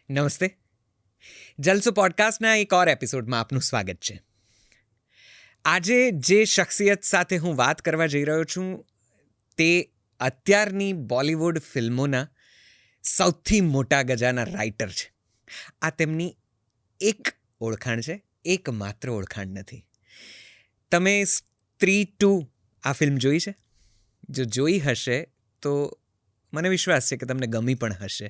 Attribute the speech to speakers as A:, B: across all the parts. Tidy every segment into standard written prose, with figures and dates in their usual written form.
A: નમસ્તે. જલસો પોડકાસ્ટના એક ઓર એપિસોડમાં આપનું સ્વાગત છે. આજે જે શખ્સિયત સાથે હું વાત કરવા જઈ રહ્યો છું તે અત્યારની બોલિવૂડ ફિલ્મોના સૌથી મોટા ગજાના રાઇટર છે. આ તેમની એક ઓળખાણ છે, એકમાત્ર ઓળખાણ નથી. તમે સ્ત્રી 2 આ ફિલ્મ જોઈ છે? જો જોઈ હશે તો મને વિશ્વાસ છે કે તમને ગમી પણ હશે,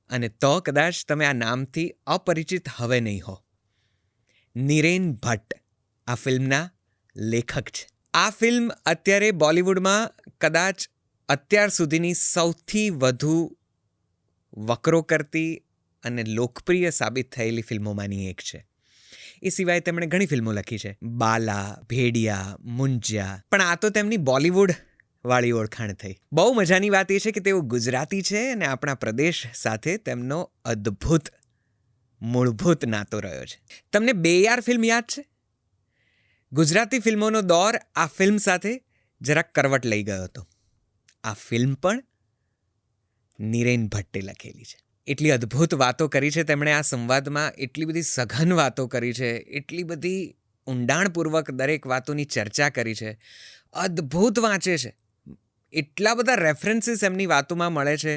A: અને તો કદાચ તમે આ નામથી અપરિચિત હવે નહીં હો. નિરેન ભટ્ટ આ ફિલ્મના લેખક છે. આ ફિલ્મ અત્યારે બોલિવૂડમાં કદાચ અત્યાર સુધીની સૌથી વધુ વકરો કરતી અને લોકપ્રિય સાબિત થયેલી ફિલ્મોમાંની એક છે. એ સિવાય તેમણે ઘણી ફિલ્મો લખી છે, બાલા, ભેડિયા, મુંજ્યા. પણ આ તો તેમની બોલિવૂડ વાળી ઓળખાણ થઈ. બહુ મજાની વાત એ છે કે તેઓ ગુજરાતી છે અને આપણા પ્રદેશ સાથે તેમનો અદ્ભુત મૂળભૂત નાતો રહ્યો છે. તમને બેયાર ફિલ્મ યાદ છે? ગુજરાતી ફિલ્મોનો દોર આ ફિલ્મ સાથે જરાક કરવટ લઈ ગયો હતો. આ ફિલ્મ પણ નિરેન ભટ્ટે લખેલી છે. એટલી અદ્ભુત વાતો કરી છે તેમણે આ સંવાદમાં, એટલી બધી સઘન વાતો કરી છે, એટલી બધી ઊંડાણપૂર્વક દરેક વાતોની ચર્ચા કરી છે. અદ્ભુત વાંચે છે. એટલા બધા રેફરન્સીસ એમની વાતોમાં મળે છે,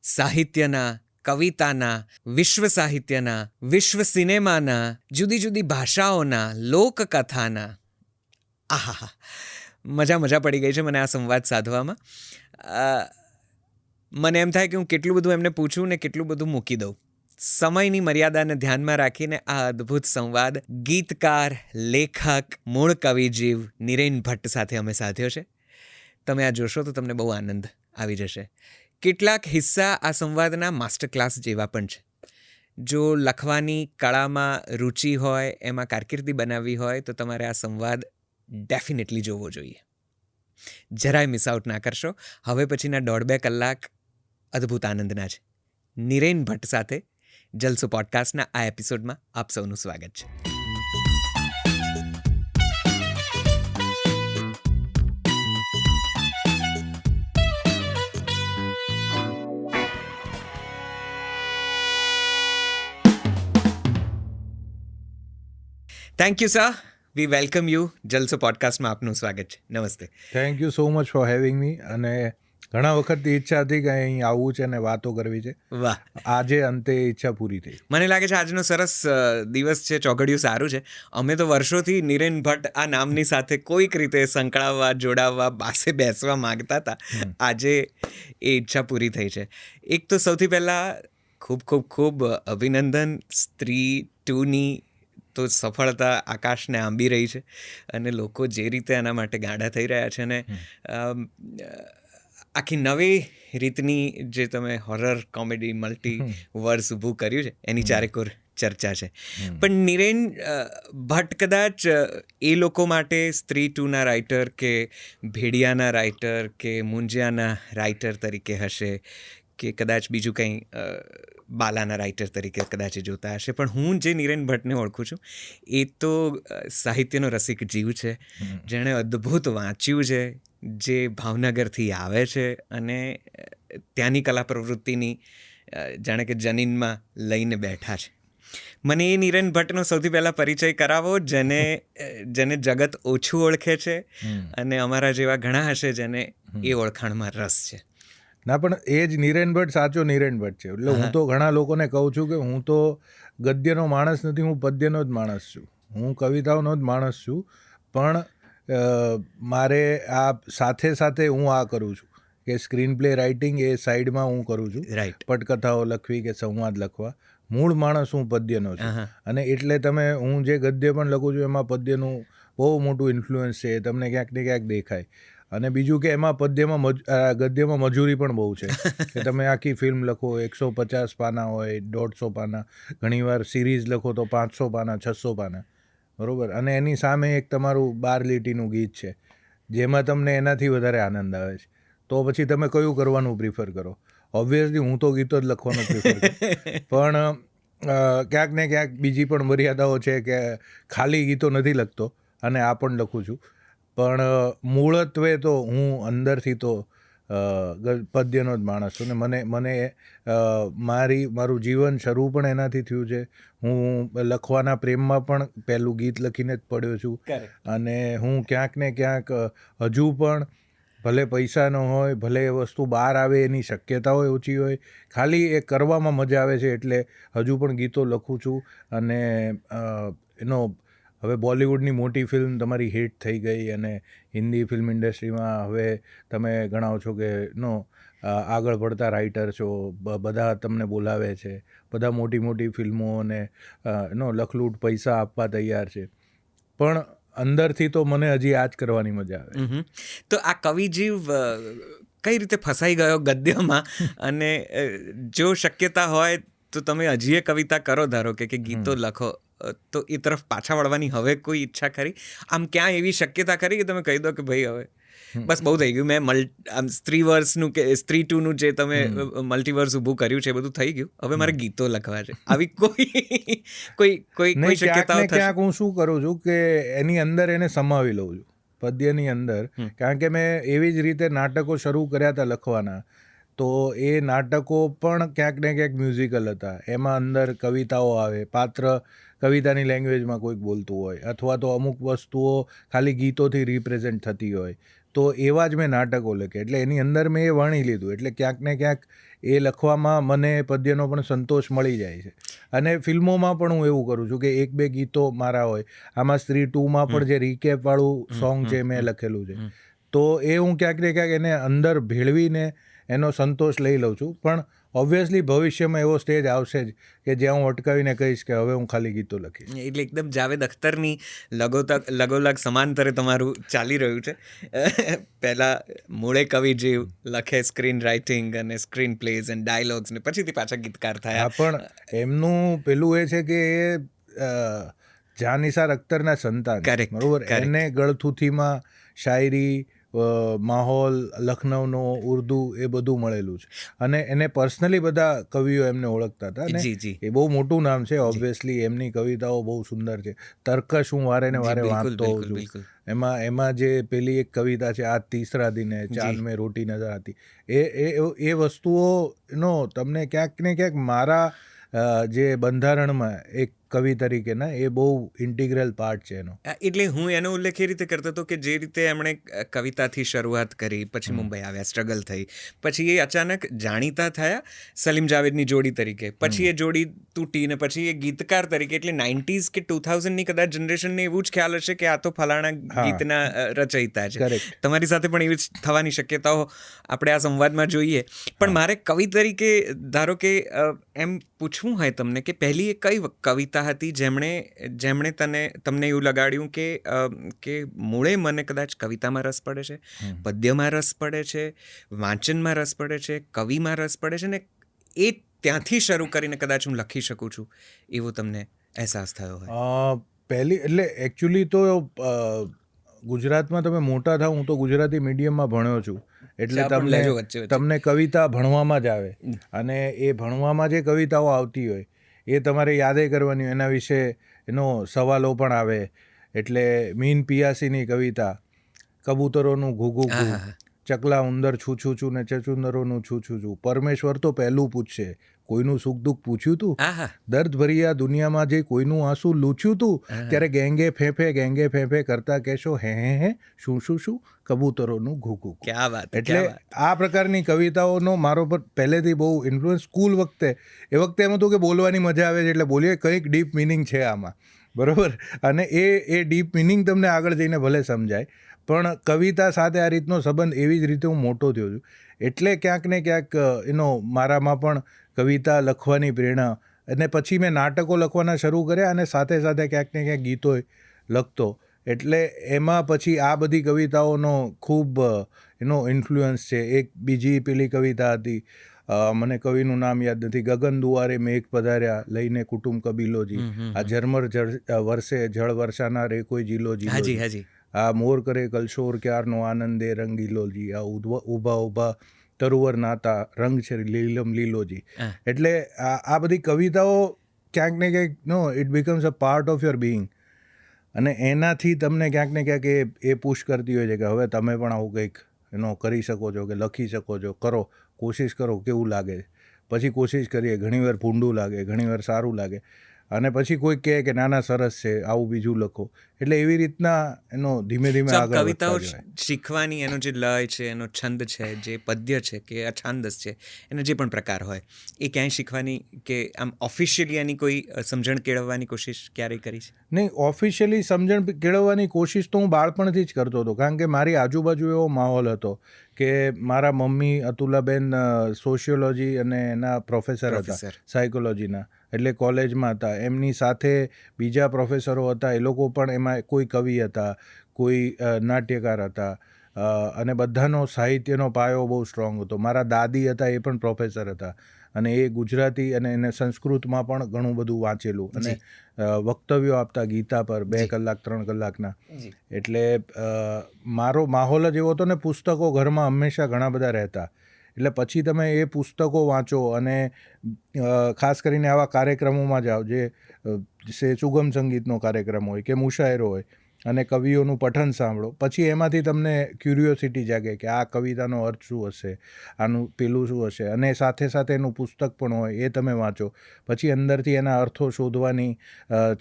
A: સાહિત્યના, કવિતાના, વિશ્વ સાહિત્યના, વિશ્વ સિનેમાના, જુદી જુદી ભાષાઓના, લોકકથાના. આહા, મજા પડી ગઈ છે મને આ સંવાદ સાધવામાં. મને એમ થાય કે હું કેટલું બધું એમને પૂછું ને કેટલું બધું મૂકી દઉં. સમયની મર્યાદાને ધ્યાનમાં રાખીને આ અદ્ભુત સંવાદ ગીતકાર, લેખક, મૂળ કવિજીવ નિરેન ભટ્ટ સાથે અમે સાધ્યો છે. તમે આ જોશો તો તમને બહુ આનંદ આવી જશે. કેટલાક હિસ્સા આ સંવાદના માસ્ટર ક્લાસ જેવા પણ છે. જો લખવાની કળામાં રુચિ હોય, એમાં કારકિર્દી બનાવવી હોય તો તમારે આ સંવાદ ડેફિનેટલી જોવો જોઈએ. જરાય મિસ આઉટ ના કરશો. હવે પછીના 1.5-2 કલાક અદ્ભુત આનંદના છે. નિરેન ભટ્ટ સાથે જલસો પોડકાસ્ટના આ એપિસોડમાં આપ સૌનું સ્વાગત છે. Thank you sir. We welcome you. Jalso પોડકાસ્ટમાં આપનું સ્વાગત છે. નમસ્તે.
B: Thank you so much for having me. અને ઘણા વખતથી ઈચ્છા હતી કે અહીં આવવું છે અને વાતો કરવી છે.
A: વાહ,
B: આજે અંતે ઈચ્છા પૂરી થઈ.
A: મને લાગે છે આજનો સરસ દિવસ છે, ચોઘડિયું સારું છે. અમે તો વર્ષોથી નિરેન ભટ્ટ આ નામની સાથે કોઈક રીતે સંકળાવવા, જોડાવવા, પાસે બેસવા માંગતા હતા. આજે એ ઈચ્છા પૂરી થઈ છે. એક તો સૌથી પહેલાં ખૂબ ખૂબ ખૂબ અભિનંદન. સ્ત્રી 2ની તો સફળતા આકાશને આંબી રહી છે અને લોકો જે રીતે આના માટે ગાંડા થઈ રહ્યા છે ને આખી નવી રીતની જે તમે હોરર કોમેડી મલ્ટી વર્સ ઊભું કર્યું છે એની ચારેકોર ચર્ચા છે. પણ નિરેન ભટ્ટ કદાચ એ લોકો માટે સ્ત્રી 2ના રાઇટર કે ભેડિયાના રાઇટર કે મુંજિયાના રાઇટર તરીકે હશે, કે કદાચ બીજું કંઈ બાલાના રાઇટર તરીકે કદાચ જોતા હશે. પણ હું જે નિરેન ભટ્ટને ઓળખું છું એ તો સાહિત્યનો રસિક જીવ છે, જેણે અદ્ભુત વાંચ્યું છે, જે ભાવનગરથી આવે છે અને ત્યાંની કલા પ્રવૃત્તિની જાણે કે જનીનમાં લઈને બેઠા છે. મને એ નિરેન ભટ્ટનો સૌથી પહેલાં પરિચય કરાવો જેને જગત ઓછું ઓળખે છે અને અમારા જેવા ઘણા હશે જેને એ ઓળખાણમાં રસ છે.
B: ના, પણ એ જ નિરેન ભટ્ટ સાચો નિરેન ભટ્ટ છે. એટલે હું તો ઘણા લોકોને કહું છું કે હું તો ગદ્યનો માણસ નથી, હું પદ્યનો જ માણસ છું, હું કવિતાઓનો જ માણસ છું. પણ મારે આ સાથે સાથે હું આ કરું છું કે સ્ક્રીન પ્લે રાઇટિંગ એ સાઈડમાં હું કરું છું.
A: રાઈટ.
B: પટકથાઓ લખવી કે સંવાદ લખવા. મૂળ માણસ હું પદ્યનો છું. અને એટલે હું જે ગદ્ય પણ લખું છું એમાં પદ્યનું બહુ મોટું ઇન્ફ્લુઅન્સ છે, એ તમને ક્યાંક ને ક્યાંક દેખાય. અને બીજું કે એમાં ગદ્યમાં મજૂરી પણ બહુ છે કે તમે આખી ફિલ્મ લખો 150 પાના હોય, 150 પાના, ઘણીવાર સિરીઝ લખો તો 500 પાના, 600 પાના, બરાબર. અને એની સામે એક તમારું 12 લીટીનું ગીત છે જેમાં તમને એનાથી વધારે આનંદ આવે છે. તો પછી તમે કયું કરવાનું પ્રિફર કરો? ઓબ્વિયસલી હું તો ગીતો જ લખવાનું પ્રિફર કરું. પણ ક્યાંક ને ક્યાંક બીજી પણ મર્યાદાઓ છે કે ખાલી ગીતો નથી લખતો અને આ પણ લખું છું. પણ મૂળત્વે તો હું અંદરથી તો પદ્યનો જ માણસ છું ને મને મારું જીવન શરૂ પણ એનાથી થયું છે. હું લખવાના પ્રેમમાં પણ પહેલું ગીત લખીને જ પડ્યો છું અને હું ક્યાંક ને ક્યાંક હજુ પણ ભલે પૈસા ન હોય, ભલે એ વસ્તુ બહાર આવે એની શક્યતાઓ ઓછી હોય, ખાલી એ કરવામાં મજા આવે છે એટલે હજુ પણ ગીતો લખું છું. અને હવે બોલિવૂડની મોટી ફિલ્મ તમારી હિટ થઈ ગઈ અને હિન્દી ફિલ્મ ઇન્ડસ્ટ્રીમાં હવે તમે ગણાવો છો કે આગળ પડતા રાઇટર છો, બધા તમને બોલાવે છે, બધા મોટી મોટી ફિલ્મોને લખલૂટ પૈસા આપવા તૈયાર છે, પણ અંદરથી તો મને હજી આ જ કરવાની મજા આવે.
A: તો આ કવિજીવ કઈ રીતે ફસાઈ ગયો ગદ્યમાં? અને જો શક્યતા હોય તો તમે હજી એ કવિતા કરો, ધારો કે ગીતો લખો, તો એ તરફ પાછા વળવાની હવે કોઈ ઈચ્છા ખરી? આમ ક્યાં એવી શક્યતા ખરી કે તમે કહી દો કે ભાઈ હવે બસ બહુ થઈ ગયું, મેં આમ સ્ત્રીવર્સનું કે સ્ત્રી 2નું જે તમે મલ્ટીવર્સ ઊભું કર્યું છે એ બધું થઈ ગયું, હવે મારે ગીતો લખવા છે, આવી કોઈ શક્યતાઓ થશે?
B: ક્યાંક હું શું કરું છું કે એની અંદર એને સમાવી લઉં છું, પદ્યની અંદર. કારણ કે મેં એવી જ રીતે નાટકો શરૂ કર્યા હતા લખવાના, તો એ નાટકો પણ ક્યાંક ને ક્યાંક મ્યુઝિકલ હતા. એમાં અંદર કવિતાઓ આવે, પાત્ર કવિતાની લેંગ્વેજમાં કોઈક બોલતું હોય, અથવા તો અમુક વસ્તુઓ ખાલી ગીતોથી રિપ્રેઝેન્ટ થતી હોય, તો એવા જ મેં નાટકો લખ્યા. એટલે એની અંદર મેં એ વણી લીધું, એટલે ક્યાંક ને ક્યાંક એ લખવામાં મને પદ્યનો પણ સંતોષ મળી જાય છે. અને ફિલ્મોમાં પણ હું એવું કરું છું કે 1-2 ગીતો મારા હોય. આમાં સ્ત્રી 2માં પણ જે રીકેપવાળું સોંગ છે મેં લખેલું છે, તો એ હું ક્યાંક ને ક્યાંક એને અંદર ભેળવીને એનો સંતોષ લઈ લઉં છું. પણ ઓબ્વિયસલી ભવિષ્યમાં એવો સ્ટેજ આવશે જ કે જ્યાં હું અટકાવીને કહીશ કે હવે હું ખાલી ગીતો લખીશ.
A: એટલે એકદમ જાવેદ અખ્તરની લગોલગ સમાંતરે તમારું ચાલી રહ્યું છે. પહેલાં મૂળે કવિજીવ લખે સ્ક્રીન રાઇટિંગ અને સ્ક્રીન પ્લેઝ એન્ડ ડાયલોગ્સ, ને પછીથી પાછા ગીતકાર થયા.
B: પણ એમનું પેલું એ છે કે એ જાનિસાર અખ્તરના સંતાન, બરોબર. એને ગળથુથીમાં શાયરી, માહોલ, લખનઉનો ઉર્દુ એ બધું મળેલું છે. અને એને પર્સનલી બધા કવિઓ એમને ઓળખતા હતા, અને એ બહુ મોટું નામ છે. ઓબ્વિયસલી એમની કવિતાઓ બહુ સુંદર છે. તર્કશ હું વારે ને વારે વાંચતો હોઉં છું. એમાં જે પેલી એક કવિતા છે, આજ તીસરા દિને ચાંદ મેં રોટી નજર આતી, એ વસ્તુઓનો તમને ક્યાંક ને ક્યાંક મારા જે બંધારણમાં એક કવિ તરીકેના એ બહુ ઇન્ટિગ્રલ પાર્ટ છે એનો.
A: એટલે હું એનો ઉલ્લેખ એ રીતે કરતો હતો કે જે રીતે એમણે કવિતાથી શરૂઆત કરી, પછી મુંબઈ આવ્યા, સ્ટ્રગલ થઈ, પછી એ અચાનક જાણીતા થયા સલીમ જાવેદની જોડી તરીકે, પછી એ જોડી તૂટી ને પછી એ ગીતકાર તરીકે. એટલે 90s કે 2000ની કદાચ જનરેશનને એવું જ ખ્યાલ હશે કે આ તો ફલાણા ગીતના રચયિતા છે. તમારી સાથે પણ એવી જ થવાની શક્યતાઓ આપણે આ સંવાદમાં જોઈએ. પણ મારે કવિ તરીકે ધારો કે એમ પૂછવું હોય તમને કે પહેલી એ કઈ કવિતા હતી જેમણે તમને એવું લગાડ્યું કે મૂળે મને કદાચ કવિતામાં રસ પડે છે, પદ્યમાં રસ પડે છે, વાંચનમાં રસ પડે છે, કવિમાં રસ પડે છે, ને એ ત્યાંથી શરૂ કરીને કદાચ હું લખી શકું છું, એવો તમને અહેસાસ થયો હોય?
B: પહેલી એટલે એકચ્યુઅલી તો ગુજરાતમાં તમે મોટા થાવ, હું તો ગુજરાતી મીડિયમમાં ભણ્યો છું, એટલે તમને કવિતા ભણવામાં જ આવે. અને એ ભણવામાં જે કવિતાઓ આવતી હોય એ તમારે યાદે કરવાની હોય, એના વિશે એનો સવાલો પણ આવે. એટલે મીન પિયાસીની કવિતા, કબૂતરોનું ઘૂઘુ ઘૂ, ચકલા ઉંદર છું છું છું ને ચચુંદરોનું છું છું છું, પરમેશ્વર તો પહેલું પૂછશે, કોઈનું સુખ દુઃખ પૂછ્યું તું, દર્દ ભર્યા દુનિયામાં જે કોઈનું આંસુ લૂછ્યું તું, ત્યારે ગેંગે ફેંફે કરતા કહેશો હે શું શું શું, કબૂતરોનું ઘૂઘુ.
A: ક્યા વાત.
B: એટલે આ પ્રકારની કવિતાઓનો મારો પર પહેલેથી બહુ ઇન્ફ્લુઅન્સ. સ્કૂલ વખતે એમ હતું કે બોલવાની મજા આવે છે એટલે બોલીએ, કંઈક ડીપ મિનિંગ છે આમાં, બરાબર. અને એ ડીપ મિનિંગ તમને આગળ જઈને ભલે સમજાય, પણ કવિતા સાથે આ રીતનો સંબંધ એવી જ રીતે હું મોટો થયો છું. એટલે ક્યાંક ને ક્યાંક મારામાં પણ કવિતા લખવાની પ્રેરણા. અને પછી મેં નાટકો લખવાના શરૂ કર્યા અને સાથે સાથે ક્યાંક ને ક્યાંક ગીતો લખતો. એટલે એમાં પછી આ બધી કવિતાઓનો ખૂબ ઇન્ફ્લુઅન્સ છે. એક બીજી પેલી કવિતા હતી, મને કવિનું નામ યાદ નથી, ગગન દુઆરે મેઘ પધાર્યા લઈને કુટુંબ કબીલોજી, આ ઝરમર વરસે જળ વર્ષાના રે કોઈ જીલોજી, આ મોર કરે કલશોર ક્યારનો આનંદે રંગીલોજી, આ ઊભા ઊભા તરુવર નાતા રંગ છે લીલમ લીલોજી. એટલે આ બધી કવિતાઓ ક્યાંક ને ક્યાંક it becomes a part of your Bing. અને એનાથી તમને ક્યાંક ને ક્યાંક એ પુશ કરતી હોય છે કે હવે તમે પણ આવું કંઈક એનો કરી શકો છો કે લખી શકો છો, કરો, કોશિશ કરો કેવું લાગે. પછી કોશિશ કરીએ, ઘણીવાર ભૂંડું લાગે, ઘણીવાર સારું લાગે, અને પછી કોઈ કહે કે નાના સરસ છે, આવું બીજું લખો. એટલે એવી રીતના એનો ધીમે ધીમે આગળ
A: કવિતાઓ
B: વધતા જાય.
A: શીખવાની એનો જે લય છે, એનો છંદ છે, જે પદ્ય છે કે અછાંદસ છે, એનો જે પણ પ્રકાર હોય એ ક્યાંય શીખવાની કે આમ ઓફિશિયલી એની કોઈ સમજણ કેળવવાની કોશિશ ક્યારેય કરી છે?
B: નહીં, ઓફિશિયલી સમજણ કેળવવાની કોશિશ તો હું બાળપણથી જ કરતો હતો, કારણ કે મારી આજુબાજુ એવો માહોલ હતો કે મારા મમ્મી અતુલાબેન સોશિયોલોજી અને એના પ્રોફેસર હતા, સાયકોલોજીના, એટલે કોલેજમાં હતા. એમની સાથે બીજા પ્રોફેસરો હતા, એ લોકો પણ એમાં કોઈ કવિ હતા, કોઈ નાટ્યકાર હતા, અને બધાનો સાહિત્યનો પાયો બહુ સ્ટ્રોંગ હતો. મારા દાદી હતા, એ પણ પ્રોફેસર હતા, અને એ ગુજરાતી અને એને સંસ્કૃતમાં પણ ઘણું બધું વાંચેલું, અને વક્તવ્યો આપતા ગીતા પર 2 કલાક 3 કલાકના. એટલે મારો માહોલ જ એવો હતો ને, પુસ્તકો ઘરમાં હંમેશા ઘણા બધા રહેતા. એટલે પછી તમે એ પુસ્તકો વાંચો, અને ખાસ કરીને આવા કાર્યક્રમોમાં જાઓ, જે સુગમ સંગીતનો કાર્યક્રમ હોય કે મુશાયરો હોય, અને કવિઓનું પઠન સાંભળો. પછી એમાંથી તમને ક્યુરિયોસિટી જાગે કે આ કવિતાનો અર્થ શું હશે, આનું પેલું શું હશે, અને સાથે સાથે એનું પુસ્તક પણ હોય, એ તમે વાંચો. પછી અંદરથી એના અર્થો શોધવાની,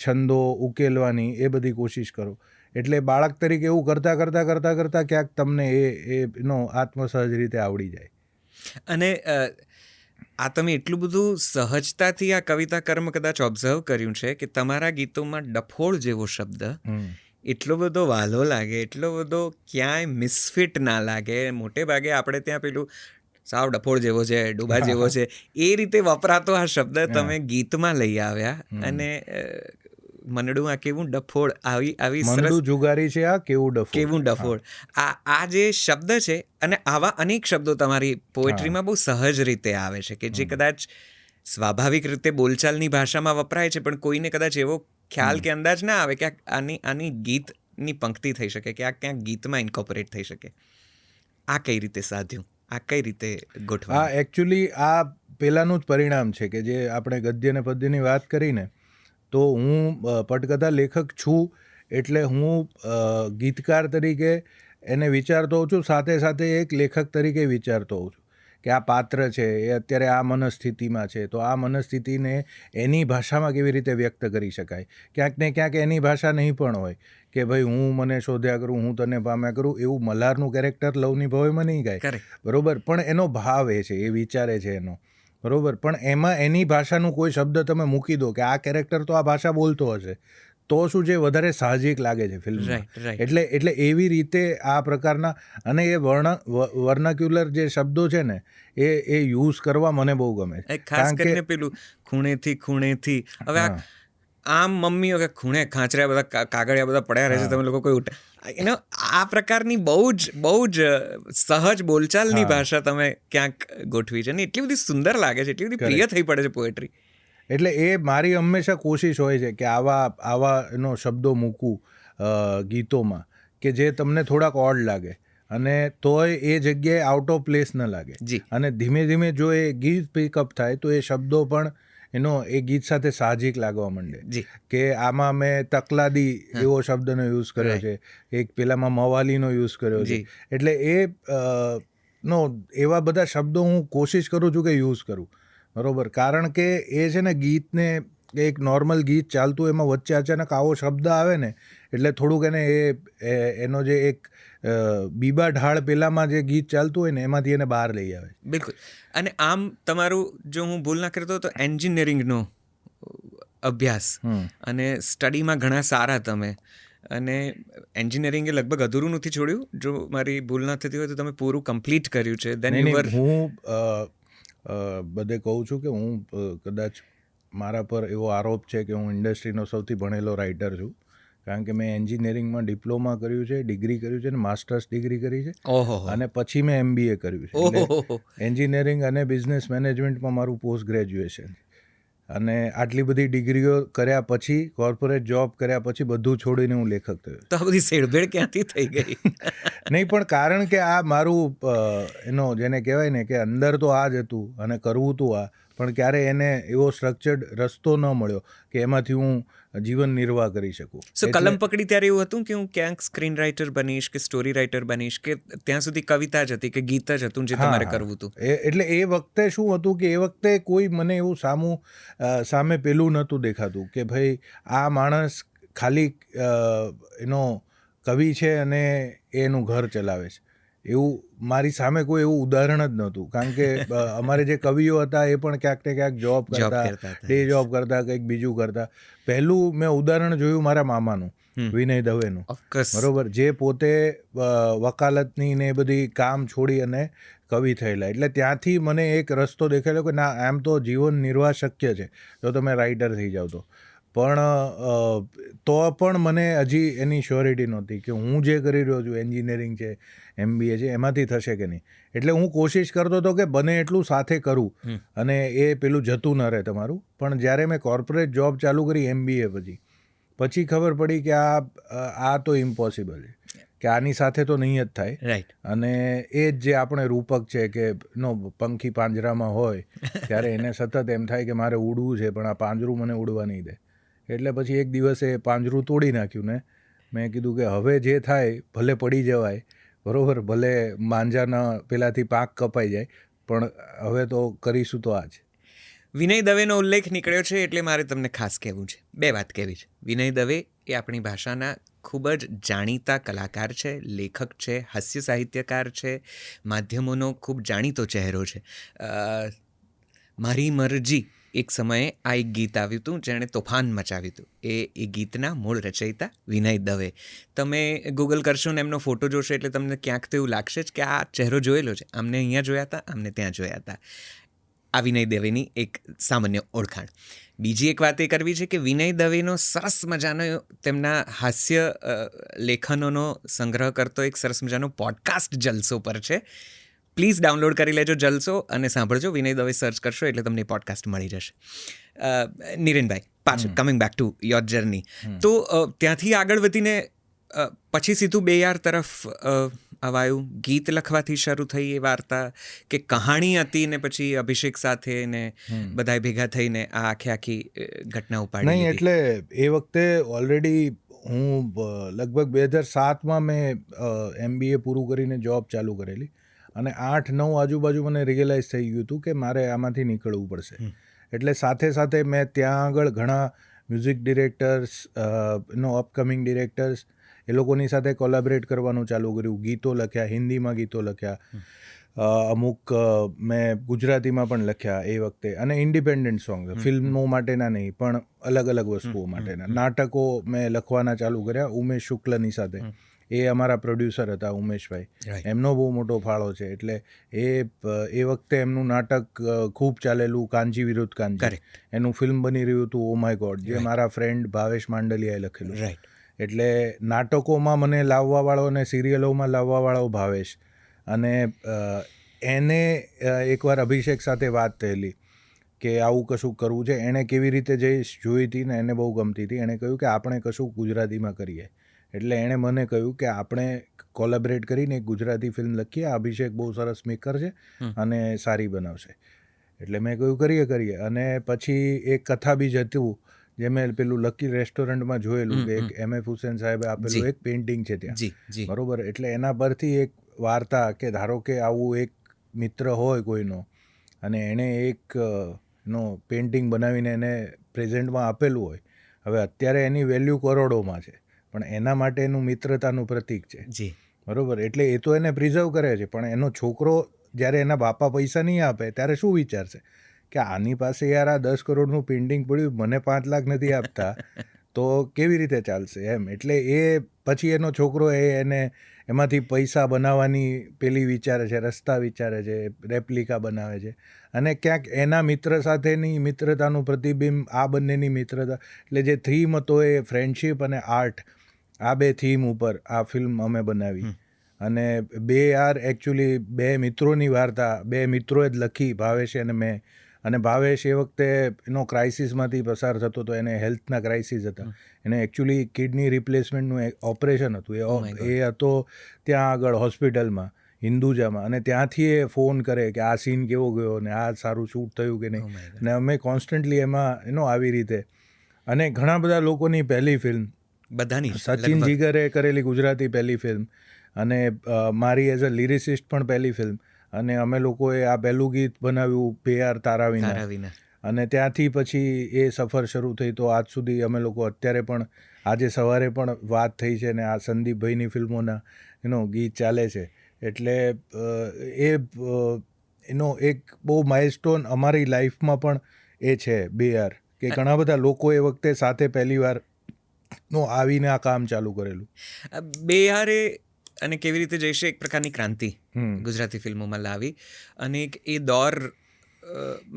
B: છંદો ઉકેલવાની, એ બધી કોશિશ કરો. એટલે બાળક તરીકે એવું કરતાં ક્યાંક તમને એનો આત્મસહજ રીતે આવડી જાય.
A: અને આ તમે એટલું બધું સહજતાથી આ કવિતા કર્મ કદાચ ઓબ્ઝર્વ કર્યું છે કે તમારા ગીતોમાં ડફોળ જેવો શબ્દ એટલો બધો વહાલો લાગે, એટલો બધો ક્યાંય મિસફિટ ના લાગે. મોટે ભાગે આપણે ત્યાં પેલું સાવ ડફોળ જેવો છે, ડૂબા જેવો છે, એ રીતે વપરાતો આ શબ્દ તમે ગીતમાં લઈ આવ્યા. અને મનડું આ કેવું ડફોળ, આવી
B: મનડું જુગારી છે આ કેવું
A: ડફોળ, આ જે શબ્દ છે, અને આવા અનેક શબ્દો તમારી પોએટ્રીમાં બહુ સહજ રીતે આવે છે કે જે કદાચ સ્વાભાવિક રીતે બોલચાલની ભાષામાં વપરાય છે, પણ કોઈને કદાચ એવો ખ્યાલ કે અંદાજ ના આવે કે આની ગીતની પંક્તિ થઈ શકે, કે આ ક્યાંક ગીતમાં ઇન્કોપરેટ થઈ શકે. આ કઈ રીતે સાધ્યું? આ કઈ રીતે ગોઠવા?
B: એકચ્યુઅલી આ પહેલાંનું જ પરિણામ છે કે જે આપણે ગદ્ય અને પદ્યની વાત કરીને, તો હું પટકથા લેખક છું, એટલે હું ગીતકાર તરીકે એને વિચારતો હોઉં છું, સાથે સાથે એક લેખક તરીકે વિચારતો હોઉં છું કે આ પાત્ર છે એ અત્યારે આ મનસ્થિતિમાં છે, તો આ મનસ્થિતિને એની ભાષામાં કેવી રીતે વ્યક્ત કરી શકાય. ક્યાંક ને ક્યાંક એની ભાષા નહીં પણ હોય કે ભાઈ હું મને શોધ્યા કરું, હું તને પામ્યા કરું, એવું મલ્હારનું કેરેક્ટર લવની ભવેમાં નહીં ગાય, બરોબર, પણ એનો ભાવ એ છે, એ વિચારે છે એનો, બરોબર. પણ એમાં એની ભાષાનું કોઈ શબ્દ તમે મૂકી દો કે આ કેરેક્ટર તો આ ભાષા બોલતો હશે, તો શું છે, વધારે સાહજિક લાગે છે ફિલ્મમાં. એટલે એવી રીતે આ પ્રકારના, અને એ વર્નાક્યુલર જે શબ્દો છે ને, એ યુઝ કરવા મને બહુ ગમે છે.
A: ખાસ કરીને પેલું ખૂણેથી, હવે આમ મમ્મીઓ કે ખૂણે ખાંચર્યા બધા કાગળિયા બધા પડ્યા રહે છે, તમે લોકો કોઈ આ પ્રકારની બહુ જ સહજ બોલચાલની ભાષા તમે ક્યાંક ગોઠવી છે, અને એટલી બધી સુંદર લાગે છે, એટલી બધી પ્રિય થઈ પડે છે પોએટ્રી.
B: એટલે એ મારી હંમેશા કોશિશ હોય છે કે આવા એનો શબ્દો મૂકું ગીતોમાં કે જે તમને થોડાક ઓડ લાગે, અને તોય એ જગ્યાએ આઉટ ઓફ પ્લેસ ન લાગે. અને ધીમે ધીમે જો એ ગીત પિકઅપ થાય તો એ શબ્દો પણ એનો એ ગીત સાથે સાહજિક લાગવા માંડે. કે આમાં મેં તકલાદી એવો શબ્દનો યુઝ કર્યો છે, એક પેલામાં મવાલીનો યુઝ કર્યો છે. એટલે એવા બધા શબ્દો હું કોશિશ કરું છું કે યુઝ કરું, બરોબર. કારણ કે એ છે ને, ગીતને એક નોર્મલ ગીત ચાલતું, એમાં વચ્ચે અચાનક આવો શબ્દ આવે ને, એટલે થોડુંક એને એનો જે એક બીબા ઢાળ પેલામાં જે ગીત ચાલતું હોય ને, એમાંથી એને બહાર લઈ આવે.
A: બિલકુલ. અને આમ તમારું, જો હું ભૂલ ના કરતો તો એન્જિનિયરિંગનો અભ્યાસ અને સ્ટડીમાં ઘણા સારા તમે, અને એન્જિનિયરિંગે લગભગ અધૂરું નથી છોડ્યું, જો મારી ભૂલ ના થતી હોય તો તમે પૂરું કમ્પ્લીટ કર્યું છે.
B: હું બધે કહું છું કે હું કદાચ મારા પર એવો આરોપ છે કે હું ઇન્ડસ્ટ્રીનો સૌથી ભણેલો રાઇટર છું, કારણ કે મેં એન્જિનિયરિંગમાં ડિપ્લોમા કર્યું છે, ડિગ્રી કર્યું છે, અને માસ્ટર્સ ડિગ્રી કરી છે, અને પછી મેં MBA કર્યું છે. એટલે એન્જિનિયરિંગ અને બિઝનેસ મેનેજમેન્ટમાં મારું પોસ્ટ ગ્રેજ્યુએશન. અને આટલી બધી ડિગ્રીઓ કર્યા પછી, કોર્પોરેટ જોબ કર્યા પછી, બધું છોડીને હું લેખક થયો.
A: તો બધી શેડભેડ ક્યાંથી થઈ ગઈ?
B: નહીં, પણ કારણ કે આ મારું જેને કહેવાય ને કે અંદર તો આ જ હતું અને કરવું હતું આ, પણ ક્યારે એને એવો સ્ટ્રક્ચર્ડ રસ્તો ન મળ્યો કે એમાંથી હું જીવન નિર્વાહ કરી શકું.
A: સો કલમ પકડી ત્યારે એવું હતું કે હું ક્યાંક સ્ક્રીન રાઇટર બનીશ કે સ્ટોરી રાઇટર બનીશ, કે ત્યાં સુધી કવિતા જ હતી કે ગીત જ હતું જે તમારે કરવું હતું?
B: એટલે એ વખતે શું હતું કે એ વખતે કોઈ મને એવું સામે પેલું નહોતું દેખાતું કે ભાઈ આ માણસ ખાલી એનો કવિ છે અને એનું ઘર ચલાવે છે. એવું મારી સામે કોઈ એવું ઉદાહરણ જ નહોતું, કારણ કે અમારે જે કવિઓ હતા એ પણ ક્યાંક ને ક્યાંક જોબ કરતા, ડે જોબ કરતા, કંઈક બીજું કરતા. પહેલું મેં ઉદાહરણ જોયું મારા મામાનું, વિનય દવેનું, બરોબર, જે પોતે વકાલતની ને એ બધી કામ છોડી અને કવિ થયેલા. એટલે ત્યાંથી મને એક રસ્તો દેખાયેલો કે ના, આમ તો જીવન નિર્વાહ શક્ય છે જો તમે રાઇટર થઈ જાઓ તો. પણ તો પણ મને હજી એની શ્યોરિટી નહોતી કે હું જે કરી રહ્યો છું, એન્જિનિયરિંગ છે, MBA છે, એમાંથી થશે કે નહીં. એટલે હું કોશિશ કરતો હતો કે બને એટલું સાથે કરું અને એ પેલું જતું ન રહે તમારું. પણ જ્યારે મેં કોર્પોરેટ જોબ ચાલુ કરી MBA પછી ખબર પડી કે આ તો ઇમ્પોસિબલ છે, કે આની સાથે તો નહીં જ થાય.
A: રાઈટ.
B: અને એ જ જે આપણે રૂપક છે કે પંખી પાંજરામાં હોય ત્યારે એને સતત એમ થાય કે મારે ઉડવું છે, પણ આ પાંજરું મને ઉડવા નહીં દે. એટલે પછી એક દિવસે પાંજરું તોડી નાખ્યું ને મેં કીધું કે હવે જે થાય ભલે પડી જવાય, બરાબર, ભલે માંજાના પેલાથી પાંખ કપાઈ જાય, પણ હવે તો કરીશું તો આ જ.
A: વિનય દવેનો ઉલ્લેખ નીકળ્યો છે એટલે મારે તમને ખાસ કહેવું છે, બે વાત કહેવી છે. વિનય દવે એ આપણી ભાષાના ખૂબ જ જાણીતા કલાકાર છે, લેખક છે, હાસ્ય સાહિત્યકાર છે, માધ્યમોનો ખૂબ જાણીતો ચહેરો છે. મારી મરજી એક સમયે આ એક ગીત આવ્યું હતું જેણે તોફાન મચાવ્યું હતું. એ ગીતના મૂળ રચયિતા વિનય દવે. તમે ગૂગલ કરશો ને એમનો ફોટો જોશો એટલે તમને ક્યાંક તો એવું લાગશે જ કે આ ચહેરો જોયેલો છે, આમને અહીંયા જોયા હતા, આમને ત્યાં જોયા હતા. આ વિનય દવેની એક સામાન્ય ઓળખાણ. બીજી એક વાત એ કરવી છે કે વિનય દવેનો સરસ મજાનો તેમના હાસ્ય લેખનોનો સંગ્રહ કરતો એક સરસ મજાનો પોડકાસ્ટ જલસો પર છે. પ્લીઝ ડાઉનલોડ કરી લેજો જલસો અને સાંભળજો. વિનય દવે સર્ચ કરશો એટલે તમને પોડકાસ્ટ મળી જશે. નિરેનભાઈ, પાછું coming back to your journey, તો ત્યાંથી આગળ વધીને પછી સીધું બેયાર તરફ અવાયું. ગીત લખવાથી શરૂ થઈ એ વાર્તા, કે કહાણી હતી ને પછી અભિષેક સાથે ને બધાય ભેગા થઈને આ આખી ઘટના ઉપાડી?
B: નહીં, એટલે એ વખતે ઓલરેડી હું લગભગ 2007માં મેં MBA પૂરું કરીને જોબ ચાલુ કરેલી અને 8-9 આજુબાજુ મને રિયલાઇઝ થઈ ગયું હતું કે મારે આમાંથી નીકળવું પડશે. એટલે સાથે સાથે મેં ત્યાં આગળ ઘણા મ્યુઝિક ડિરેક્ટર્સ, અપકમિંગ ડિરેક્ટર્સ, એ લોકોની સાથે કોલેબરેટ કરવાનું ચાલુ કર્યું. ગીતો લખ્યા, હિન્દીમાં ગીતો લખ્યા, અમુક મેં ગુજરાતીમાં પણ લખ્યા એ વખતે, અને ઇન્ડિપેન્ડન્ટ સોંગ, ફિલ્મો માટેના નહીં પણ અલગ અલગ વસ્તુઓ માટેના. નાટકો મેં લખવાના ચાલુ કર્યા ઉમેશ શુક્લની સાથે. એ અમારા પ્રોડ્યુસર હતા, ઉમેશભાઈ. એમનો બહુ મોટો ફાળો છે. એટલે એ વખતે એમનું નાટક ખૂબ ચાલેલું, કાનજી વિરુદ્ધ કાનજી. એનું ફિલ્મ બની રહ્યું હતું, ઓ માય ગોડ, જે મારા ફ્રેન્ડ ભાવેશ માંડલિયાએ લખેલું. એટલે નાટકોમાં મને લાવવાવાળો અને સિરિયલોમાં લાવવાવાળો ભાવેશ. અને એને એકવાર અભિષેક સાથે વાત થયેલી કે આવું કશું કરવું છે. એણે કેવી રીતે જોઈ હતી ને એને બહુ ગમતી હતી. એણે કહ્યું કે આપણે કશું ગુજરાતીમાં કરીએ. એટલે એણે મને કહ્યું કે આપણે કોલેબરેટ કરીને એક ગુજરાતી ફિલ્મ લખીએ. અભિષેક બહુ સરસ મેકર છે અને સારી બનાવશે. એટલે મેં કહ્યું કરીએ. અને પછી એક કથા બીજ હતું જે મેં પેલું લકી રેસ્ટોરન્ટમાં જોયેલું કે એક MF હુસેન સાહેબે આપેલું એક પેઇન્ટિંગ છે ત્યાં, બરોબર. એટલે એના પરથી એક વાર્તા કે ધારો કે આવું એક મિત્ર હોય કોઈનો અને એણે એક પેઇન્ટિંગ બનાવીને એને પ્રેઝન્ટમાં આપેલું હોય. હવે અત્યારે એની વેલ્યુ કરોડોમાં છે, પણ એના માટે એનું મિત્રતાનું પ્રતીક છે, બરોબર. એટલે એ તો એને પ્રિઝર્વ કરે છે, પણ એનો છોકરો જ્યારે એના બાપા પૈસા નહીં આપે ત્યારે શું વિચારશે કે આની પાસે યાર આ 10 કરોડનું પેઇન્ટિંગ પડ્યું, મને 5 લાખ નથી આપતા, તો કેવી રીતે ચાલશે એમ. એટલે એ પછી એનો છોકરો એને એમાંથી પૈસા બનાવવાની પેલી વિચારે છે, રસ્તા વિચારે છે, રેપ્લિકા બનાવે છે. અને ક્યાંક એના મિત્ર સાથેની મિત્રતાનું પ્રતિબિંબ, આ બંનેની મિત્રતા. એટલે જે થીમ હતો એ ફ્રેન્ડશિપ અને આર્ટ, આ બે થીમ ઉપર આ ફિલ્મ અમે બનાવી. અને એકચ્યુઅલી બે મિત્રોની વાર્તા, બે મિત્રોએ જ લખી, ભાવેશ અને મેં. અને ભાવેશ એ વખતે એનો ક્રાઇસિસમાંથી પસાર થતો હતો, એને હેલ્થના ક્રાઇસિસ હતા. એને એકચ્યુઅલી કિડની રિપ્લેસમેન્ટનું ઓપરેશન હતું, એ હતો ત્યાં આગળ હોસ્પિટલમાં. હિન્દુજામાં, અને ત્યાંથી એ ફોન કરે કે આ સીન કેવો ગયો ને આ સારું શૂટ થયું કે
A: Oh
B: નહીં.
A: my God.
B: ને અમે કોન્સ્ટન્ટલી એમાં આવી રીતે, અને ઘણા બધા લોકોની પહેલી ફિલ્મ,
A: બધાની જ
B: સચિન
A: લગભગ.
B: જીગરે કરેલી ગુજરાતી પહેલી ફિલ્મ, અને મારી એઝ અ લિરિસિસ્ટ પણ પહેલી ફિલ્મ, અને અમે લોકોએ આ પહેલું ગીત બનાવ્યું પેયાર તારા વિના,
A: તારા વિના.
B: અને ત્યાંથી પછી એ સફર શરૂ થઈ. તો આજ સુધી અમે લોકો અત્યારે પણ, આજે સવારે પણ વાત થઈ છે ને આ સંદીપભાઈની ફિલ્મોના ગીત ચાલે છે. એટલે એનો એક બહુ માઇલસ્ટોન અમારી લાઈફમાં પણ એ છે બેયાર, કે ઘણા બધા લોકો એ વખતે સાથે પહેલી વાર આવીને આ કામ ચાલુ કરેલું.
A: બેહારે અને કેવી રીતે જઈશે એક પ્રકારની ક્રાંતિ
B: હમ.
A: ગુજરાતી ફિલ્મોમાં લાવી, અને એક એ દોર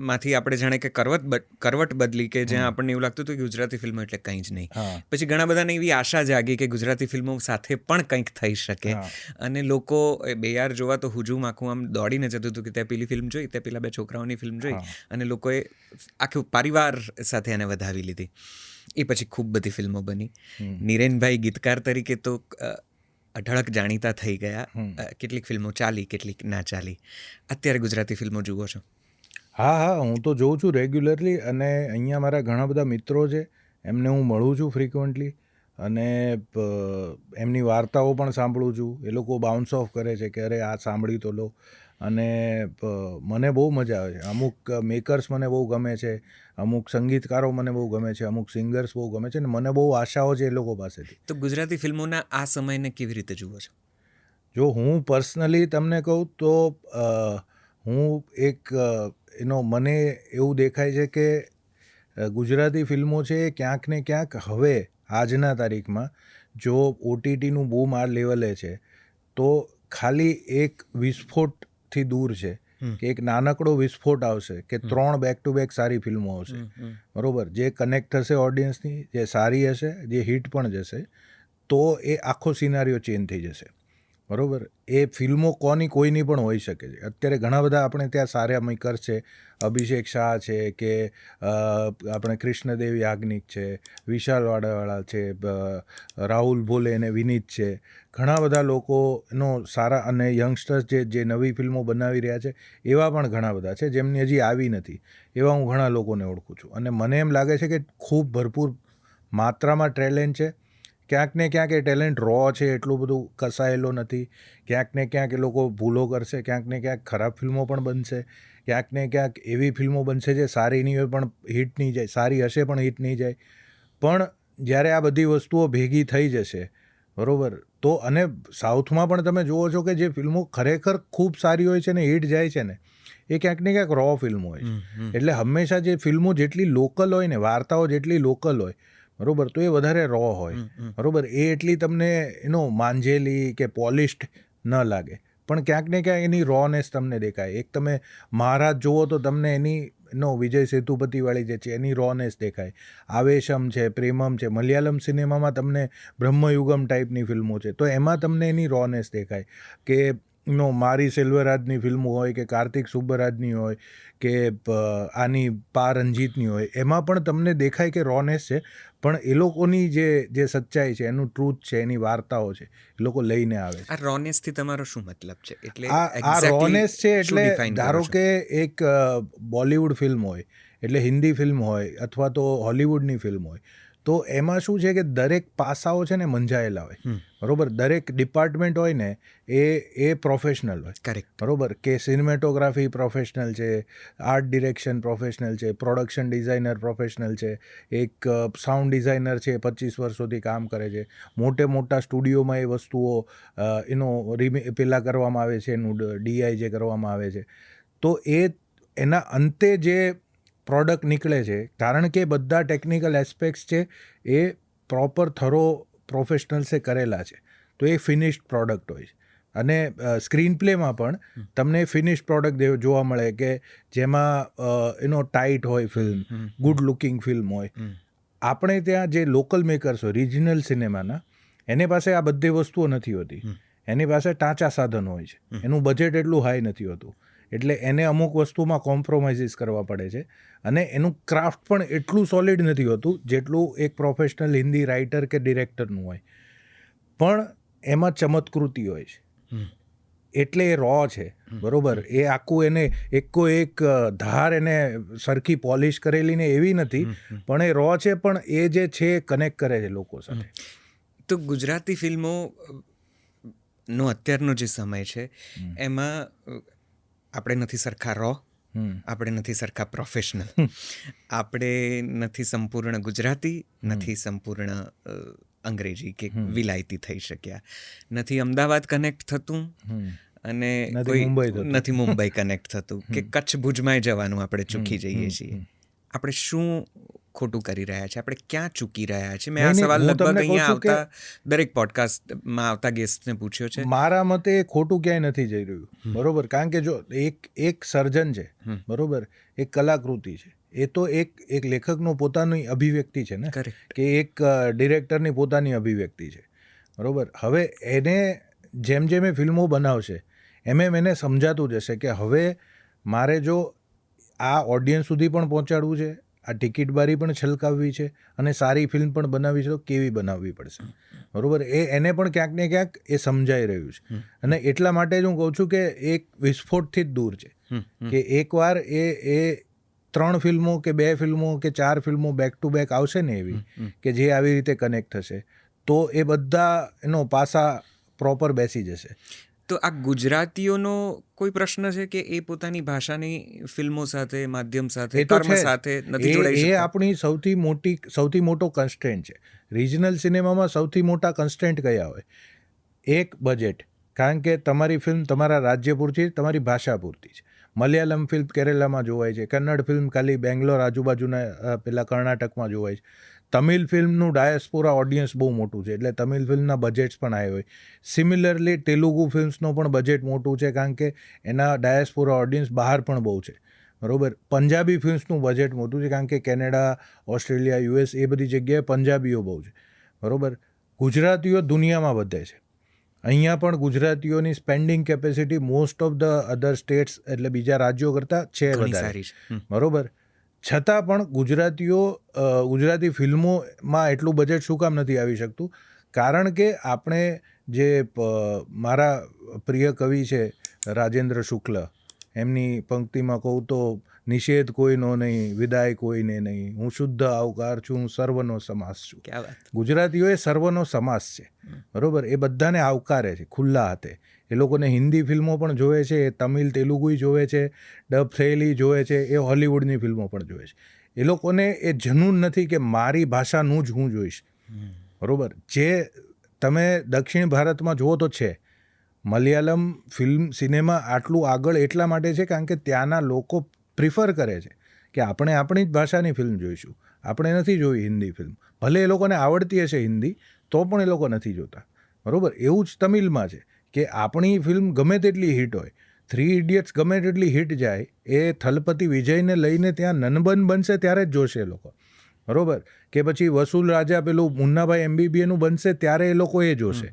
A: માંથી આપણે જાણે કે કરવટ બદલી, કે જ્યાં આપણને એવું લાગતું હતું કે ગુજરાતી ફિલ્મો એટલે કંઈ જ નહીં.
B: હા.
A: પછી ઘણા બધાને એવી આશા જાગી કે ગુજરાતી ફિલ્મો સાથે પણ કંઈક થઈ શકે,
B: હા.
A: અને લોકો બેયાર જોવા તો હુજુમ આખું આમ દોડીને જતું હતું કે ત્યાં પેલી ફિલ્મ જોઈ, ત્યાં પેલા બે છોકરાઓની ફિલ્મ જોઈ,
B: હા.
A: અને લોકોએ આખું પરિવાર સાથે એને વધાવી લીધી. એ પછી ખૂબ બધી ફિલ્મો બની. નીરેનભાઈ ગીતકાર તરીકે તો અઢળક જાણીતા થઈ ગયા. કેટલીક ફિલ્મો ચાલી, કેટલીક ના ચાલી. અત્યારે ગુજરાતી ફિલ્મો જુઓ છો?
B: હા, હું તો જોઉં છું રેગ્યુલરલી, અને અહીંયા મારા ઘણા બધા મિત્રો છે, એમને હું મળું છું ફ્રિકવન્ટલી, અને એમની વાર્તાઓ પણ સાંભળું છું. એ લોકો બાઉન્સ ઓફ કરે છે કે અરે આ સાંભળી તો લો, અને મને બહુ મજા આવે છે. અમુક મેકર્સ મને બહુ ગમે છે, અમુક સંગીતકારો મને બહુ ગમે છે, અમુક સિંગર્સ બહુ ગમે છે, ને મને બહુ આશાઓ છે એ લોકો પાસેથી.
A: તો ગુજરાતી ફિલ્મોના આ સમયને કેવી રીતે જુઓ છો?
B: જો હું પર્સનલી તમને કહું તો હું એક મને એવું દેખાય છે કે ગુજરાતી ફિલ્મો છે એ ક્યાંક ને ક્યાંક હવે આજના તારીખમાં જો OTTનું બૂમ આ લેવલે છે, તો ખાલી એક વિસ્ફોટથી દૂર છે, કે એક નાનકડો વિસ્ફોટ આવશે કે 3 બેક ટુ બેક સારી ફિલ્મો આવશે, બરોબર, જે કનેક્ટ થશે ઓડિયન્સની, જે સારી હશે, જે હિટ પણ જશે, તો એ આખો સિનારીઓ ચેન્જ થઈ જશે. બરોબર, એ ફિલ્મો કોઈની પણ હોઈ શકે છે. અત્યારે ઘણા બધા આપણે ત્યાં સારા મેકર્સ છે, અભિષેક શાહ છે, કે આપણે કૃષ્ણદેવ યાજ્ઞિક છે, વિશાલ વાડાવાળા છે, રાહુલ ભોલે અને વિનીત છે, ઘણા બધા લોકોનો સારા, અને યંગસ્ટર્સ જે નવી ફિલ્મો બનાવી રહ્યા છે એવા પણ ઘણા બધા છે, જેમની હજી આવી નથી. એવા હું ઘણા લોકોને ઓળખું છું, અને મને એમ લાગે છે કે ખૂબ ભરપૂર માત્રામાં ટેલેન્ટ છે. ક્યાંક ને ક્યાંક એ ટેલેન્ટ રો છે, એટલું બધું કસાયેલો નથી. ક્યાંક ને ક્યાંક એ લોકો ભૂલો કરશે, ક્યાંક ને ક્યાંક ખરાબ ફિલ્મો પણ બનશે, ક્યાંક ને ક્યાંક એવી ફિલ્મો બનશે જે સારી નહીં હોય પણ હિટ નહીં જાય, સારી હશે પણ હિટ નહીં જાય. પણ જ્યારે આ બધી વસ્તુઓ ભેગી થઈ જશે, બરાબર, તો, અને સાઉથમાં પણ તમે જુઓ છો કે જે ફિલ્મો ખરેખર ખૂબ સારી હોય છે ને હિટ જાય છે ને, એ ક્યાંક ને ક્યાંક રો ફિલ્મો હોય છે. એટલે હંમેશા જે ફિલ્મો જેટલી લોકલ હોય ને, વાર્તાઓ જેટલી લોકલ હોય, બરોબર, તો એ વધારે રો હોય, બરોબર, એ એટલી તમને માંજેલી કે પોલિશ્ડ ન લાગે, પણ ક્યાંક ને ક્યાંક એની રોનેસ તમને દેખાય. એક તમે મહારાજ જુઓ તો તમને એની વિજય સેતુપતિવાળી જે છે એની રોનેસ દેખાય. આવેશમ છે, પ્રેમમ છે, મલયાલમ સિનેમામાં તમને બ્રહ્મયુગમ ટાઈપની ફિલ્મો છે, તો એમાં તમને એની રોનેસ દેખાય. કે મારી સેલ્વરાજની ફિલ્મો હોય, કે કાર્તિક સુબ્બરાજની હોય, કે આની પા રંજીતની હોય, એમાં પણ તમને દેખાય કે રોનેસ છે, પણ એ લોકોની જે સચ્ચાઈ છે, એનું ટ્રુથ છે, એની વાર્તાઓ છે, એ લોકો લઈને આવે છે.
A: આ રોનેસ થી તમારો શું મતલબ છે? એટલે
B: આ રોનેસ છે એટલે ધારો કે એક બોલિવૂડ ફિલ્મ હોય, એટલે હિન્દી ફિલ્મ હોય, અથવા તો હોલિવૂડની ફિલ્મ હોય, તો એમાં શું છે કે દરેક પાસાઓ છે ને મંજાયેલા હોય, બરોબર, દરેક ડિપાર્ટમેન્ટ હોય ને એ પ્રોફેશનલ હોય.
A: કરેક્ટ.
B: બરોબર, કે સિનેમેટોગ્રાફી પ્રોફેશનલ છે, આર્ટ ડિરેક્શન પ્રોફેશનલ છે, પ્રોડક્શન ડિઝાઇનર પ્રોફેશનલ છે, એક સાઉન્ડ ડિઝાઇનર છે, 25 વર્ષોથી કામ કરે છે, મોટા સ્ટુડિયોમાં એ વસ્તુઓ પેલા કરવામાં આવે છે, એનું DI જે કરવામાં આવે છે, તો એના અંતે જે પ્રોડક્ટ નીકળે છે, કારણ કે બધા ટેકનિકલ એસ્પેક્ટ્સ છે એ પ્રોપર થરો પ્રોફેશનલ્સે કરેલા છે, તો એ ફિનિશ્ડ પ્રોડક્ટ હોય છે. અને સ્ક્રીન પ્લેમાં પણ તમને ફિનિશ પ્રોડક્ટ જોવા મળે, કે જેમાં ટાઈટ હોય ફિલ્મ, ગુડ લુકિંગ ફિલ્મ હોય. આપણે ત્યાં જે લોકલ મેકર્સ હોય રિજનલ સિનેમાના, એની પાસે આ બધી વસ્તુઓ નથી હોતી. એની પાસે ટાંચા સાધનો હોય છે, એનું બજેટ એટલું હાઈ નથી હોતું, એટલે એને અમુક વસ્તુમાં કોમ્પ્રોમાઇઝીસ કરવા પડે છે, અને એનું ક્રાફ્ટ પણ એટલું સોલિડ નથી હોતું જેટલું એક પ્રોફેશનલ હિન્દી રાઇટર કે ડિરેક્ટરનું હોય. પણ એમાં ચમત્કૃતિ હોય છે. એટલે એ રો છે, બરોબર. એ આખું એને એકો એક ધાર એને સરખી પોલિશ કરેલી ને એવી નથી, પણ એ રો છે, પણ એ જે છે એ કનેક્ટ કરે છે લોકો સાથે.
A: તો ગુજરાતી ફિલ્મો નો અત્યારનો જે સમય છે એમાં આપણે નથી સરખા રો, આપણે નથી સરખા પ્રોફેશનલ, આપણે નથી સંપૂર્ણ ગુજરાતી, નથી સંપૂર્ણ અંગ્રેજી કે વિલાયતી થઈ શક્યા, નથી અમદાવાદ કનેક્ટ થતું અને નથી મુંબઈ કનેક્ટ થતું, કે કચ્છ ભુજમાંય જવાનું આપણે ચૂકી જઈએ છીએ. આપણે શું ખોટું કરી રહ્યા છે, આપણે ક્યાં ચૂકી રહ્યા છે? મેં આ સવાલ લગભગ અહીંયા આવતા દરેક પોડકાસ્ટમાં આવતા ગેસ્ટને પૂછ્યો છે.
B: મારા મતે ખોટું ક્યાંય નથી જઈ રહ્યું, બરોબર. કારણ કે જો એક સર્જન છે, બરોબર, એક કલાકૃતિ છે, એ તો એક લેખકનું પોતાની અભિવ્યક્તિ છે ને, કે એક ડિરેક્ટરની પોતાની અભિવ્યક્તિ છે, બરોબર. હવે એને જેમ જેમ એ ફિલ્મો બનાવશે એમ એને સમજાતું જશે કે હવે મારે જો આ ઓડિયન્સ સુધી પણ પહોંચાડવું છે, આ ટિકિટ બારી પણ છલકાવવી છે અને સારી ફિલ્મ પણ બનાવવી છે, તો કેવી બનાવવી પડશે, બરોબર. એને પણ ક્યાંક ને ક્યાંક એ સમજાઈ રહ્યું છે. અને એટલા માટે જ હું કહું છું કે એક વિસ્ફોટથી જ દૂર છે, કે એકવાર એ 3 ફિલ્મો કે 2 ફિલ્મો કે 4 ફિલ્મો બેક ટુ બેક આવશે ને એવી કે જે આવી રીતે કનેક્ટ થશે, તો એ બધા એનો પાસા પ્રોપર બેસી જશે.
A: તો આ ગુજરાતીઓનો કોઈ પ્રશ્ન છે કે એ પોતાની ભાષાની ફિલ્મો સાથે, માધ્યમ સાથે, કર્મ સાથે નથી જોડાઈ શકતા?
B: એ આપણી સૌથી મોટો કન્સ્ટ્રેન્ટ છે. રિજનલ સિનેમામાં સૌથી મોટા કન્સ્ટ્રેન્ટ કયા હોય? એક બજેટ, કારણ કે તમારી ફિલ્મ તમારા રાજ્ય પૂરતી, તમારી ભાષા પૂરતી છે. મલયાલમ ફિલ્મ કેરેલામાં જોવાય છે, કન્નડ ફિલ્મ ખાલી બેંગ્લોર આજુબાજુના પેલા કર્ણાટકમાં જોવાય છે. તમિલ ફિલ્મનું ડાયસ્પોરા ઓડિયન્સ બહુ મોટું છે, એટલે તમિલ ફિલ્મના બજેટ્સ પણ આવ્યા હોય. સિમિલરલી તેલુગુ ફિલ્મ્સનો પણ બજેટ મોટું છે, કારણ કે એના ડાયસ્પોરા ઓડિયન્સ બહાર પણ બહુ છે, બરોબર. પંજાબી ફિલ્મ્સનું બજેટ મોટું છે, કારણ કે કેનેડા, ઓસ્ટ્રેલિયા, યુએસ એ બધી જગ્યાએ પંજાબીઓ બહુ છે, બરોબર. ગુજરાતીઓ દુનિયામાં વધે છે. અહીંયા પણ ગુજરાતીઓની spending capacity most of the other states, એટલે બીજા રાજ્યો કરતાં છે વધારે, બરોબર. છતાં પણ ગુજરાતી ફિલ્મોમાં એટલું બજેટ શું કામ નથી આવી શકતું? કારણ કે આપણે જે મારા પ્રિય કવિ છે રાજેન્દ્ર શુક્લ, એમની પંક્તિમાં કહું તો નિષેધ કોઈનો નહીં, વિદાય કોઈને નહીં, હું શુદ્ધ આવકાર છું, હું સર્વનો સમાસ છું. ગુજરાતીઓ એ સર્વનો સમાસ છે, બરોબર. એ બધાને આવકારે છે ખુલ્લા હાથે. એ લોકોને હિન્દી ફિલ્મો પણ જોવે છે, એ તમિલ તેલુગુ જોવે છે, ડબ થયેલી જોવે છે, એ હોલિવૂડની ફિલ્મો પણ જોવે છે. એ લોકોને એ જનૂન નથી કે મારી ભાષાનું જ હું જોઈશ, બરોબર. જે તમે દક્ષિણ ભારતમાં જુઓ તો છે, મલયાલમ ફિલ્મ સિનેમા આટલું આગળ એટલા માટે છે કારણ કે ત્યાંના લોકો પ્રિફર કરે છે કે આપણે આપણી જ ભાષાની ફિલ્મ જોઈશું, આપણે નથી જોઈ હિન્દી ફિલ્મ. ભલે એ લોકોને આવડતી હશે હિન્દી, તો પણ એ લોકો નથી જોતા, બરોબર. એવું જ તમિલમાં છે કે આપણી ફિલ્મ ગમે તેટલી હિટ હોય, 3 ઇડિયટ્સ ગમે તેટલી હિટ જાય, એ થલપતિ વિજયને લઈને ત્યાં નનબન બનશે ત્યારે જ જોશે એ લોકો, બરોબર. કે પછી વસૂલ રાજા પેલું મુન્નાભાઈ MBBA બનશે ત્યારે એ લોકો એ જોશે,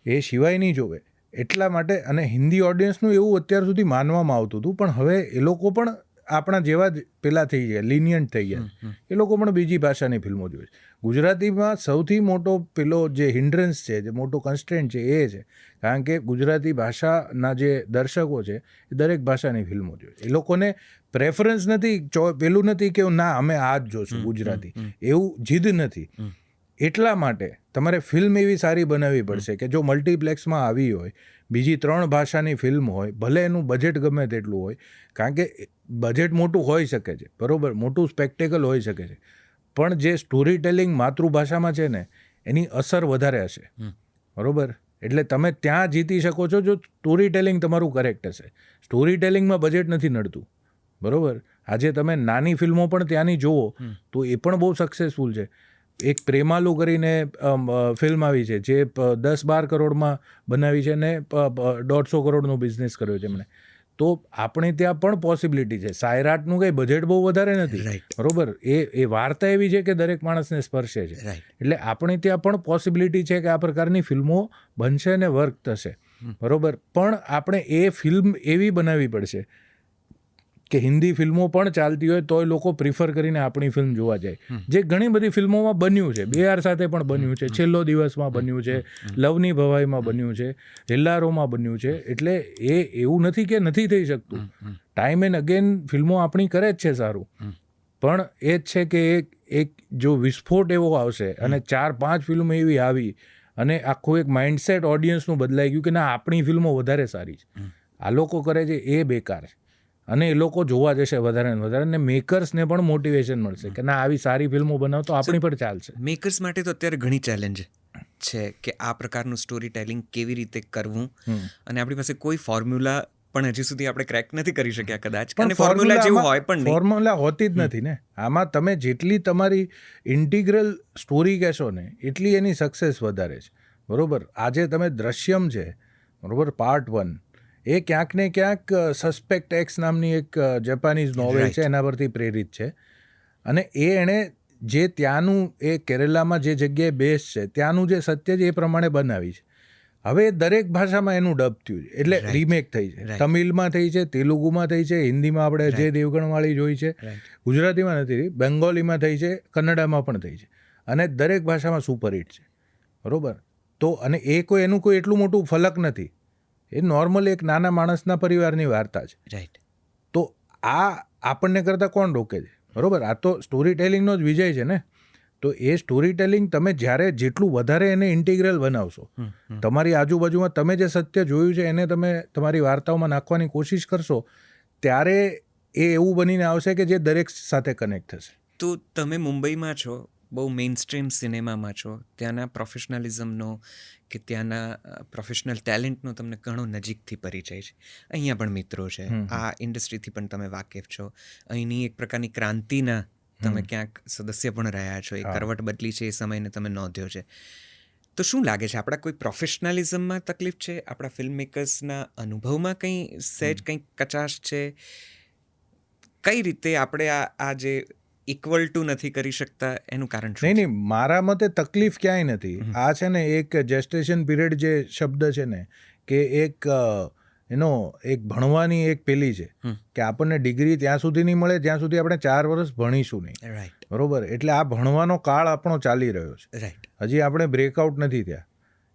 B: એ સિવાય નહીં જોવે. એટલા માટે, અને હિન્દી ઓડિયન્સનું એવું અત્યાર સુધી માનવામાં આવતું હતું, પણ હવે એ લોકો પણ આપણા જેવા જ પેલા થઈ ગયા, લિનિયન્ટ થઈ ગયા, એ લોકો પણ બીજી ભાષાની ફિલ્મો જોવે છે. ગુજરાતીમાં સૌથી મોટો પેલો જે હિન્ડ્રન્સ છે, જે મોટો કન્સ્ટ્રેન્ટ છે, એ છે કારણ કે ગુજરાતી ભાષાના જે દર્શકો છે એ દરેક ભાષાની ફિલ્મો જોઈએ. એ લોકોને પ્રેફરન્સ નથી, પેલું નથી કે ના અમે આ જ જોશું ગુજરાતી, એવું જીદ નથી. એટલા માટે તમારે ફિલ્મ એવી સારી બનાવવી પડશે કે જો મલ્ટીપ્લેક્સમાં આવી હોય, બીજી 3 ભાષાની ફિલ્મ હોય, ભલે એનું બજેટ ગમે તેટલું હોય, કારણ કે બજેટ મોટું હોઈ શકે છે, બરોબર, મોટું સ્પેક્ટેકલ હોઈ શકે છે, પણ જે સ્ટોરી ટેલિંગ માતૃભાષામાં છે ને એની અસર વધારે હશે, બરોબર. એટલે તમે ત્યાં જીતી શકો છો જો સ્ટોરી ટેલિંગ તમારું કરેક્ટ હશે. સ્ટોરી ટેલિંગમાં બજેટ નથી નડતું, બરોબર. આજે તમે નાની ફિલ્મો પણ ત્યાંની જુઓ તો એ પણ બહુ સક્સેસફુલ છે. એક પ્રેમાલુ કરીને ફિલ્મ આવી છે જે 10-12 કરોડમાં બનાવી છે ને 150 કરોડનો બિઝનેસ કર્યો છે એમણે. તો આપણે ત્યાં પણ પોસિબિલિટી છે. સાયરાટનું કંઈ બજેટ બહુ વધારે નથી, બરોબર. એ વાર્તા એવી છે કે દરેક માણસને સ્પર્શે છે. એટલે આપણે ત્યાં પણ પોસિબિલિટી છે કે આ પ્રકારની ફિલ્મો બનશે ને વર્ક થશે, બરોબર. પણ આપણે એ ફિલ્મ એવી બનાવવી પડશે કે હિન્દી ફિલ્મો પણ ચાલતી હોય તોય લોકો પ્રિફર કરીને આપણી ફિલ્મ જોવા જાય, જે ઘણી બધી ફિલ્મોમાં બન્યું છે. BR સાથે પણ બન્યું છે, છેલ્લો દિવસમાં બન્યું છે, લવની ભવાઈમાં બન્યું છે, હેલ્લારોમાં બન્યું છે. એટલે એ એવું નથી કે નથી થઈ શકતું. ટાઈમ એન્ડ અગેન ફિલ્મો આપણી કરે જ છે સારું, પણ એ જ છે કે એક જો વિસ્ફોટ એવો આવશે અને 4-5 ફિલ્મ એવી આવી અને આખું એક માઇન્ડસેટ ઓડિયન્સનું બદલાઈ ગયું કે ના આપણી ફિલ્મો વધારે સારી છે, આ લોકો કરે છે એ બેકાર છે, અને એ લોકો જોવા જશે વધારે ને વધારે, અને મેકર્સને પણ મોટિવેશન મળશે કે ના આવી સારી ફિલ્મો બનાવો તો આપણી પર ચાલશે.
A: મેકર્સ માટે તો અત્યારે ઘણી ચેલેન્જ છે કે આ પ્રકારનું સ્ટોરી ટેલિંગ કેવી રીતે કરવું, અને આપણી પાસે કોઈ ફોર્મ્યુલા પણ હજી સુધી આપણે ક્રેક નથી કરી શક્યા કદાચ, અને ફોર્મ્યુલા જેવું હોય પણ નહીં.
B: ફોર્મ્યુલા હોતી જ નથી ને. આમાં તમે જેટલી તમારી ઇન્ટિગ્રલ સ્ટોરી કહેશો ને એટલી એની સક્સેસ વધારે છે. બરોબર, આજે તમે દ્રશ્યમ છે, બરોબર, પાર્ટ 1, એ ક્યાંક ને ક્યાંક સસ્પેક્ટ એક્સ નામની એક જાપાનીઝ નોવેલ છે એના પરથી પ્રેરિત છે. અને એણે જે ત્યાંનું એ કેરેલામાં જે જગ્યાએ બેસ છે ત્યાંનું જે સત્ય છે એ પ્રમાણે બનાવી છે. હવે દરેક ભાષામાં એનું ડબ થયું છે, એટલે રીમેક થઈ છે. તમિલમાં થઈ છે, તેલુગુમાં થઈ છે, હિન્દીમાં આપણે જે દેવગણવાળી જોઈ છે, ગુજરાતીમાં નથી, બેંગોલીમાં થઈ છે, કન્નડામાં પણ થઈ છે, અને દરેક ભાષામાં સુપરહિટ છે. બરોબર, તો અને એ કોઈ એનું કોઈ એટલું મોટું ફલક નથી, એ નોર્મલ એક નાના માણસના પરિવારની વાર્તા છે.
A: રાઈટ.
B: તો આ આપણને કરતાં કોણ રોકે છે? બરોબર, આ તો સ્ટોરી ટેલિંગનો જ વિજય છે ને. તો એ સ્ટોરી ટેલિંગ તમે જ્યારે જેટલું વધારે એને ઇન્ટિગ્રલ બનાવશો, તમારી આજુબાજુમાં તમે જે સત્ય જોયું છે એને તમે તમારી વાર્તાઓમાં નાખવાની કોશિશ કરશો, ત્યારે એ એવું બનીને આવશે કે જે દરેક સાથે કનેક્ટ થશે.
A: તો તમે મુંબઈમાં છો, બહુ મેઇન સ્ટ્રીમ સિનેમામાં છો, ત્યાંના પ્રોફેશનલિઝમનો કે ત્યાંના પ્રોફેશનલ ટેલેન્ટનો તમને ઘણો નજીકથી પરિચય છે. અહીંયા પણ મિત્રો છે, આ ઇન્ડસ્ટ્રીથી પણ તમે વાકેફ છો, અહીંની એક પ્રકારની ક્રાંતિના તમે ક્યાંક સદસ્ય પણ રહ્યા છો, એ કરવટ બદલી છે એ સમયને તમે નોંધ્યો છે. તો શું લાગે છે, આપણા કોઈ પ્રોફેશનલિઝમમાં તકલીફ છે, આપણા ફિલ્મ મેકર્સના અનુભવમાં કંઈ સહેજ કંઈ કચાશ છે? કઈ રીતે આપણે આ જે ઇક્વલ ટુ નથી કરી શકતા એનું કારણ શું?
B: નહીં, મારા મતે તકલીફ ક્યાંય નથી. આ છે ને એક જેસ્ટેશન પીરિયડ જે શબ્દ છે ને, કે એક એક ભણવાની એક પેલી છે કે આપણને ડિગ્રી ત્યાં સુધી નહીં મળે જ્યાં સુધી આપણે 4 વર્ષ ભણીશું નહીં.
A: રાઈટ.
B: બરોબર, એટલે આ ભણવાનો કાળ આપણો ચાલી રહ્યો છે.
A: રાઈટ.
B: હજી આપણે બ્રેકઆઉટ નથી થયા,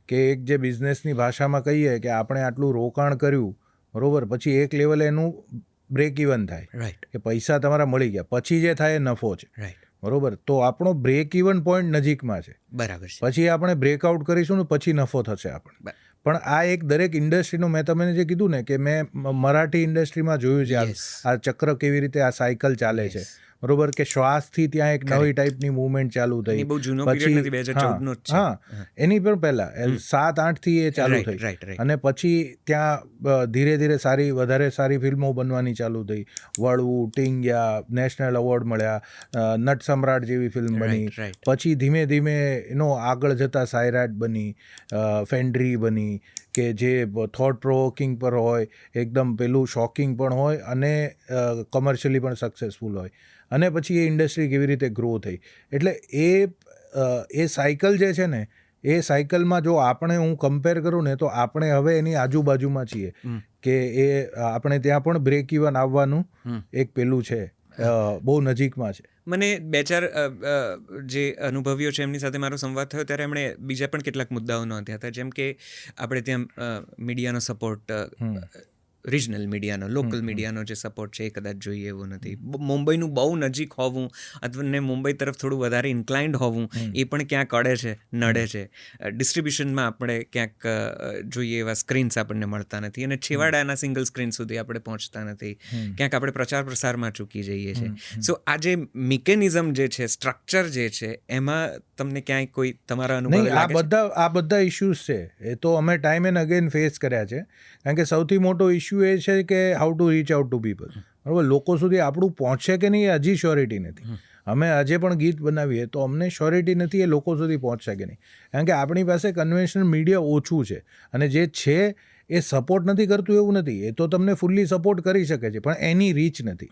B: કે એક જે બિઝનેસની ભાષામાં કહીએ કે આપણે આટલું રોકાણ કર્યું, બરોબર, પછી એક લેવલે એનું બ્રેક ઇવન થાય,
A: રાઈટ,
B: કે પૈસા તમારા મળી ગયા, પછી જે થાય એ નફો છે.
A: રાઈટ,
B: બરોબર, તો આપણો બ્રેક ઇવન પોઈન્ટ નજીકમાં છે.
A: બરાબર છે.
B: પછી આપણે બ્રેકઆઉટ કરીશું ને પછી નફો થશે આપણને. પણ આ એક દરેક ઇન્ડસ્ટ્રીનું, મેં તમને જે કીધું ને કે મેં મરાઠી ઇન્ડસ્ટ્રીમાં જોયું છે આ ચક્ર કેવી રીતે આ સાયકલ ચાલે છે. બરોબર, કે શ્વાસથી ત્યાં એક નવી ટાઈપની મૂવમેન્ટ ચાલુ થઈ,
A: બહુ જૂનો પીરિયડ નથી, 2014 જ છે.
B: હા, એની પણ પહેલા 7-8 થી એ ચાલુ થઈ, અને પછી ત્યાં ધીરે ધીરે વધારે સારી ફિલ્મો બનવાની ચાલુ થઈ. વળવું, ટીંગ્યા, નેશનલ એવોર્ડ મળ્યા, નટ સમ્રાટ જેવી ફિલ્મ બની, પછી ધીમે ધીમે આગળ જતા સાયરાટ બની, ફેન્ડ્રી બની, કે જે થોટ પ્રોવોકિંગ પર હોય, એકદમ પેલું શોકિંગ પણ હોય અને કોમર્શિયલી પણ સક્સેસફુલ હોય, અને પછી એ ઇન્ડસ્ટ્રી કેવી રીતે ગ્રો થઈ. એટલે એ સાયકલ જે છે ને, એ સાયકલમાં જો હું કમ્પેર કરું ને, તો આપણે હવે એની આજુબાજુમાં છીએ, કે એ આપણે ત્યાં પણ બ્રેક ઇવન આવવાનું એક પેલું છે, બહુ નજીકમાં છે.
A: મને 2-4 જે અનુભવીઓ છે એમની સાથે મારો સંવાદ થયો ત્યારે એમણે બીજા પણ કેટલાક મુદ્દાઓ નોંધ્યા હતા, જેમ કે આપણે ત્યાં મીડિયાનો સપોર્ટ, રિજનલ મીડિયાનો, લોકલ મીડિયાનો જે સપોર્ટ છે એ કદાચ જોઈએ એવું નથી. મુંબઈનું બહુ નજીક હોવું અથવા મુંબઈ તરફ થોડું વધારે ઇન્ક્લાઇન્ડ હોવું એ પણ ક્યાંક અડે છે, નડે છે. ડિસ્ટ્રીબ્યુશનમાં આપણે ક્યાંક જોઈએ એવા સ્ક્રીન્સ આપણને મળતા નથી, અને છેવાડાના સિંગલ સ્ક્રીન સુધી આપણે પહોંચતા નથી, ક્યાંક આપણે પ્રચાર પ્રસારમાં ચૂકી જઈએ છીએ. સો આ જે મિકેનિઝમ જે છે, સ્ટ્રક્ચર જે છે, એમાં તમને ક્યાંય કોઈ તમારા અનુભવ લાગે છે?
B: આ બધા ઇશ્યુઝ છે, એ તો અમે ટાઈમ એન્ડ અગેન ફેસ કર્યા છે. કારણ કે સૌથી મોટો ઇશ્યુ એ છે કે how to reach out to people. બરાબર, લોકો સુધી આપણું પહોંચે કે નહીં હજી શ્યોરિટી નથી. અમે આજે પણ ગીત બનાવીએ તો અમને શ્યોરિટી નથી એ લોકો સુધી પહોંચશે કે નહીં, કારણ કે આપણી પાસે કન્વેન્શનલ મીડિયા ઓછું છે, અને જે છે એ સપોર્ટ નથી કરતું એવું નથી, એ તો તમને ફૂલ્લી સપોર્ટ કરી શકે છે, પણ એની રીચ નથી.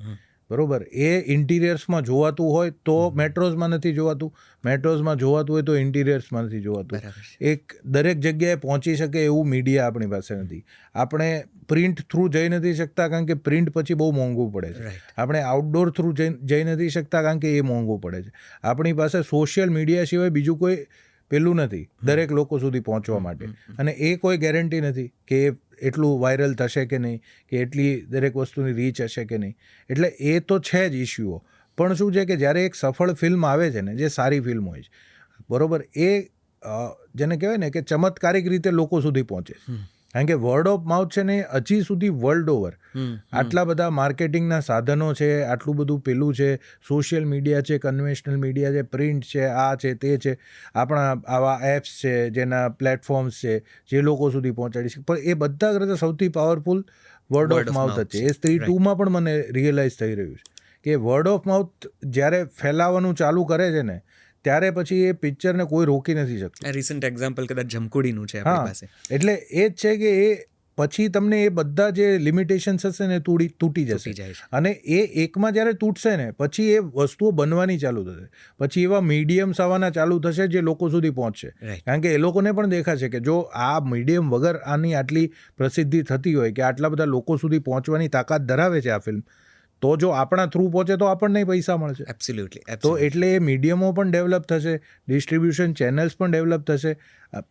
B: બરોબર, એ ઇન્ટિરિયર્સમાં જોવાતું હોય તો મેટ્રોઝમાં નથી જોવાતું, મેટ્રોઝમાં જોવાતું હોય તો ઇન્ટિરિયર્સમાં નથી જોવાતું.
A: બરાબર છે.
B: એક દરેક જગ્યાએ પહોંચી શકે એવું મીડિયા આપણી પાસે નથી. આપણે પ્રિન્ટ થ્રુ જઈ નથી શકતા કારણ કે પ્રિન્ટ પછી બહુ મોંઘું પડે છે.
A: રાઈટ.
B: આપણે આઉટડોર થ્રુ જઈ નથી શકતા કારણ કે એ મોંઘું પડે છે. આપણી પાસે સોશિયલ મીડિયા સિવાય બીજું કોઈ પેલું નથી દરેક લોકો સુધી પહોંચવા માટે, અને એ કોઈ ગેરંટી નથી કે એ એટલું વાયરલ થશે કે નહીં, કે એટલી દરેક વસ્તુની રીચ હશે કે નહીં. એટલે એ તો છે જ ઇસ્યુઓ. પણ શું છે કે જ્યારે એક સફળ ફિલ્મ આવે છે ને, જે સારી ફિલ્મ હોય છે, બરોબર, એ જેને કહેવાય ને કે ચમત્કારિક રીતે લોકો સુધી પહોંચે છે. કારણ કે વર્ડ ઓફ માઉથ છે ને, હજી સુધી વર્લ્ડ ઓવર આટલા બધા માર્કેટિંગના સાધનો છે, આટલું બધું પેલું છે, સોશિયલ મીડિયા છે, કન્વેન્શનલ મીડિયા છે, પ્રિન્ટ છે, આ છે, તે છે, આપણા આવા એપ્સ છે, જેના પ્લેટફોર્મ્સ છે, જે લોકો સુધી પહોંચાડી શકે. પણ એ બધા કરતાં સૌથી પાવરફુલ વર્ડ ઓફ માઉથ જ છે. એ સ્ત્રી 2માં પણ મને રિયલાઇઝ થઈ રહ્યું છે કે વર્ડ ઓફ માઉથ જ્યારે ફેલાવાનું ચાલુ કરે છે ને, ત્યારે પછી એ પિક્ચરને કોઈ રોકી નથી શકતું.
A: રિસન્ટ એક્ઝામ્પલ કદાચ જમકુડીનું છે આપણી પાસે.
B: એટલે એ જ છે કે એ પછી તમને એ બધા જે લિમિટેશન્સ હશે ને તૂટી જશે.
A: જાય છે.
B: અને એ એકમાં જ્યારે તૂટશે ને, પછી એ વસ્તુઓ બનવાની ચાલુ થશે. પછી એવા મીડિયમ્સ આવવાના ચાલુ થશે જે લોકો સુધી પહોંચશે.
A: Right.
B: કારણ કે એ લોકોને પણ દેખાશે કે જો આ મીડિયમ વગર આની આટલી પ્રસિદ્ધિ થતી હોય, કે આટલા બધા લોકો સુધી પહોંચવાની તાકાત ધરાવે છે આ ફિલ્મ, તો જો આપણા થ્રુ પહોંચે તો આપણને પૈસા મળશે.
A: એબ્સોલ્યુટલી.
B: તો એટલે એ મીડિયમો પણ ડેવલપ થશે, ડિસ્ટ્રીબ્યુશન ચેનલ્સ પણ ડેવલપ થશે,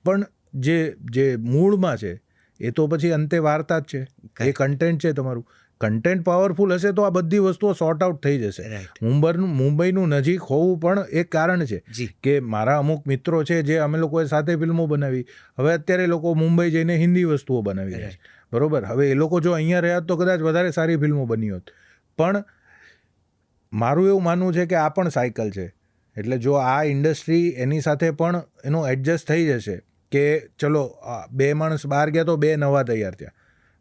B: પણ જે મૂળમાં છે એ તો પછી અંતે વાર્તા જ છે, એ કન્ટેન્ટ છે તમારું. કન્ટેન્ટ પાવરફુલ હશે તો આ બધી વસ્તુઓ સોર્ટ આઉટ થઈ જશે.
A: Right.
B: મુંબઈનું નજીક હોવું પણ એક કારણ છે
A: જી.
B: કે મારા અમુક મિત્રો છે જે અમે લોકોએ સાથે ફિલ્મો બનાવી, હવે અત્યારે એ લોકો મુંબઈ જઈને હિન્દી વસ્તુઓ બનાવી રહ્યા છે. બરોબર, હવે એ લોકો જો અહીંયા રહ્યા તો કદાચ વધારે સારી ફિલ્મો બની હોત. પણ મારું એવું માનવું છે કે આ પણ સાયકલ છે. એટલે જો આ ઇન્ડસ્ટ્રી એની સાથે પણ એનો એડજસ્ટ થઈ જશે કે ચલો 2 માણસ બહાર ગયા તો 2 નવા તૈયાર થયા,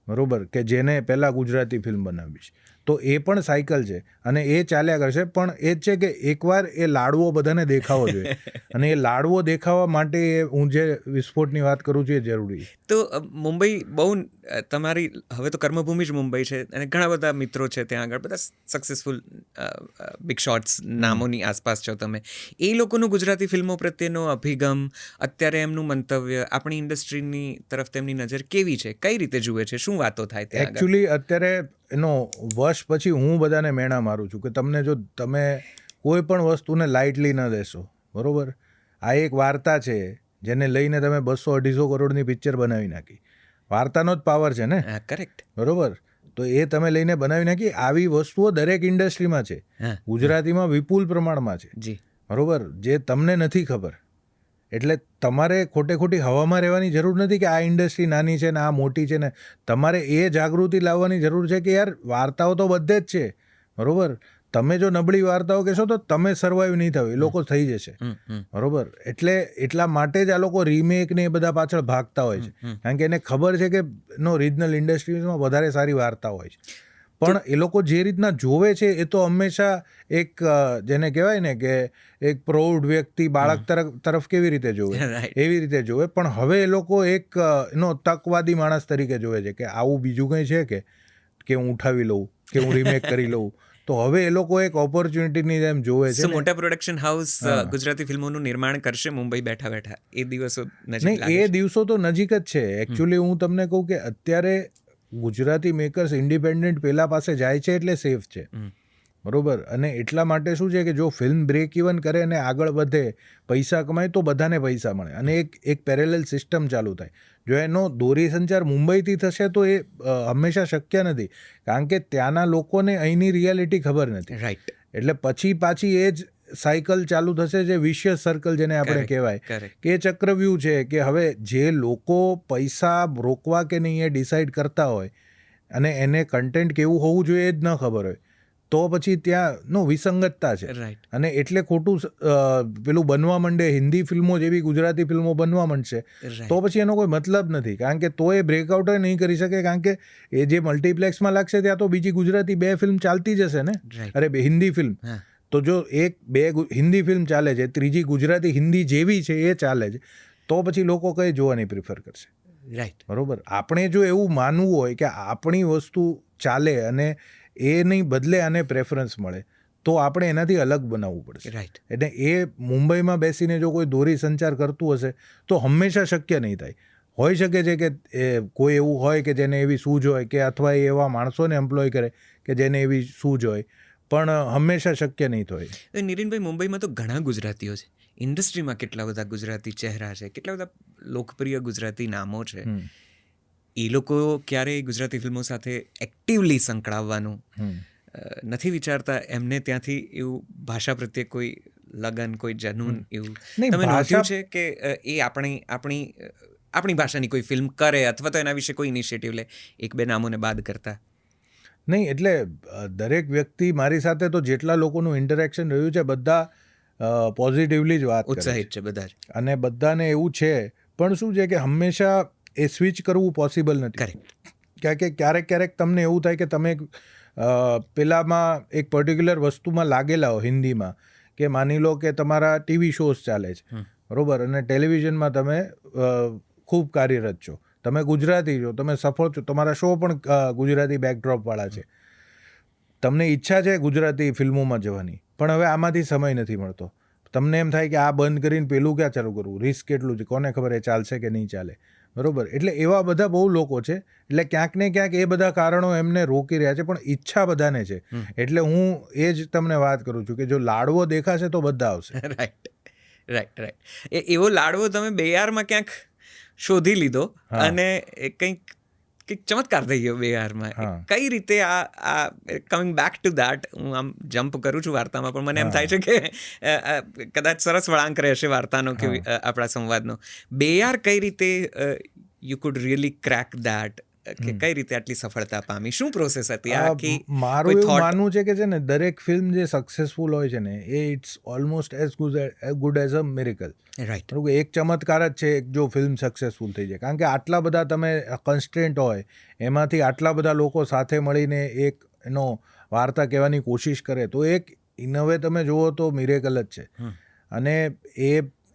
B: બરોબર, કે જેને પહેલાં ગુજરાતી ફિલ્મ બનાવી છે, તો એ પણ સાયકલ છે અને એ ચાલ્યા કરશે. પણ એ જ છે કે એકવાર એ લાડવો બધાને દેખાવો જોઈએ, અને એ લાડવો દેખાવા માટે હું જે વિસ્ફોટની વાત કરું છું એ જરૂરી છે.
A: તો મુંબઈ બહુ તમારી હવે તો કર્મભૂમિ જ મુંબઈ છે, અને ઘણા બધા મિત્રો છે ત્યાં આગળ, બધા સક્સેસફુલ બિગ શોટ્સ નામોની આસપાસ છો તમે. એ લોકોનું ગુજરાતી ફિલ્મો પ્રત્યેનો અભિગમ, અત્યારે એમનું મંતવ્ય, આપણી ઇન્ડસ્ટ્રીની તરફ તેમની નજર કેવી છે, કઈ રીતે જુએ છે, શું વાતો થાય ત્યાં આગળ?
B: એકચ્યુઅલી અત્યારે એનો વર્ષ પછી હું બધાને મેણા મારું છું કે તમે કોઈ પણ વસ્તુને લાઇટલી ન લેશો, બરોબર. આ એક વાર્તા છે જેને લઈને તમે 200-250 કરોડની પિક્ચર બનાવી નાખી. વાર્તાનો જ પાવર છે ને,
A: કરેક્ટ.
B: બરોબર. તો એ તમે લઈને બનાવી નાખી. આવી વસ્તુઓ દરેક ઇન્ડસ્ટ્રીમાં છે, ગુજરાતીમાં વિપુલ પ્રમાણમાં છે,
A: જી.
B: બરોબર, જે તમને નથી ખબર. એટલે તમારે ખોટી હવામાં રહેવાની જરૂર નથી કે આ ઇન્ડસ્ટ્રી નાની છે ને આ મોટી છે ને. તમારે એ જાગૃતિ લાવવાની જરૂર છે કે યાર વાર્તાઓ તો બધે જ છે, બરોબર. તમે જો નબળી વાર્તાઓ કહેશો તો તમે સર્વાઈવ નહીં થાવ, એ લોકો થઈ જશે, બરોબર. એટલે એટલા માટે જ આ લોકો રીમેક ને એ બધા પાછળ ભાગતા હોય છે, કારણ કે એને ખબર છે કે રિજનલ ઇન્ડસ્ટ્રીઝમાં વધારે સારી વાર્તા હોય છે. પણ એ લોકો જે રીતના જોવે છે એ તો હંમેશા એક જેને કહેવાય ને કે એક પ્રૌઢ વ્યક્તિ બાળક તરફ કેવી રીતે જોવે, એવી રીતે જોવે. પણ હવે એ લોકો એક તકવાદી માણસ તરીકે જોવે છે કે આવું બીજું કંઈ છે કે હું ઉઠાવી લઉં, કે હું રીમેક કરી લઉં. તો હવે એ લોકો એક ઓપોર્ચ્યુનિટીની જેમ જોવે છે.
A: મોટા પ્રોડક્શન હાઉસ ગુજરાતી ફિલ્મોનું નિર્માણ કરશે મુંબઈ બેઠા એ દિવસો નજીક
B: નહીં, એ દિવસો તો નજીક જ છે. એકચ્યુઅલી હું તમને કહું કે અત્યારે ગુજરાતી મેકર્સ ઇન્ડિપેન્ડન્ટ પેલા પાસે જાય છે એટલે સેફ છે, બરોબર. અને એટલા માટે શું છે કે જો ફિલ્મ બ્રેક ઇવન કરે અને આગળ વધે, પૈસા કમાય, તો બધાને પૈસા મળે અને એક પેરેલલ સિસ્ટમ ચાલુ થાય. જો એનો દોરી સંચાર મુંબઈથી થશે તો એ હંમેશા શક્ય નથી, કારણ કે ત્યાંના લોકોને અહીંની રિયાલિટી ખબર નથી.
A: રાઈટ.
B: એટલે પાછી એ જ સાયકલ ચાલુ થશે, જે વિશિયસ સર્કલ જેને આપણે કહેવાય, કે ચક્રવ્યૂહ છે કે હવે જે લોકો પૈસા રોકવા કે નહીં એ ડિસાઈડ કરતા હોય અને એને કન્ટેન્ટ કેવું હોવું જોઈએ એ જ ન ખબર હોય, તો પછી ત્યાં વિસંગતતા છે. અને એટલે ખોટું પેલું બનવા માંડે, હિન્દી ફિલ્મો જેવી ગુજરાતી ફિલ્મો બનવા માંડશે, તો પછી એનો કોઈ મતલબ નથી. કારણ કે તો એ બ્રેકઆઉટ નહીં કરી શકે, કારણ કે એ જે મલ્ટીપ્લેક્સમાં લાગશે ત્યાં તો બીજી ગુજરાતી 2 ફિલ્મ ચાલતી જશે ને, અરે હિન્દી ફિલ્મ. તો જો 1-2 હિન્દી ફિલ્મ ચાલે છે, ત્રીજી ગુજરાતી હિન્દી જેવી છે એ ચાલે છે, તો પછી લોકો કઈ જોવાની પ્રિફર કરશે?
A: રાઈટ.
B: બરોબર. આપણે જો એવું માનવું હોય કે આપણી વસ્તુ ચાલે અને એની બદલે આને પ્રેફરન્સ મળે તો આપણે એનાથી અલગ બનાવવું પડશે.
A: રાઈટ.
B: એટલે એ મુંબઈમાં બેસીને જો કોઈ દોરી સંચાર કરતું હશે તો હંમેશા શક્ય નહીં થાય. હોઈ શકે છે કે કોઈ એવું હોય કે જેને એવી સૂઝ હોય કે અથવા એ એવા માણસોને એમ્પ્લોય કરે કે જેને એવી સૂઝ હોય, પણ હંમેશા શક્ય નહીં થાય.
A: નીરેનભાઈ, મુંબઈમાં તો ઘણા ગુજરાતીઓ છે, ઇન્ડસ્ટ્રીમાં કેટલા બધા ગુજરાતી ચહેરા છે, કેટલા બધા લોકપ્રિય ગુજરાતી નામો છે. એ લોકો ક્યારેય ગુજરાતી ફિલ્મો સાથે એક્ટિવલી સંકળાવવાનું નથી વિચારતા? એમને ત્યાંથી એવું ભાષા પ્રત્યે કોઈ લગન, કોઈ જનૂન એવું તમે નોંધ્યું છે કે એ આપણી ભાષાની કોઈ ફિલ્મ કરે અથવા તો એના વિશે કોઈ ઇનિશિયેટિવ લે, એક બે નામોને બાદ કરતા?
B: નહીં, એટલે દરેક વ્યક્તિ મારી સાથે તો જેટલા લોકોનું ઇન્ટરેક્શન રહ્યું છે બધા પોઝિટિવલી જ વાત કરે
A: ઉત્સાહિત છે બધા જ,
B: અને બધાને એવું છે. પણ શું છે કે હંમેશા એ સ્વિચ કરવું પોસિબલ નથી.
A: કરેક્ટ.
B: કારણ કે ક્યારેક તમને એવું થાય કે તમે પેલામાં એક પર્ટિક્યુલર વસ્તુમાં લાગેલા હો, હિન્દીમાં, કે માની લો કે તમારા ટીવી શોઝ ચાલે છે, બરોબર, અને ટેલિવિઝનમાં તમે ખૂબ કાર્યરત છો, તમે ગુજરાતી છો, તમે સફળ છો, તમારા શો પણ ગુજરાતી બેકડ્રોપવાળા છે, તમને ઈચ્છા છે ગુજરાતી ફિલ્મોમાં જવાની, પણ હવે આમાંથી સમય નથી મળતો. તમને એમ થાય કે આ બંધ કરીને પેલું ક્યાં ચાલુ કરવું, રિસ્ક કેટલું છે, કોને ખબર એ ચાલશે કે નહીં ચાલે, બરોબર. એટલે એવા બધા બહુ લોકો છે. એટલે ક્યાંક ને ક્યાંક એ બધા કારણો એમને રોકી રહ્યા છે, પણ ઈચ્છા બધાને છે. એટલે હું એ જ તમને વાત કરું છું કે જો લાડવો દેખાશે તો બધા આવશે.
A: રાઈટ. એવો લાડવો તમે બેયારમાં ક્યાંક શોધી લીધો અને કંઈક ચમત્કાર થઈ ગયો બેયારમાં. કઈ રીતે આ કમિંગ બેક ટુ દેટ, હું આમ જમ્પ કરું છું વાર્તામાં, પણ મને એમ થાય છે કે કદાચ સરસ વળાંક રહેશે વાર્તાનો કે આપણા સંવાદનો. બેયાર કઈ રીતે you could really crack that, કે કઈ રીતે આટલી સફળતા પામી? શું પ્રોસેસ હતી આખી?
B: મારું એવું માનવું છે કે છે ને, દરેક ફિલ્મ જે સક્સેસફુલ હોય છે ને, એ it's almost as good as a miracle.
A: Right.
B: એક ચમત્કાર જ છે જો ફિલ્મ સક્સેસફુલ થઈ જાય. કારણ કે આટલા બધા તમે કન્સ્ટ્રેન્ટ હોય, એમાંથી આટલા બધા લોકો સાથે મળીને એક એનો વાર્તા કહેવાની કોશિશ કરે, તો એક ઇનવે તમે જુઓ તો મિરેકલ જ છે. અને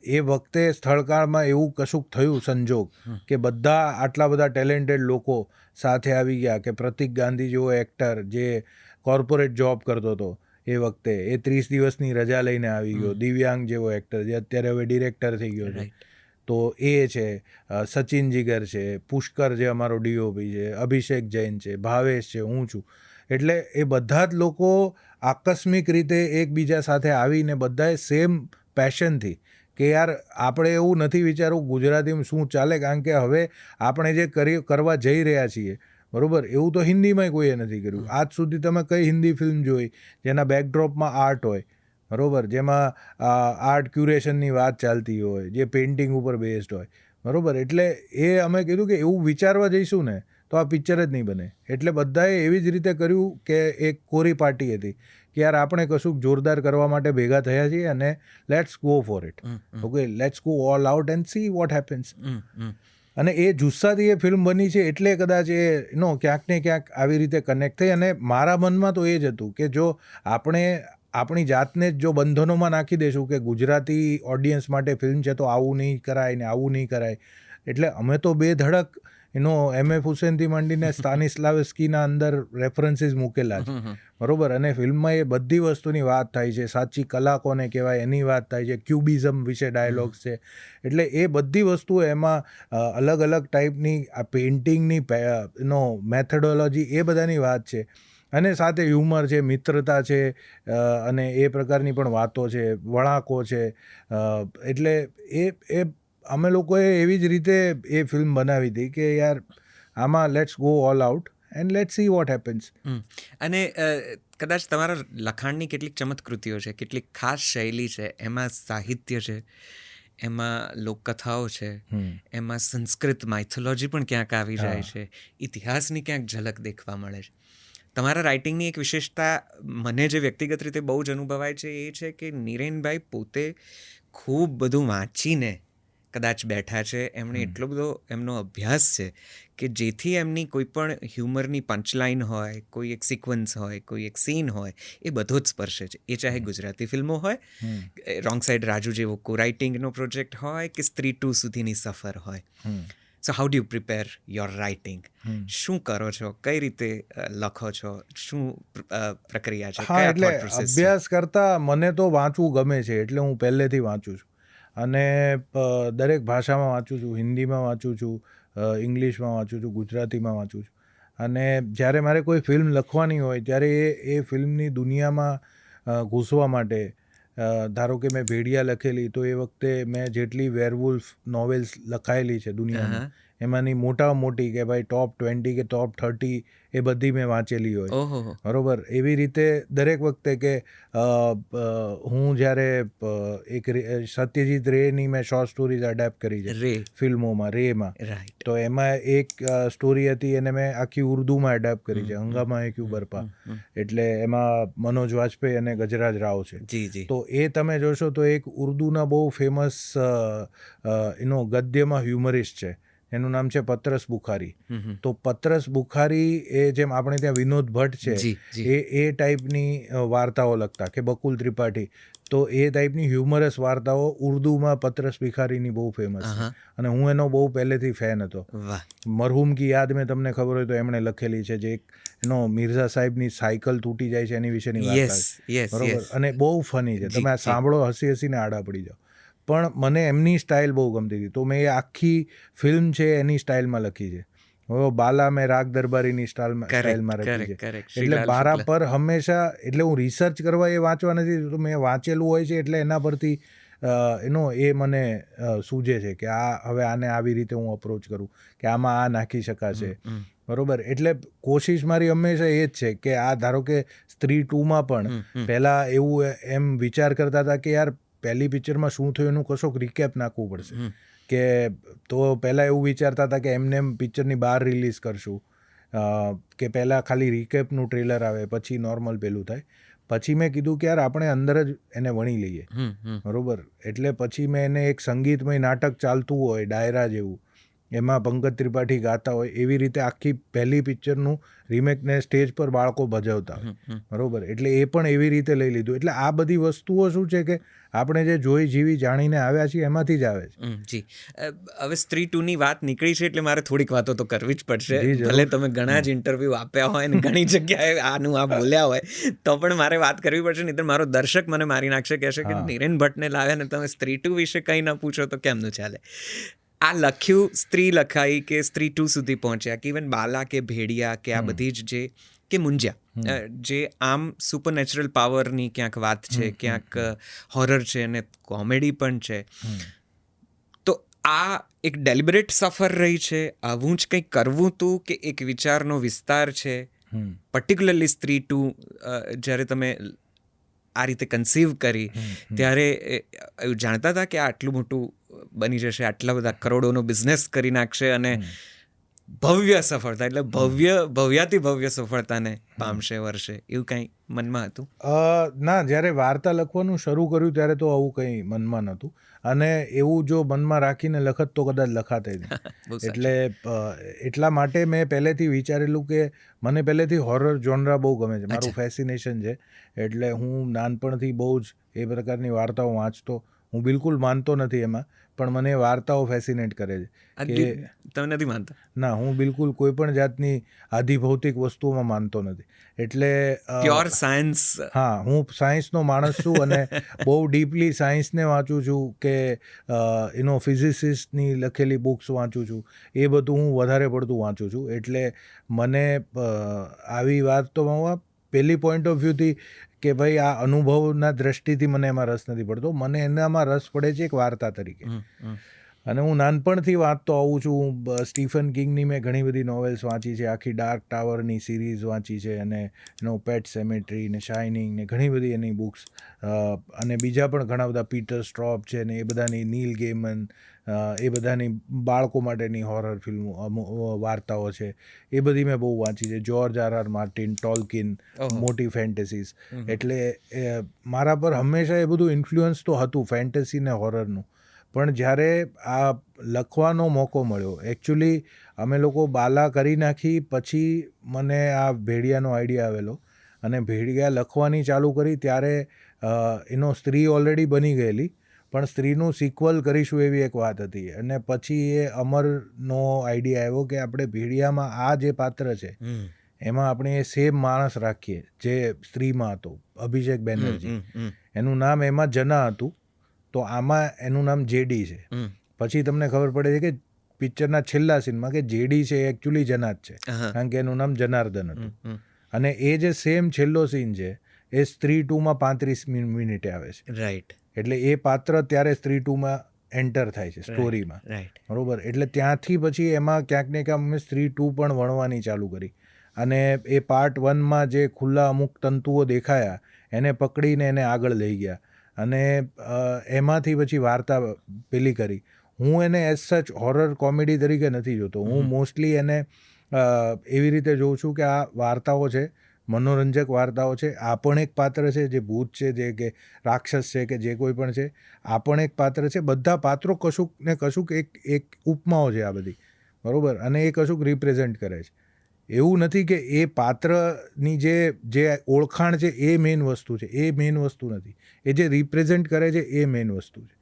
B: એ વખતે સ્થળકાળમાં એવું કશુંક થયું સંજોગ કે બધા આટલા બધા ટેલેન્ટેડ લોકો સાથે આવી ગયા, કે પ્રતિક ગાંધી જેવો એક્ટર જે કોર્પોરેટ જોબ કરતો હતો એ વખતે, એ 30 દિવસની રજા લઈને આવી ગયો. દિવ્યાંગ જેવો એક્ટર જે અત્યારે હવે ડિરેક્ટર થઈ ગયો છે, તો એ છે. સચિન જીગર છે, પુષ્કર જે અમારો ડીઓપી છે, અભિષેક જૈન છે, ભાવેશ છે, હું છું. એટલે એ બધા જ લોકો આકસ્મિક રીતે એકબીજા સાથે આવીને બધાએ સેમ પેશનથી, કે યાર આપણે એવું નથી વિચારવું ગુજરાતીમાં શું ચાલે, કારણ કે હવે આપણે જે કરવા જઈ રહ્યા છીએ, બરોબર, એવું તો હિન્દીમાં કોઈએ નથી કર્યું. આજ સુધી તમે કઈ હિન્દી ફિલ્મ જોઈ જેના બેકડ્રોપમાં આર્ટ હોય, બરોબર, જેમાં આર્ટ ક્યુરેશનની વાત ચાલતી હોય, જે પેઇન્ટિંગ ઉપર બેઝડ હોય, બરોબર. એટલે એ અમે કીધું કે એવું વિચારવા જઈશું ને તો આ પિક્ચર જ નહીં બને. એટલે બધાએ એવી જ રીતે કર્યું કે એક કોરી પાર્ટી હતી કે યાર આપણે કશુંક જોરદાર કરવા માટે ભેગા થયા છીએ અને let's go for it. Okay, let's go all out and see what happens. અને એ જુસ્સાથી એ ફિલ્મ બની છે, એટલે કદાચ ક્યાંક ને ક્યાંક આવી રીતે કનેક્ટ થઈ. અને મારા મનમાં તો એ જ હતું કે જો આપણે આપણી જાતને જ જો બંધનોમાં નાખી દઈશું કે ગુજરાતી ઓડિયન્સ માટે ફિલ્મ છે તો આવું નહીં કરાય ને આવું નહીં કરાય, એટલે અમે તો બે ધડક એમએફ હુસેનથી માંડીને સ્ટાનિસ્લાવસ્કીના અંદર રેફરન્સીસ મૂકેલા છે, બરોબર. અને ફિલ્મમાં એ બધી વસ્તુની વાત થાય છે, સાચી કલા કોને કહેવાય એની વાત થાય છે, ક્યુબિઝમ વિશે ડાયલોગ્સ છે. એટલે એ બધી વસ્તુઓ એમાં અલગ અલગ ટાઈપની આ પેઇન્ટિંગની મેથડોલોજી, એ બધાની વાત છે. અને સાથે હ્યુમર છે, મિત્રતા છે, અને એ પ્રકારની પણ વાતો છે, વળાંકો છે. એટલે એ અમે લોકોએ એવી જ રીતે એ ફિલ્મ બનાવી હતી કે યાર આમાં let's go all out and let's see what happens.
A: અને કદાચ તમારા લખાણની કેટલીક ચમત્કૃતિઓ છે, કેટલીક ખાસ શૈલી છે, એમાં સાહિત્ય છે, એમાં લોકકથાઓ છે, એમાં સંસ્કૃત માઇથોલોજી પણ ક્યાંક આવી જાય છે, ઇતિહાસની ક્યાંક ઝલક દેખવા મળે છે. તમારા રાઇટિંગની એક વિશેષતા મને જે વ્યક્તિગત રીતે બહુ જ અનુભવાય છે એ છે કે નીરેનભાઈ પોતે ખૂબ બધું વાંચીને કદાચ બેઠા છે. એમણે એટલો બધો એમનો અભ્યાસ છે કે જેથી એમની કોઈ પણ હ્યુમરની પંચલાઇન હોય, કોઈ એક સિક્વન્સ હોય, કોઈ એક સીન હોય, એ બધો જ સ્પર્શે છે. એ ચાહે ગુજરાતી ફિલ્મો હોય, રોંગ સાઈડ રાજુ જેવો કો રાઇટિંગનો પ્રોજેક્ટ હોય, કે સ્ત્રી 2 સુધીની સફર હોય. So how do you prepare your writing? શું કરો છો, કઈ રીતે લખો છો, શું પ્રક્રિયા છે,
B: હા,
A: કયા
B: એટલે
A: thought process છે?
B: અભ્યાસ કરતાં મને તો વાંચવું ગમે છે, એટલે હું પહેલેથી વાંચું છું અને દરેક ભાષામાં વાંચું છું. હિન્દીમાં વાંચું છું, ઇંગ્લિશમાં વાંચું છું, ગુજરાતીમાં વાંચું છું. અને જ્યારે મારે કોઈ ફિલ્મ લખવાની હોય ત્યારે એ ફિલ્મની દુનિયામાં ઘૂસવા માટે, ધારો કે મેં ભેડિયા લખેલી, તો એ વખતે મેં જેટલી વેરવુલ્ફ નોવેલ્સ લખાયેલી છે દુનિયામાં, એમાંની મોટામાં મોટી કે ભાઈ ટોપ 20 કે ટોપ 30 એ બધી મેં વાંચેલી હોય.
A: ઓહો.
B: બરોબર. એવી રીતે દરેક વખતે કે હું જ્યારે એક સત્યજીત રેની મેં શોર્ટ સ્ટોરીઝ એડેપ્ટ કરી છે
A: રે.
B: ફિલ્મોમાં, રેમાં.
A: રાઈટ.
B: તો એમાં એક સ્ટોરી હતી, એને મેં આખી ઉર્દુમાં એડેપ્ટ કરી છે, હંગામા હે ક્યુ બરપા. એટલે એમાં મનોજ વાજપેયી અને ગજરાજ રાવ છે.
A: જી જી.
B: તો એ તમે જોશો તો એક ઉર્દુના બહુ ફેમસ એનો ગદ્યમાં હ્યુમરિસ્ટ છે, એનું નામ છે પતરસ બુખારી. તો પતરસ બુખારી એ જેમ આપણે ત્યાં વિનોદ ભટ્ટ છે,
A: જી જી.
B: એ ટાઈપની વાર્તાઓ લખતા, કે બકુલ ત્રિપાઠી, તો એ ટાઈપની હ્યુમરસ વાર્તાઓ ઉર્દુમાં પતરસ બુખારીની બહુ ફેમસ છે. અને હું એનો બહુ પહેલેથી ફેન હતો.
A: વાહ.
B: મરહુમ કી યાદ મેં તમને ખબર હોય તો એમણે લખેલી છે, જે એક એનો મિર્ઝા સાહેબની સાયકલ તૂટી જાય છે એની વિશેની વાર્તા
A: યસ
B: છે.
A: યસ
B: બરોબર.
A: યસ.
B: અને બહુ ફની છે,
A: જી,
B: તમે આ
A: જી.
B: સાંભળો હસી હસીને આડા પડી જાઓ. પણ મને એમની સ્ટાઇલ બહુ ગમતી હતી, તો મેં એ આખી ફિલ્મ છે એની સ્ટાઇલમાં લખી છે. હવે બાલા મેં રાગ દરબારીની સ્ટાઇલમાં લખી છે.
A: કરેક્ટ.
B: એટલે મારા પર હંમેશા, એટલે હું રિસર્ચ કરવા એ વાંચવા નથી, તો મેં વાંચેલું હોય છે, એટલે એના પરથી એ મને સૂઝે છે કે આ હવે આને આવી રીતે હું અપ્રોચ કરું, કે આમાં આ નાખી શકાશે. બરોબર. એટલે કોશિશ મારી હંમેશા એ જ છે કે આ ધારો કે સ્ત્રી 2માં પણ પહેલાં એવું એમ વિચાર કરતા હતા કે યાર પહેલી પિક્ચરમાં શું થયું એનું કશોક રિકેપ નાખવું પડશે, કે તો પહેલાં એવું વિચારતા હતા કે એમને એમ પિક્ચરની બહાર રિલીઝ કરશું, કે પહેલાં ખાલી રિકેપનું ટ્રેલર આવે પછી નોર્મલ પેલું થાય. પછી મેં કીધું કે યાર આપણે અંદર જ એને વણી લઈએ. બરોબર. એટલે પછી મેં એને એક સંગીતમય નાટક ચાલતું હોય ડાયરા જેવું, એમાં પંકજ ત્રિપાઠી ગાતા હોય, એવી રીતે આખી પહેલી પિક્ચરનું રિમેકને સ્ટેજ પર બાળકો ભજવતા હોય. બરોબર. એટલે એ પણ એવી રીતે લઈ લીધું. એટલે આ બધી વસ્તુઓ શું છે કે આપણે જે જોઈ જીવી જાણીને આવ્યા છીએ એમાંથી જ આવે છે.
A: જી. હવે સ્ત્રી 2ની વાત નીકળી છે એટલે મારે થોડીક વાતો તો કરવી જ પડશે.
B: જી, જરૂર.
A: ભલે તમે ઘણા જ ઇન્ટરવ્યૂ આપ્યા હોય ને ઘણી જગ્યાએ આનું આ બોલ્યા હોય, તો પણ મારે વાત કરવી પડશે, નહીં તો મારો દર્શક મને મારી નાખશે, કહેશે કે નિરેન ભટ્ટને લાવ્યા ને તમે સ્ત્રી 2 વિશે કંઈ ન પૂછો તો કેમનું ચાલે. આ લખ્યું, સ્ત્રી લખાઈ કે સ્ત્રી 2 સુધી પહોંચ્યા, કે ઇવન બાલા કે ભેડિયા કે આ બધી જ જે કે મુંજ્યા, જે આમ સુપરનેચરલ પાવરની ક્યાંક વાત છે, ક્યાંક હોરર છે અને કોમેડી પણ છે. તો આ એક ડેલિબરેટ સફર રહી છે, આવું જ કંઈક કરવું હતું, કે એક વિચારનો વિસ્તાર છે? પર્ટિક્યુલરલી સ્ત્રી 2 જ્યારે તમે આ રીતે કન્સીવ કરી ત્યારે એવું જાણતા હતા કે આ આટલું મોટું બની જશે, આટલા બધા કરોડોનો બિઝનેસ કરી નાખશે અને ભવ્ય સફળતા, એટલે ભવ્યાથી ભવ્ય સફળતાને પામશે વર્ષે, એવું કંઈ મનમાં હતું?
B: ના, જ્યારે વાર્તા લખવાનું શરૂ કર્યું ત્યારે તો આવું કંઈ મનમાં નહોતું, અને એવું જો મનમાં રાખીને લખત તો કદાચ લખાતે નહીં. એટલે એટલા માટે મેં પહેલેથી વિચારેલું કે મને પહેલેથી હોરર જોનરા બહુ ગમે છે, મારું ફેસિનેશન છે. એટલે હું નાનપણથી બહુ જ એ પ્રકારની વાર્તાઓ વાંચતો. હું બિલકુલ માનતો નથી એમાં, પણ મને વાર્તાઓ ફેસિનેટ કરે છે.
A: તમે નથી માનતા?
B: ના, હું બિલકુલ કોઈ પણ જાતની આધિભૌતિક વસ્તુઓમાં માનતો નથી. એટલે
A: પ્યોર સાયન્સ.
B: હા, હું સાયન્સનો માણસ છું અને બહુ ડીપલી સાયન્સને વાંચું છું, કે એનો ફિઝિસિસ્ટની લખેલી બુક્સ વાંચું છું, એ બધું હું વધારે પડતું વાંચું છું. એટલે મને આવી વાત તો પહેલી પોઈન્ટ ઓફ વ્યૂથી કે ભાઈ આ અનુભવના દ્રષ્ટિથી મને એમાં રસ નથી પડતો, મને એનામાં રસ પડે છે એક વાર્તા તરીકે. અને હું નાનપણથી વાંચતો આવું છું. સ્ટીફન કિંગની મેં ઘણી બધી નોવેલ્સ વાંચી છે, આખી ડાર્ક ટાવરની સિરીઝ વાંચી છે, અને એનો પેટ સેમેટ્રી ને શાઇનિંગ ને ઘણી બધી એની બુક્સ, અને બીજા પણ ઘણા બધા, પીટર સ્ટ્રોપ છે ને એ બધાની, નીલ ગેમન, એ બધાની બાળકો માટેની હોરર ફિલ્મો, વાર્તાઓ છે, એ બધી મેં બહુ વાંચી છે. જોર્જ આર માર્ટિન, ટોલ્કિન, મોટી ફેન્ટેસીઝ. એટલે મારા પર હંમેશા એ બધું ઇન્ફ્લુઅન્સ તો હતું, ફેન્ટેસી ને હોરરનું. પણ જ્યારે આ લખવાનો મોકો મળ્યો, એકચ્યુઅલી અમે લોકો બાલા કરી નાખી પછી મને આ ભેડિયાનો આઈડિયા આવેલો, અને ભેડિયા લખવાની ચાલુ કરી ત્યારે એનો સ્ત્રી ઓલરેડી બની ગયેલી, પણ સ્ત્રીનું સિક્વલ કરીશું એવી એક વાત હતી. અને પછી એ અમરનો આઈડિયા આવ્યો કે આપણે ભેડિયામાં આ જે પાત્ર છે એમાં આપણે એ સેમ માણસ રાખીએ જે સ્ત્રીમાં હતો, અભિષેક બેનર્જી. એનું નામ એમાં જના હતું, તો આમાં એનું નામ જેડી છે. પછી તમને ખબર પડે છે કે પિક્ચરના છેલ્લા સીનમાં કે જેડી છે એ એકચ્યુઅલી જના જ છે, કારણ કે એનું નામ જનાર્દન હતું. અને એ જે સેમ છેલ્લો સીન છે એ સ્ત્રી 2માં 35 મિનિટે આવે છે.
A: રાઈટ.
B: એટલે એ પાત્ર ત્યારે સ્ત્રી 2માં એન્ટર થાય છે સ્ટોરીમાં.
A: રાઈટ.
B: બરોબર. એટલે ત્યાંથી પછી એમાં ક્યાંક ને ક્યાંક અમે સ્ત્રી 2 પણ વણવાની ચાલુ કરી. અને એ પાર્ટ 1માં જે ખુલ્લા અમુક તંતુઓ દેખાયા એને પકડીને એને આગળ લઈ ગયા. અને એમાંથી પછી વાર્તા પેલી કરી. હું એને એઝ સચ હોરર કોમેડી તરીકે નથી જોતો. હું મોસ્ટલી એને એવી રીતે જોઉં છું કે આ વાર્તાઓ છે, મનોરંજક વાર્તાઓ છે. આ પણ એક પાત્ર છે જે ભૂત છે, જે કે રાક્ષસ છે, કે જે કોઈ પણ છે. આ પણ એક પાત્ર છે. બધા પાત્રો કશુંક ને કશુંક એક ઉપમાઓ છે આ બધી, બરાબર. અને એ કશુંક રિપ્રેઝેન્ટ કરે છે. એવું નથી કે એ પાત્રની જે ઓળખાણ છે એ મેઇન વસ્તુ છે, એ મેઇન વસ્તુ નથી. એ જે રિપ્રેઝેન્ટ કરે છે એ મેઇન વસ્તુ છે.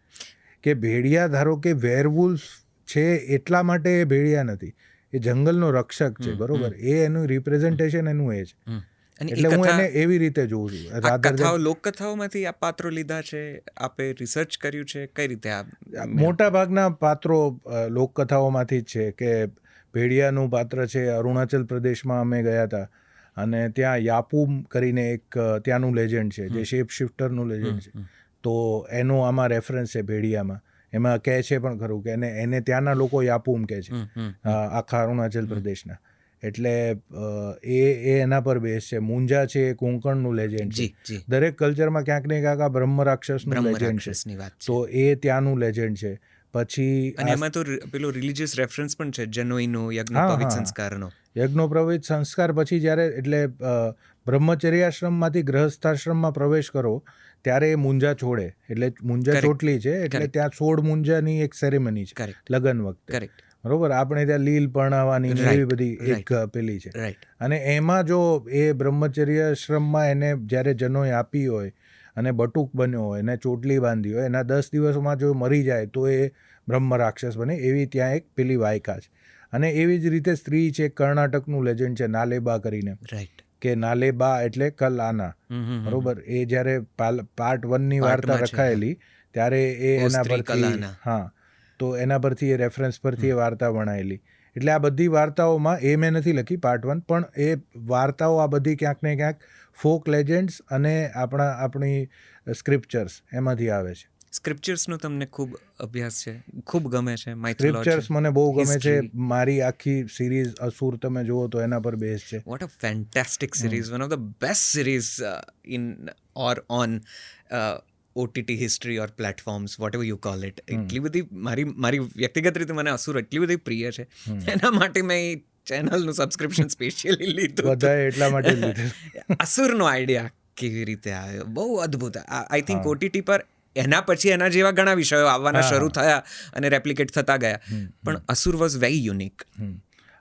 B: કે ભેડિયા ધારો કે વેરવુલ્ફ છે એટલા માટે એ ભેડિયા નથી, એ જંગલનો રક્ષક છે, બરોબર. એ એનું રિપ્રેઝન્ટેશન એનું એ છે. એટલે હું એને એવી રીતે જોઉં છું.
A: કથાઓ, લોકકથાઓમાંથી આ પાત્રો લીધા છે, આપે રિસર્ચ કર્યું છે, કઈ રીતે આ
B: મોટા ભાગના પાત્રો લોકકથાઓમાંથી જ છે. કે ભેડિયાનું પાત્ર છે, અરુણાચલ પ્રદેશમાં અમે ગયા હતા અને ત્યાં યાપુમ કરીને એક ત્યાંનું લેજન્ડ છે, જે શેપ શિફ્ટરનું લેજન્ડ છે. તો એનો આમાં રેફરન્સ છે ભેડિયામાં. એમાં કહે છે પણ ખરું કે એને ત્યાંના લોકો યાપુમ કહે છે, આખા અરુણાચલ પ્રદેશના. એટલે એ એના પર બેઝ છે. મુંજા છે એ કોંકણનું લેજન્ડ છે. દરેક કલ્ચરમાં ક્યાંક ને ક્યાંક આ બ્રહ્મ રાક્ષસનું લેજન્ડ છે, તો એ ત્યાંનું લેજન્ડ છે. પછી
A: અને એમાં તો પેલો રિલિજિયસ રેફરન્સ પણ છે, જનોઈનો યજ્ઞોપવિત સંસ્કારનો.
B: યજ્ઞોપવિત સંસ્કાર પછી જ્યારે એટલે બ્રહ્મચર્યાશ્રમમાંથી ગ્રહસ્થાશ્રમમાં પ્રવેશ કરો ત્યારે એ મુંજા છોડે. એટલે મુંજા ચોટલી છે, એટલે ત્યાં 16 મુંજાની એક સેરેમની છે લગ્ન વખતે, બરોબર. આપણે ત્યાં લીલ પરણાવવાની એવી બધી એક પેલી છે. અને એમાં જો એ બ્રહ્મચર્યાશ્રમમાં એને જ્યારે જનોઈ આપી હોય અને બટુક બન્યો હોય અને ચોટલી બાંધી હોય, એના 10 દિવસમાં જો મરી જાય તો એ બ્રહ્મ રાક્ષસ બને. એવી ત્યાં એક પેલી વાયકા છે. અને એવી જ રીતે સ્ત્રી છે, કર્ણાટકનું લેજન્ડ છે નાલેબા કરીને. રાઈટ. કે નાલેબા એટલે કલાના, બરોબર. એ જ્યારે પાર્ટ 1ની વાર્તા રખાયેલી ત્યારે એ એના પરથી, હા, તો એના પરથી એ રેફરન્સ પરથી એ વાર્તા વણાયેલી. એટલે આ બધી વાર્તાઓમાં એ મેં નથી લખી પાર્ટ 1, પણ એ વાર્તાઓ આ બધી ક્યાંક ને ક્યાંક ફોક લેજન્ડ્સ અને આપણી સ્ક્રિપ્ચર્સ એમાંથી આવે છે.
A: સ્ક્રિપ્ચર્સનો તમને ખૂબ અભ્યાસ છે, ખૂબ ગમે છે?
B: સ્ક્રિપ્ચર્સ મને બહુ ગમે છે. મારી આખી સિરીઝ અસુર તમે જુઓ તો એના પર બેઝ છે.
A: What a fantastic series, one of the best series in or on OTT history or platforms, whatever you call it. એટલી બધી મારી વ્યક્તિગત રીતે મને અસુર એટલી બધી પ્રિય છે, એના માટે મેં ચેનલનું સબસ્ક્રિપ્શન સ્પેશિયલી લીધું.
B: બધાએ એટલા માટે લીધું.
A: અસુરનો આઈડિયા કેવી રીતે આવ્યો, બહુ અદ્ભુત. આઈ થિંક OTT પર એના પછી એના જેવા ઘણા વિષયો આવવાના શરૂ થયા અને રેપ્લિકેટ થતા ગયા, પણ asura was very unique.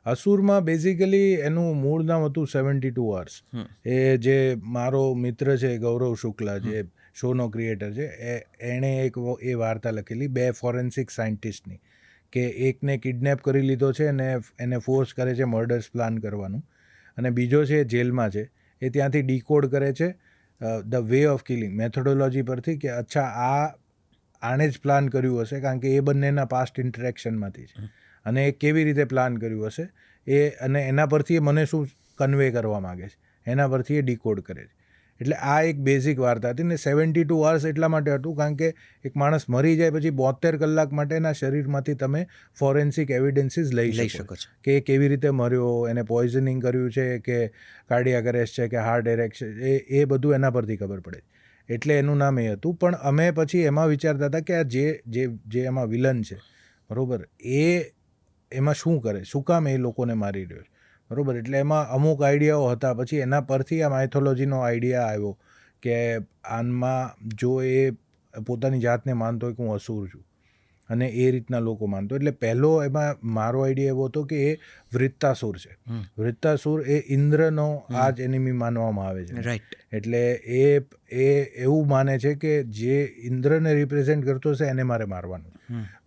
B: અસુરમાં basically એનું મૂળ નામ હતું 72 Hours. એ જે મારો મિત્ર છે ગૌરવ શુક્લા, જે શોનો ક્રિએટર છે, એણે એક એ વાર્તા લખેલી 2 ફોરેન્સિક સાયન્ટિસ્ટની, કે એકને કિડનેપ કરી લીધો છે અને એને ફોર્સ કરે છે મર્ડર્સ પ્લાન કરવાનું, અને બીજો છે જેલમાં છે. એ ત્યાંથી ડીકોડ કરે છે the way of killing methodology પરથી, કે અચ્છા આણે જ પ્લાન કર્યું હશે, કારણ કે એ બંનેના પાસ્ટ ઇન્ટરેક્શનમાંથી છે, અને એ કેવી રીતે પ્લાન કર્યું હશે એ, અને એના પરથી એ મને શું કન્વે કરવા માગે છે, એના પરથી એ ડીકોડ કરે છે. એટલે આ એક બેઝિક વાર્તા હતી. ને 72 Hours એટલા માટે હતું કારણ કે એક માણસ મરી જાય પછી 72 કલાક માટે એના શરીરમાંથી તમે ફોરેન્સિક એવિડન્સીસ લઈ શકો છો, કે એ કેવી રીતે મર્યો, એને પોઈઝનિંગ કર્યું છે કે કાર્ડિયાક અરેસ્ટ છે કે હાર્ટ એરેસ્ટ છે, એ બધું એના પરથી ખબર પડે. એટલે એનું નામ એ હતું. પણ અમે પછી એમાં વિચારતા હતા કે આ જે એમાં વિલન છે, બરાબર, એ એમાં શું કરે, શું કામ એ લોકોને મારી રહ્યો છે, બરાબર. એટલે એમાં અમુક આઈડિયાઓ હતા. પછી એના પરથી આ માઇથોલોજીનો આઈડિયા આવ્યો કે આનમાં જો એ પોતાની જાતને માનતો હોય કે હું અસુર છું, અને એ રીતના લોકો માનતો. એટલે પહેલો એમાં મારો આઈડિયા એવો હતો કે એ વૃત્તાસુર છે. વૃત્તાસુર એ ઇન્દ્રનો આ જ એનિમી માનવામાં આવે છે.
A: રાઈટ.
B: એટલે એ એવું માને છે કે જે ઇન્દ્રને રિપ્રેઝેન્ટ કરતો હશે એને મારે મારવાનું,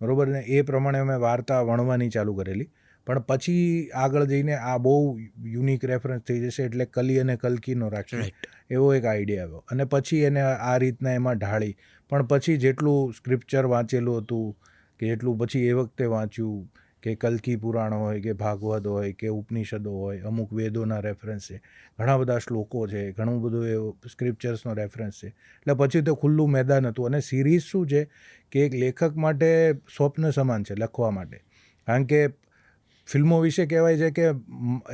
B: બરોબર ને. એ પ્રમાણે અમે વાર્તા વણવાની ચાલુ કરેલી. પણ પછી આગળ જઈને આ બહુ યુનિક રેફરન્સ થઈ જશે એટલે કલી અને કલ્કીનો રાખી એવો એક આઈડિયા આવ્યો. અને પછી એને આ રીતના એમાં ઢાળી. પણ પછી જેટલું સ્ક્રિપ્ચર વાંચેલું હતું કે જેટલું પછી એ વખતે વાંચ્યું કે કલ્કી પુરાણ હોય કે ભાગવત હોય કે ઉપનિષદો હોય, અમુક વેદોના રેફરન્સ છે, ઘણા બધા શ્લોકો છે, ઘણું બધું એ સ્ક્રિપ્ચર્સનો રેફરન્સ છે. એટલે પછી તો ખુલ્લું મેદાન હતું. અને સિરીઝ શું છે કે એક લેખક માટે સ્વપ્ન સમાન છે લખવા માટે. કારણ કે ફિલ્મો વિશે કહેવાય છે કે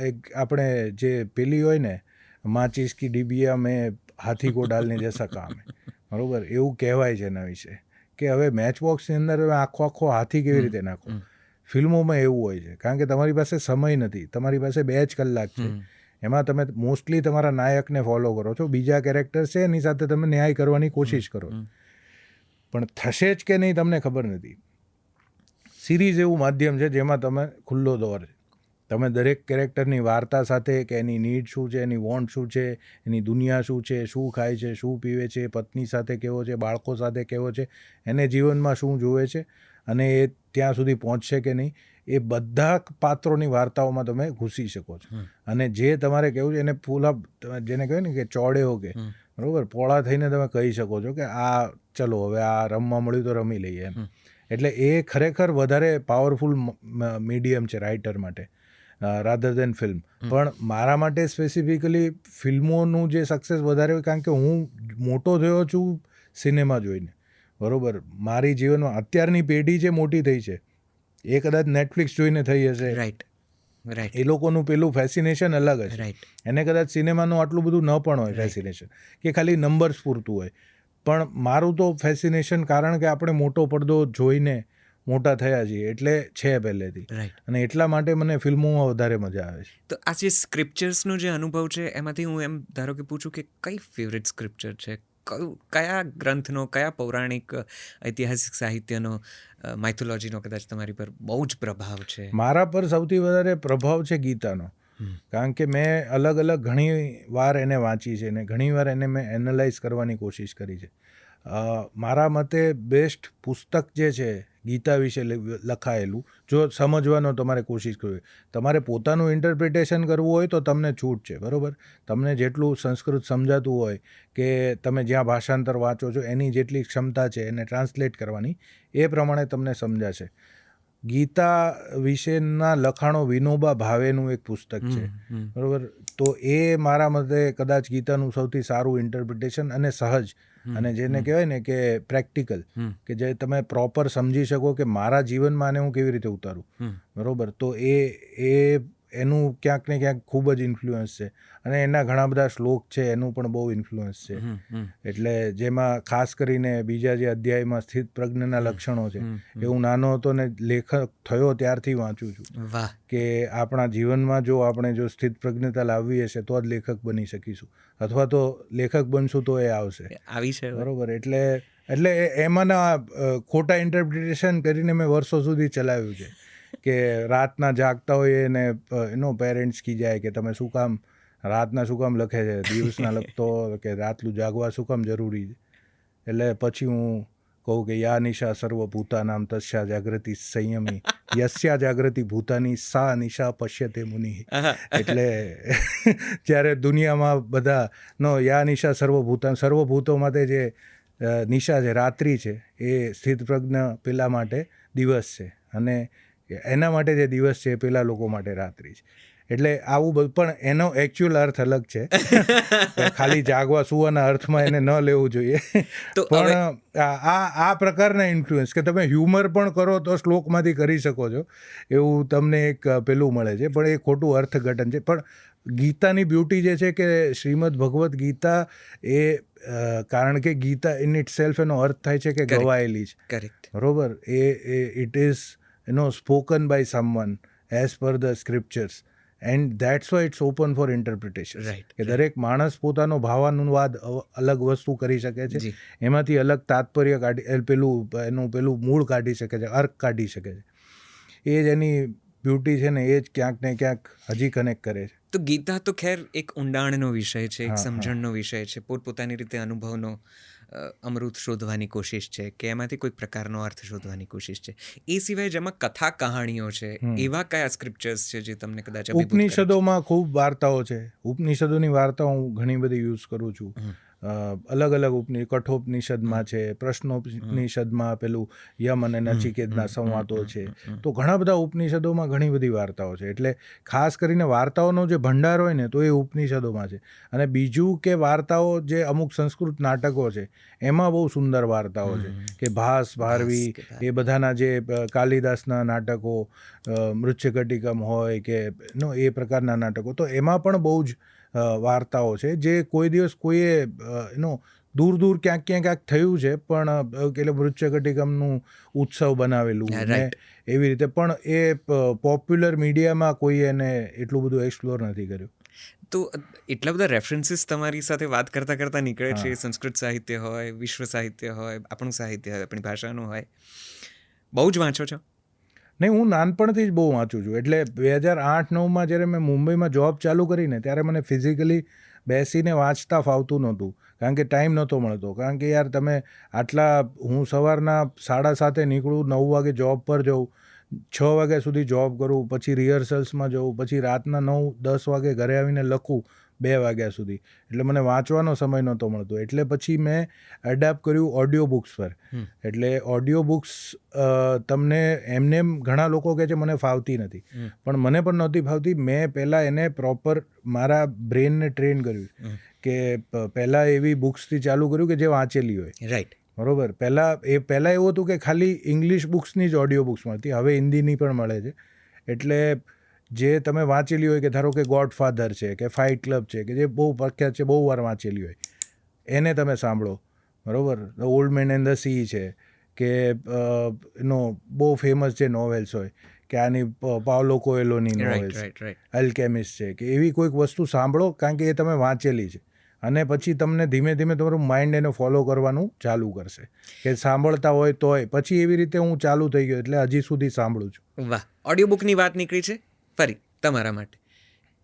B: એક આપણે જે પેલી હોય ને, માચીસ કી ડિબિયા મેં હાથી કો ડાલને જૈસા કામ હે, બરોબર, એવું કહેવાય છે એના વિશે કે હવે મેચબોક્સની અંદર આખો હાથી કેવી રીતે નાખો. ફિલ્મોમાં એવું હોય છે કારણ કે તમારી પાસે સમય નથી, તમારી પાસે 2 જ કલાક છે. એમાં તમે મોસ્ટલી તમારા નાયકને ફોલો કરો છો, બીજા કેરેક્ટર છે એની સાથે તમે ન્યાય કરવાની કોશિશ કરો, પણ થશે જ કે નહીં તમને ખબર નથી. સિરીઝ એવું માધ્યમ છે જેમાં તમે ખુલ્લો દોર છે, તમે દરેક કેરેક્ટરની વાર્તા સાથે કે એની નીડ શું છે, એની વોન્ટ શું છે, એની દુનિયા શું છે, શું ખાય છે, શું પીવે છે, પત્ની સાથે કેવો છે, બાળકો સાથે કેવો છે, એને જીવનમાં શું જોવે છે અને એ ત્યાં સુધી પહોંચશે કે નહીં, એ બધા પાત્રોની વાર્તાઓમાં તમે ઘૂસી શકો છો. અને જે તમારે કહેવું છે એને ફૂલા, જેને કહે ને કે ચોડે હો કે, બરાબર, પોળા થઈને તમે કહી શકો છો કે આ ચલો હવે આ રમવા મળ્યું તો રમી લઈએ એમ. એટલે એ ખરેખર વધારે પાવરફુલ મીડિયમ છે રાઇટર માટે રાધર દેન ફિલ્મ. પણ મારા માટે સ્પેસિફિકલી ફિલ્મોનું જે સક્સેસ વધારે હોય કારણ કે હું મોટો થયો છું સિનેમા જોઈને, બરાબર. મારી જીવનમાં અત્યારની પેઢી જે મોટી થઈ છે એ કદાચ નેટફ્લિક્સ જોઈને થઈ હશે.
A: રાઈટ.
B: એ લોકોનું પેલું ફેસિનેશન અલગ હશે. એને કદાચ સિનેમાનું આટલું બધું ન પણ હોય ફેસિનેશન, કે ખાલી નંબર્સ પૂરતું હોય. પણ મારું તો ફેસિનેશન કારણ કે આપણે મોટો પડદો જોઈને મોટા થયા છીએ એટલે છે પહેલેથી. અને એટલા માટે મને ફિલ્મોમાં વધારે મજા આવે છે.
A: તો આ જે સ્ક્રિપ્ચર્સનો જે અનુભવ છે એમાંથી હું એમ ધારો કે પૂછું કે કઈ ફેવરેટ સ્ક્રિપ્ચર છે, કયા ગ્રંથનો, કયા પૌરાણિક ઐતિહાસિક સાહિત્યનો, માઇથોલોજીનો કદાચ તમારી પર બહુ જ પ્રભાવ છે?
B: મારા પર સૌથી વધારે પ્રભાવ છે ગીતાનો. કારણ કે મેં અલગ ઘણી વાર એને વાંચી છે ને ઘણી વાર એને મેં એનાલાઇઝ કરવાની કોશિશ કરી છે. મારા મતે બેસ્ટ પુસ્તક જે છે ગીતા વિશે લખાયેલું, જો સમજવાનો તમારે કોશિશ કરવી, તમારે પોતાનું ઇન્ટરપ્રિટેશન કરવું હોય તો તમને છૂટ છે, બરાબર. તમને જેટલું સંસ્કૃત સમજાતું હોય કે તમે જ્યાં ભાષાંતર વાંચો છો એની જેટલી ક્ષમતા છે એને ટ્રાન્સલેટ કરવાની, એ પ્રમાણે તમને સમજાશે. ગીતા વિશેના લખાણો વિનોબા ભાવેનું એક પુસ્તક છે, બરાબર. તો એ મારા મતે કદાચ ગીતાનું સૌથી સારું ઇન્ટરપ્રિટેશન અને સહજ, અને જેને કહેવાય ને કે પ્રેક્ટિકલ, કે જે તમે પ્રોપર સમજી શકો કે મારા જીવનમાં આને હું કેવી રીતે ઉતારું, બરાબર. તો એ એનું ક્યાંક ને ક્યાંક ખૂબ જ ઇન્ફ્લુઅન્સ છે. અને એના ઘણા બધા શ્લોક છે એનું પણ બહુ ઇન્ફ્લુઅન્સ છે. એટલે જેમાં ખાસ કરીને બીજા જે અધ્યાયમાં સ્થિત પ્રજ્ઞના લક્ષણો છે એ હું નાનો હતો ને લેખક થયો ત્યારથી વાંચું છું.
A: વાહ.
B: કે આપણા જીવનમાં જો આપણે જો સ્થિત પ્રજ્ઞતા લાવવી હશે તો જ લેખક બની શકીશું, અથવા તો લેખક બનશું તો એ આવશે,
A: આવી છે,
B: બરાબર. એટલે એમાંના ખોટા ઇન્ટરપ્રિટેશન કરીને મેં વર્ષો સુધી ચલાવ્યું છે કે રાતના જાગતા હોય એને એનો પેરેન્ટ્સ કી જાય કે તમે શું કામ રાતના શું કામ લખે છે, દિવસના લખતો કે રાતનું જાગવા શું કામ જરૂરી છે. એટલે પછી હું કહું કે યા નિશા સર્વભૂતાનામ તસ્યા જાગૃતિ સંયમી યસ્યા જાગૃતિ ભૂતાની સા નિશા પશ્યતે મુનિ. એટલે જ્યારે દુનિયામાં બધા નો યા નિશા સર્વભૂતો માટે જે નિશા છે, રાત્રિ છે, એ સ્થિત પ્રજ્ઞ પેલા માટે દિવસ છે, અને એના માટે જે દિવસ છે પેલા લોકો માટે રાત્રિ છે. એટલે આવું બધું, પણ એનો એકચ્યુઅલ અર્થ અલગ છે. ખાલી જાગવા સુવાના અર્થમાં એને ન લેવું જોઈએ. પણ આ પ્રકારના ઇન્ફ્લુઅન્સ કે તમે હ્યુમર પણ કરો તો શ્લોકમાંથી કરી શકો છો, એવું તમને એક પેલું મળે છે, પણ એ ખોટું અર્થઘટન છે. પણ ગીતાની બ્યુટી જે છે કે શ્રીમદ ભગવદ્ ગીતા એ કારણ કે ગીતા ઇન ઇટ સેલ્ફ એનો અર્થ થાય છે કે ગવાયેલી છે, બરોબર. It is spoken by someone as per the scriptures, and that's why it's open for interpretation.
A: Right,
B: કે દરેક માણસ પોતાનો ભાવાનુવાદ અલગ વસ્તુ કરી શકે છે,
A: જી.
B: એમાંથી અલગ તાત્પર્ય એનું પેલું મૂળ કાઢી શકે છે, અર્ક કાઢી શકે છે. એ જ એની બ્યુટી છે ને, એ જ ક્યાંક ને ક્યાંક હજી કનેક્ટ કરે છે.
A: તો ગીતા તો ખેર એક ઊંડાણનો વિષય છે, એક
B: હા,
A: સમજણનો વિષય છે, પોતપોતાની રીતે અનુભવનો અમૃત શોધવાની કોશિશ છે કે એમાંથી કોઈક પ્રકારનો અર્થ શોધવાની કોશિશ છે. એ સિવાય જેમાં કથા કહાણીઓ છે, એવા કયા સ્ક્રિપ્ચર્સ છે જે તમને કદાચ અભિભૂત કરે છે?
B: ઉપનિષદોમાં ખૂબ વાર્તાઓ છે. ઉપનિષદોની વાર્તાઓ હું ઘણી બધી યુઝ કરું છું. અલગ અલગ કઠોપનિષદમાં છે, પ્રશ્નોપનિષદમાં પેલું યમ અને નચિકેતના સંવાદો છે. તો ઘણા બધા ઉપનિષદોમાં ઘણી બધી વાર્તાઓ છે. એટલે ખાસ કરીને વાર્તાઓનો જે ભંડાર હોય ને, તો એ ઉપનિષદોમાં છે. અને બીજું કે વાર્તાઓ જે અમુક સંસ્કૃત નાટકો છે, એમાં બહુ સુંદર વાર્તાઓ છે. કે ભાસ, ભારવી, એ બધાના જે કાલિદાસના નાટકો, મૃચ્છકટિકમ હોય કે એ પ્રકારના નાટકો, તો એમાં પણ બહુ જ વાર્તાઓ છે જે કોઈ દિવસ કોઈએ દૂર દૂર ક્યાંક થયું છે, પણ એટલે મૃચ્છકટિકમનું ઉત્સવ બનાવેલું ને એવી રીતે, પણ એ પોપ્યુલર મીડિયામાં કોઈ એને એટલું બધું એક્સપ્લોર નથી કર્યું.
A: તો એટલા બધા રેફરન્સીસ તમારી સાથે વાત કરતાં કરતાં નીકળે છે. સંસ્કૃત સાહિત્ય હોય, વિશ્વ સાહિત્ય હોય, આપણું સાહિત્ય હોય, આપણી ભાષાનું હોય. બહુ જ વાંચો છો?
B: નહીં, હું નાનપણથી જ બહુ વાંચું છું. એટલે 2008-9માં જ્યારે મેં મુંબઈમાં જોબ ચાલુ કરીને, ત્યારે મને ફિઝિકલી બેસીને વાંચતા ફાવતું નહોતું, કારણ કે ટાઈમ નહોતો મળતો. કારણ કે યાર તમે હું સવારના 7:30 નીકળું, 9 વાગે જોબ પર જાઉં, 6 વાગ્યા સુધી જોબ કરું, પછી રિહર્સલ્સમાં જવું, પછી રાતના 9-10 વાગે ઘરે આવીને લખું 2 વાગ્યા સુધી. એટલે મને વાંચવાનો સમય નહોતો મળતો. એટલે પછી મેં એડેપ્ટ કર્યું ઓડિયો બુક્સ પર. એટલે ઓડિયો બુક્સ તમને એમને ઘણા લોકો કહે છે મને ફાવતી નથી, પણ મને પણ નહોતી ફાવતી. મેં પહેલાં એને પ્રોપર મારા બ્રેનને ટ્રેન કર્યું કે પહેલાં એવી બુક્સથી ચાલુ કર્યું કે જે વાંચેલી હોય.
A: રાઈટ,
B: બરોબર. પહેલાં એવું હતું કે ખાલી ઇંગ્લિશ બુક્સની જ ઓડિયો બુક્સ મળતી, હવે હિન્દીની પણ મળે છે. એટલે જે તમે વાંચેલી હોય, કે ધારો કે ગોડફાધર છે કે ફાઇટ ક્લબ છે, કે જે બહુ પ્રખ્યાત છે, બહુ વાર વાંચેલી હોય, એને તમે સાંભળો. બરોબર. The old man and the sea છે, કે બહુ ફેમસ જે નોવેલ્સ હોય, કે આની પાઉલો કોએલોની નોવેલ્સ, અલ્કેમિસ્ટ છે, કે એવી કોઈક વસ્તુ સાંભળો, કારણ કે એ તમે વાંચેલી છે. અને પછી તમને ધીમે ધીમે તમારું માઇન્ડ એને ફોલો કરવાનું ચાલુ કરશે, કે સાંભળતા હોય તોય. પછી એવી રીતે હું ચાલુ થઈ ગયો, એટલે હજી સુધી સાંભળું છું.
A: વાહ. ઓડિયો બુકની વાત નીકળી છે, ફરી તમારા માટે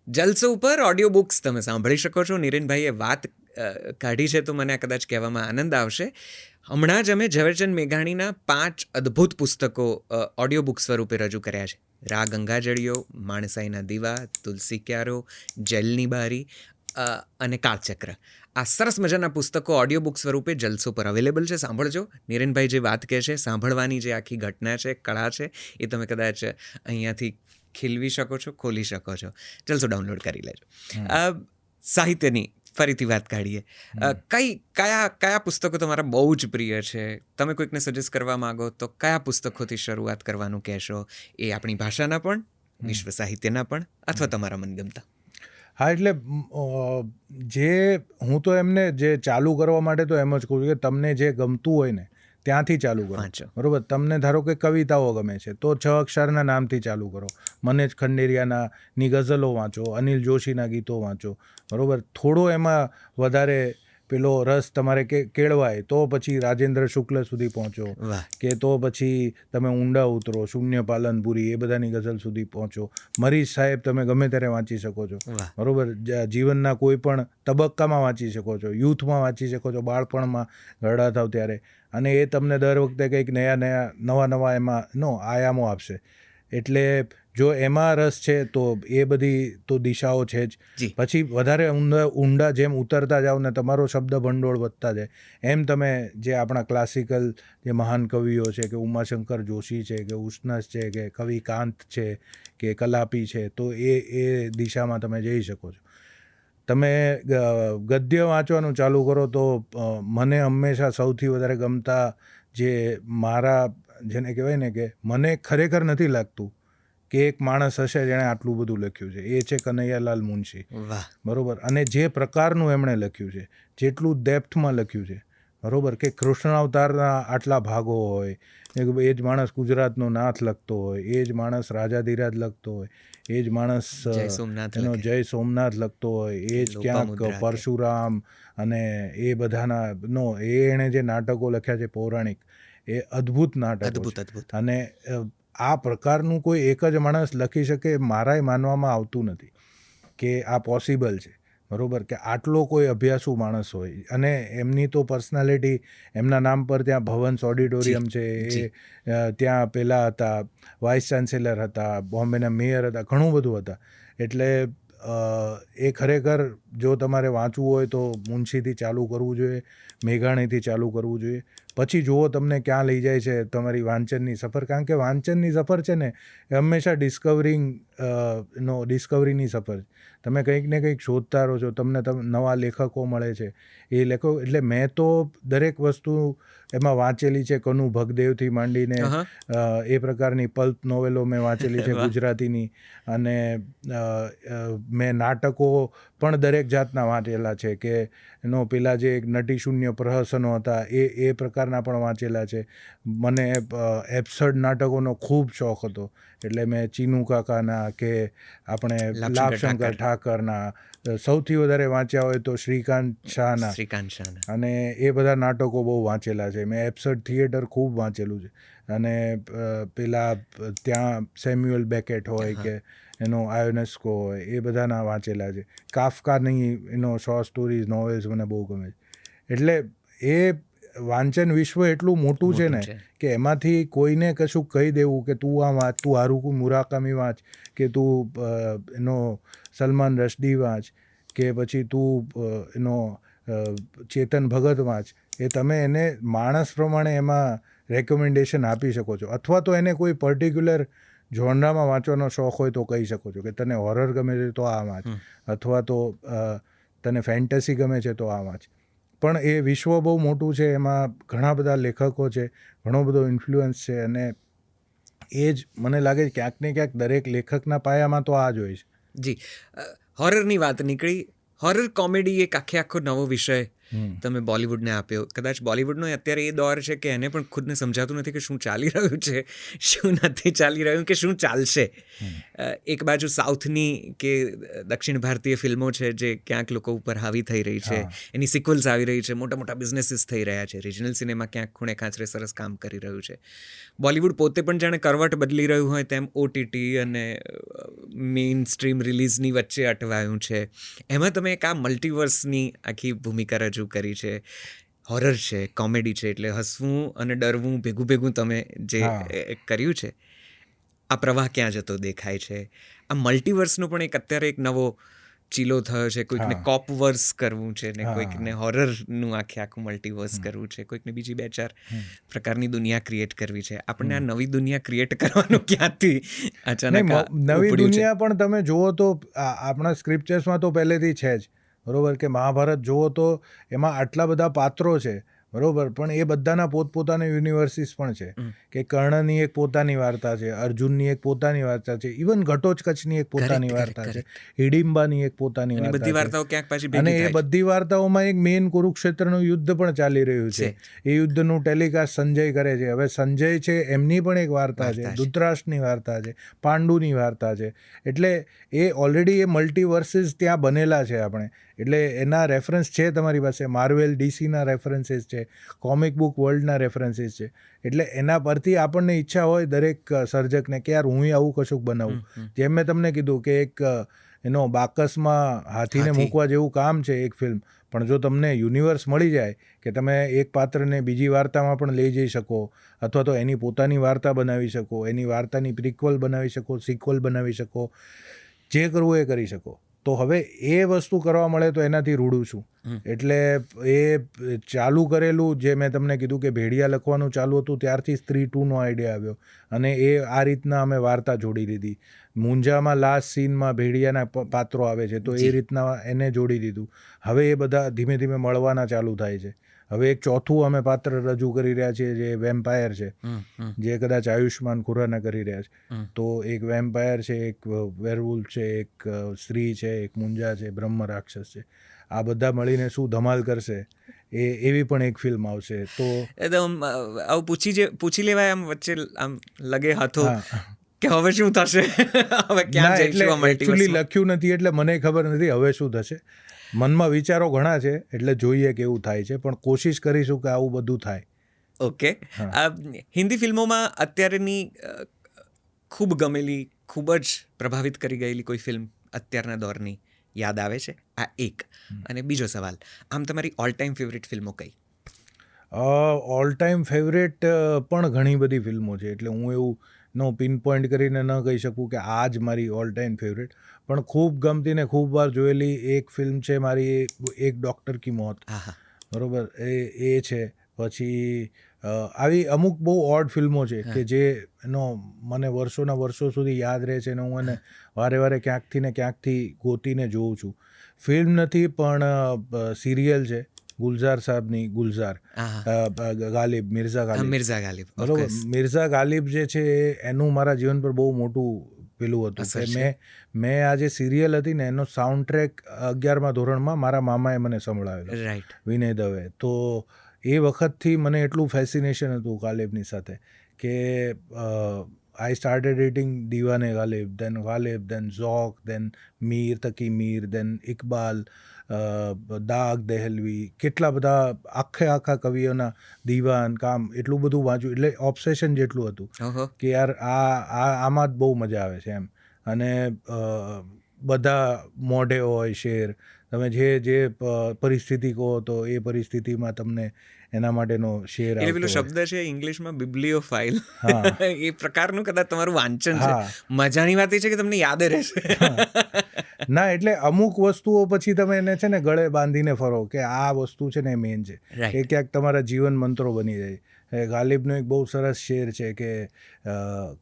A: જલસો ઉપર ઓડિયો બુક્સ તમે સાંભળી શકો છો. નિરેનભાઈએ વાત કાઢી છે તો મને કદાચ કહેવામાં આનંદ આવશે. હમણાં જ અમે ઝવેરચંદ મેઘાણીના 5 અદ્ભુત પુસ્તકો ઓડિયો બુક સ્વરૂપે રજૂ કર્યા છે. રા ગંગાજળીઓ, માણસાઈના દીવા, તુલસી ક્યારો, જેલની બારી અને કાળચક્ર. આ સરસ મજાના પુસ્તકો ઓડિયો બુક સ્વરૂપે જલસો પર અવેલેબલ છે. સાંભળજો. નિરેનભાઈ જે વાત કહે છે, સાંભળવાની જે આખી ઘટના છે, કળા છે, એ તમે કદાચ અહીંયાથી ખીલવી શકો છો, ખોલી શકો છો. જલસો ડાઉનલોડ કરી લેજો. સાહિત્યની ફરીથી વાત કાઢીએ. કયા પુસ્તકો તમારા બહુ જ પ્રિય છે? તમે કોઈકને સજેસ્ટ કરવા માંગો તો કયા પુસ્તકોથી શરૂઆત કરવાનું કહેશો? એ આપણી ભાષાના પણ, વિશ્વ સાહિત્યના પણ, અથવા તમારા મનગમતા?
B: હા, એટલે હું તો એમને જે ચાલુ કરવા માટે તો એમ જ કહું છું કે તમને જે ગમતું હોય ને ત્યાંથી ચાલુ કરો. બરોબર. તમને ધારો કે કવિતાઓ ગમે છે તો 6 અક્ષરના નામથી ચાલુ કરો. મનેજ ખંડેરિયાની ગઝલો વાંચો, અનિલ જોશીના ગીતો વાંચો. બરોબર. થોડો એમાં વધારે પેલો રસ તમારે કેળવાય તો પછી રાજેન્દ્ર શુક્લ સુધી પહોંચો, કે તો પછી તમે ઊંડા ઉતરો, શૂન્ય પાલનપુરી, એ બધાની ગઝલ સુધી પહોંચો. મરીઝ સાહેબ તમે ગમે ત્યારે વાંચી શકો છો. બરોબર. જીવનના કોઈ પણ તબક્કામાં વાંચી શકો છો, યુથમાં વાંચી શકો છો, બાળપણમાં ઘરડા થાવ ત્યારે. અને એ તમને દર વખતે કંઈક નવા એમાં આયામો આપશે. એટલે જો એમાં રસ છે તો એ બધી તો દિશાઓ છે જ. પછી વધારે ઊંડા જેમ ઉતરતા જાઓ ને તમારો શબ્દ ભંડોળ વધતા જાય, એમ તમે જે આપણા ક્લાસિકલ જે મહાન કવિઓ છે, કે ઉમાશંકર જોશી છે, કે ઉષ્ણસ છે, કે કવિ કાંત છે, કે કલાપી છે, તો એ દિશામાં તમે જઈ શકો છો. તમે ગદ્ય વાંચવાનું ચાલુ કરો તો મને હંમેશા સૌથી વધારે ગમતા જે મારા, જેને કહેવાય ને કે મને ખરેખર નથી લાગતું કે એક માણસ હશે જેણે આટલું બધું લખ્યું છે, એ છે કનૈયાલાલ મુનશી. બરોબર. અને જે પ્રકારનું એમણે લખ્યું છે, જેટલું ડેપ્થમાં લખ્યું છે, બરાબર, કે કૃષ્ણ અવતારના આટલા ભાગો હોય, એ જ માણસ ગુજરાતનો નાથ લખતો હોય, એ જ માણસ રાજાધિરાજ લખતો હોય, એ જ માણસ
A: જય સોમનાથ
B: એનો
A: લખે.
B: જય સોમનાથ લખતો હોય, એ જ ક્યાંક
A: લોપામુદ્રા કે.
B: પરશુરામ અને એ બધાના એણે જે નાટકો લખ્યા છે પૌરાણિક, એ અદ્ભુત નાટકો
A: અદ્ભુત
B: છે.
A: અદ્ભુત.
B: અને આ પ્રકારનું કોઈ એક જ માણસ લખી શકે મારાય માનવામાં આવતું નથી કે આ પોસિબલ છે. બરાબર, કે આટલો કોઈ અભ્યાસુ માણસ હોય. અને એમની તો પર્સનાલિટી, એમના નામ પર ત્યાં ભવન્સ ઓડિટોરિયમ છે, એ ત્યાં પેલા હતા વાઇસ ચાન્સેલર હતા, બોમ્બેના મેયર હતા, ઘણું બધું હતા. એટલે એ ખરેખર જો તમારે વાંચવું હોય તો મુનશીથી ચાલુ કરવું જોઈએ, મેઘાણીથી ચાલુ કરવું જોઈએ. પછી જુઓ તમને ક્યાં લઈ જાય છે તમારી વાંચનની સફર. કારણ કે વાંચનની સફર છે ને એ હંમેશા ડિસ્કવરીની સફર. તમે કંઈક ને કંઈક શોધતા રહો છો, તમને નવા લેખકો મળે છે. એ લેખકો એટલે મેં તો દરેક વસ્તુ એમાં વાંચેલી છે, કનુ ભગદેવથી માંડીને એ પ્રકારની પલ્પ નોવેલો મેં વાંચેલી છે ગુજરાતીની. અને મેં નાટકો પણ દરેક જાતના વાંચેલા છે, કે પેલા જે નટી શૂન્ય પ્રહસનો હતા એ પ્રકારના પણ વાંચેલા છે. મને એબ્સર્ડ નાટકોનો ખૂબ શોખ હતો, એટલે મેં ચીનુ કાકાના કે આપણે લાભશંકર ઠાકરના, સૌથી વધારે વાંચ્યા હોય તો શ્રીકાંત શાહના, અને એ બધા નાટકો બહુ વાંચેલા છે. મેં એબ્સર્ડ થિયેટર ખૂબ વાંચેલું છે. અને પેલા ત્યાં સેમ્યુઅલ બેકેટ હોય કે એનો આયોનેસ્કો હોય, એ બધાના વાંચેલા છે. કાફકાની શોર્ટ સ્ટોરીઝ, નોવેલ્સ મને બહુ ગમે છે. એટલે એ વાંચન વિશ્વ એટલું મોટું છે ને કે એમાંથી કોઈને કશું કહી દેવું કે તું આ વાંચ, તું હારુકી મુરાકામી વાંચ, કે તું સલમાન રશ્દી વાંચ, કે પછી તું ચેતન ભગત વાંચ, એ તમે એને માણસ પ્રમાણે એમાં રેકમેન્ડેશન આપી શકો છો. અથવા તો એને કોઈ પર્ટિક્યુલર જોનરામાં વાંચવાનો શોખ હોય તો કહી શકો છો કે તને હોરર ગમે છે તો આ વાંચ, અથવા તો તને ફેન્ટસી ગમે છે તો આ વાંચ. પણ એ વિશ્વ બહુ મોટું છે, એમાં ઘણા બધા લેખકો છે, ઘણો બધો ઇન્ફ્લુઅન્સ છે. અને એ જ મને લાગે છે ક્યાંક ને ક્યાંક દરેક લેખકના પાયામાં તો આ જ હોય છે.
A: જી, હોરરની વાત નીકળી. હોરર કોમેડી એક આખો નવો વિષય તમે બોલિવૂડને આપ્યો. કદાચ બોલિવૂડનો અત્યારે એ દોર છે કે એને પણ ખુદને સમજાતું નથી કે શું ચાલી રહ્યું છે, શું નથી ચાલી રહ્યું, કે શું ચાલશે. એક બાજુ સાઉથની કે દક્ષિણ ભારતીય ફિલ્મો છે જે ક્યાંક લોકો ઉપર હાવી થઈ રહી છે, એની સિક્વલ્સ આવી રહી છે, મોટા મોટા બિઝનેસીસ થઈ રહ્યા છે, રિજનલ સિનેમા ક્યાંક ખૂણે ખાંચરે સરસ કામ કરી રહ્યું છે. બોલિવૂડ પોતે પણ જાણે કરવટ બદલી રહ્યું હોય તેમ OTT અને મેઇન સ્ટ્રીમ રિલીઝની વચ્ચે અટવાયું છે. એમાં તમે એક આ મલ્ટીવર્સની આખી ભૂમિકા રજૂ કરી છે. હોરર છે, કોમેડી છે, એટલે હસવું અને ડરવું ભેગું તમે જે કર્યું છે. આ પ્રવાહ ક્યાં જતો દેખાય છે. આ મલ્ટીવર્સનો પણ અત્યારે એક નવો ચીલો થયો છે. કોઈકને કોપવર્સ કરવું છે ને કોઈકને હોરરનું આખું મલ્ટીવર્સ કરવું છે, કોઈકને બીજી 2-4 પ્રકારની દુનિયા ક્રિએટ કરવી છે. આપણને આ નવી દુનિયા ક્રિએટ કરવાનું ક્યાંથી અચાનક
B: નવી દુનિયા પણ તમે જુઓ તો આપણા સ્ક્રિપ્ચર્સમાં તો પહેલેથી છે જ. બરાબર, કે મહાભારત જુઓ તો એમાં આટલા બધા પાત્રો છે. બરાબર, પણ એ બધાના પોતપોતાના યુનિવર્સિસ પણ છે. કે કર્ણની એક પોતાની વાર્તા છે, અર્જુનની એક પોતાની વાર્તા છે, ઇવન ઘટોત્કચની એક પોતાની વાર્તા છે, હિડિમ્બાની એક પોતાની વાર્તા છે. અને એ બધી વાર્તાઓમાં એક મેઇન કુરુક્ષેત્રનું યુદ્ધ પણ ચાલી રહ્યું છે. એ યુદ્ધનું ટેલિકાસ્ટ સંજય કરે છે. હવે સંજય છે એમની પણ એક વાર્તા છે, ધૃતરાષ્ટ્રની વાર્તા છે, પાંડુની વાર્તા છે. એટલે એ ઓલરેડી એ મલ્ટીવર્સિસ ત્યાં બનેલા છે આપણે. એટલે એના રેફરન્સ છે તમારી પાસે. માર્વેલ, DCના રેફરન્સીસ છે, કોમિક બુક વર્લ્ડના રેફરન્સીસ છે. એટલે એના પરથી આપણને ઈચ્છા હોય દરેક સર્જકને કે યાર હું આવું કશુંક બનાવું. જેમ મેં તમને કીધું કે એક બાકસમાં હાથીને મૂકવા જેવું કામ છે એક ફિલ્મ, પણ જો તમને યુનિવર્સ મળી જાય કે તમે એક પાત્રને બીજી વાર્તામાં પણ લઈ જઈ શકો, અથવા તો એની પોતાની વાર્તા બનાવી શકો, એની વાર્તાની પ્રિક્વલ બનાવી શકો, સિક્વલ બનાવી શકો, જે કરવું એ કરી શકો. તો હવે એ વસ્તુ કરવા મળે તો એનાથી રૂડું છું. એટલે એ ચાલુ કરેલું, જે મેં તમને કીધું કે ભેડિયા લખવાનું ચાલુ હતું ત્યારથી સ્ત્રી 2નો આઈડિયા આવ્યો, અને એ આ રીતના અમે વાર્તા જોડી દીધી. મુંજામાં લાસ્ટ સીનમાં ભેડિયાના પાત્રો આવે છે તો એ રીતના એને જોડી દીધું. હવે એ બધા ધીમે ધીમે મળવાના ચાલુ થાય છે. હવે એક ચોથું અમે પાત્ર રજૂ કરી રહ્યા છીએ જે વેમ્પાયર છે, જે કદાચ આયુષ્માન ખુરાના કરી રહ્યા છે. તો એક વેમ્પાયર છે, એક વેરવુલ્ફ છે, એક સ્ત્રી છે, એક મુંજા છે, બ્રહ્મ રાક્ષસ છે. આ બધા મળીને શું ધમાલ કરશે, એવી પણ એક ફિલ્મ આવશે. તો
A: એકદમ આવું પૂછી લેવાય આમ વચ્ચે આમ લગે હાથો
B: હા,
A: કે હવે શું થશે, હવે ક્યાં
B: એટલે
A: જઈશું આ
B: એકચ્યુઅલી
A: મલ્ટીવર્સમાં.
B: લખ્યું નથી એટલે મને ખબર નથી હવે શું થશે. મનમાં વિચારો ઘણા છે એટલે જોઈએ કેવું થાય છે, પણ કોશિશ કરીશું કે આવું બધું થાય.
A: ઓકે. હિન્દી ફિલ્મોમાં અત્યારેની ખૂબ ગમેલી, ખૂબ જ પ્રભાવિત કરી ગયેલી કોઈ ફિલ્મ અત્યારના દોરની યાદ આવે છે? આ એક. અને બીજો સવાલ, આમ તમારી ઓલ ટાઈમ ફેવરિટ ફિલ્મો કઈ?
B: ઓલ ટાઈમ ફેવરેટ પણ ઘણી બધી ફિલ્મો છે, એટલે હું એવું પિન પોઈન્ટ કરીને ન કહી શકું કે આ જ મારી ઓલ ટાઈમ ફેવરેટ. પણ ખૂબ ગમતી ને ખૂબ વાર જોયેલી એક ફિલ્મ છે મારી, એક ડૉક્ટર કી મોત.
A: હા હા.
B: બરોબર, એ છે. પછી આવી અમુક બહુ ઓડ ફિલ્મો છે કે જે મને વર્ષોના વર્ષો સુધી યાદ રહે છે, અને હું એને વારે વારે ક્યાંકથી ગોતીને જોઉં છું. ફિલ્મ નથી પણ સિરિયલ છે ગુલઝાર સાહેબની, ગુલઝાર ગાલિબ, મિર્ઝા ગાલિબ. બરોબર, મિર્ઝા ગાલિબ જે છે એનું મારા જીવન પર બહુ મોટું પેલું હતું કે મેં આ જે સિરિયલ હતી ને એનો સાઉન્ડ ટ્રેક 11મા ધોરણમાં મારા મામાએ મને સંભળાવેલો,
A: રાઈટ.
B: વિનય દવે. તો એ વખતથી મને એટલું ફેસિનેશન હતું ગાલિબની સાથે કે I started reading Deewane Ghalib, દેન ઝોક, દેન મીર તકી મીર, દેન ઇકબાલ, દાગ દહેલવી, કેટલા બધા આખા કવિઓના દીવાન કામ, એટલું બધું વાંચ્યું. એટલે ઓબ્સેશન જેટલું હતું કે યાર આમાં જ બહુ મજા આવે છે એમ. અને બધા મોઢે હોય શેર, તમે જે પરિસ્થિતિ કહો તો એ પરિસ્થિતિમાં તમને એના માટેનો શેર
A: એટલે પેલો
B: આવતો હોય.
A: શબ્દ છે ઇંગ્લિશમાં બિબ્લિયોફાઇલ,
B: હા.
A: એ પ્રકારનું કદાચ તમારું વાંચન છે.
B: હા.
A: મજાની વાત એ છે કે તમને યાદ રહેશે.
B: ના, એટલે અમુક વસ્તુઓ પછી તમે એને છે ને ગળે બાંધીને ફરો કે આ વસ્તુ છે ને એ મેન છે, એ ક્યાંક તમારા જીવન મંત્રો બની જાય. ગાલિબનો એક બહુ સરસ શેર છે કે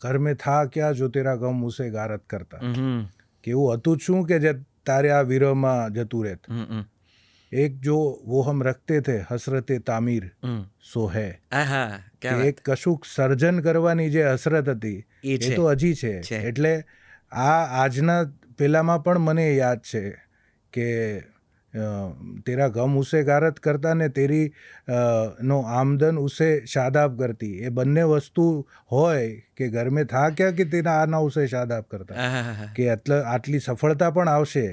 B: ઘર મેં થા ક્યાં જો તેરા ગમ ઉસે ગારત કરતા, કે એવું હતું જ શું કે જે તારે આ વિરહમાં જતું રહેત. એક જો વો હમ રખતે થે હસરતે તામીર સો હૈ, કે એક કશુંક સર્જન કરવાની જે હસરત હતી એ તો હજી છે. એટલે આજના પેલામાં પણ મને યાદ છે કે તેરા ગમ ઉસે ગારત કરતા ને તેરી નો આમદન ઉસે શાદાબ કરતી, એ બંને વસ્તુ હોય કે ઘર મેં થા ક્યાં કે તેના આના ઉસે શાદાબ કરતા, કે આટલી સફળતા પણ આવશે,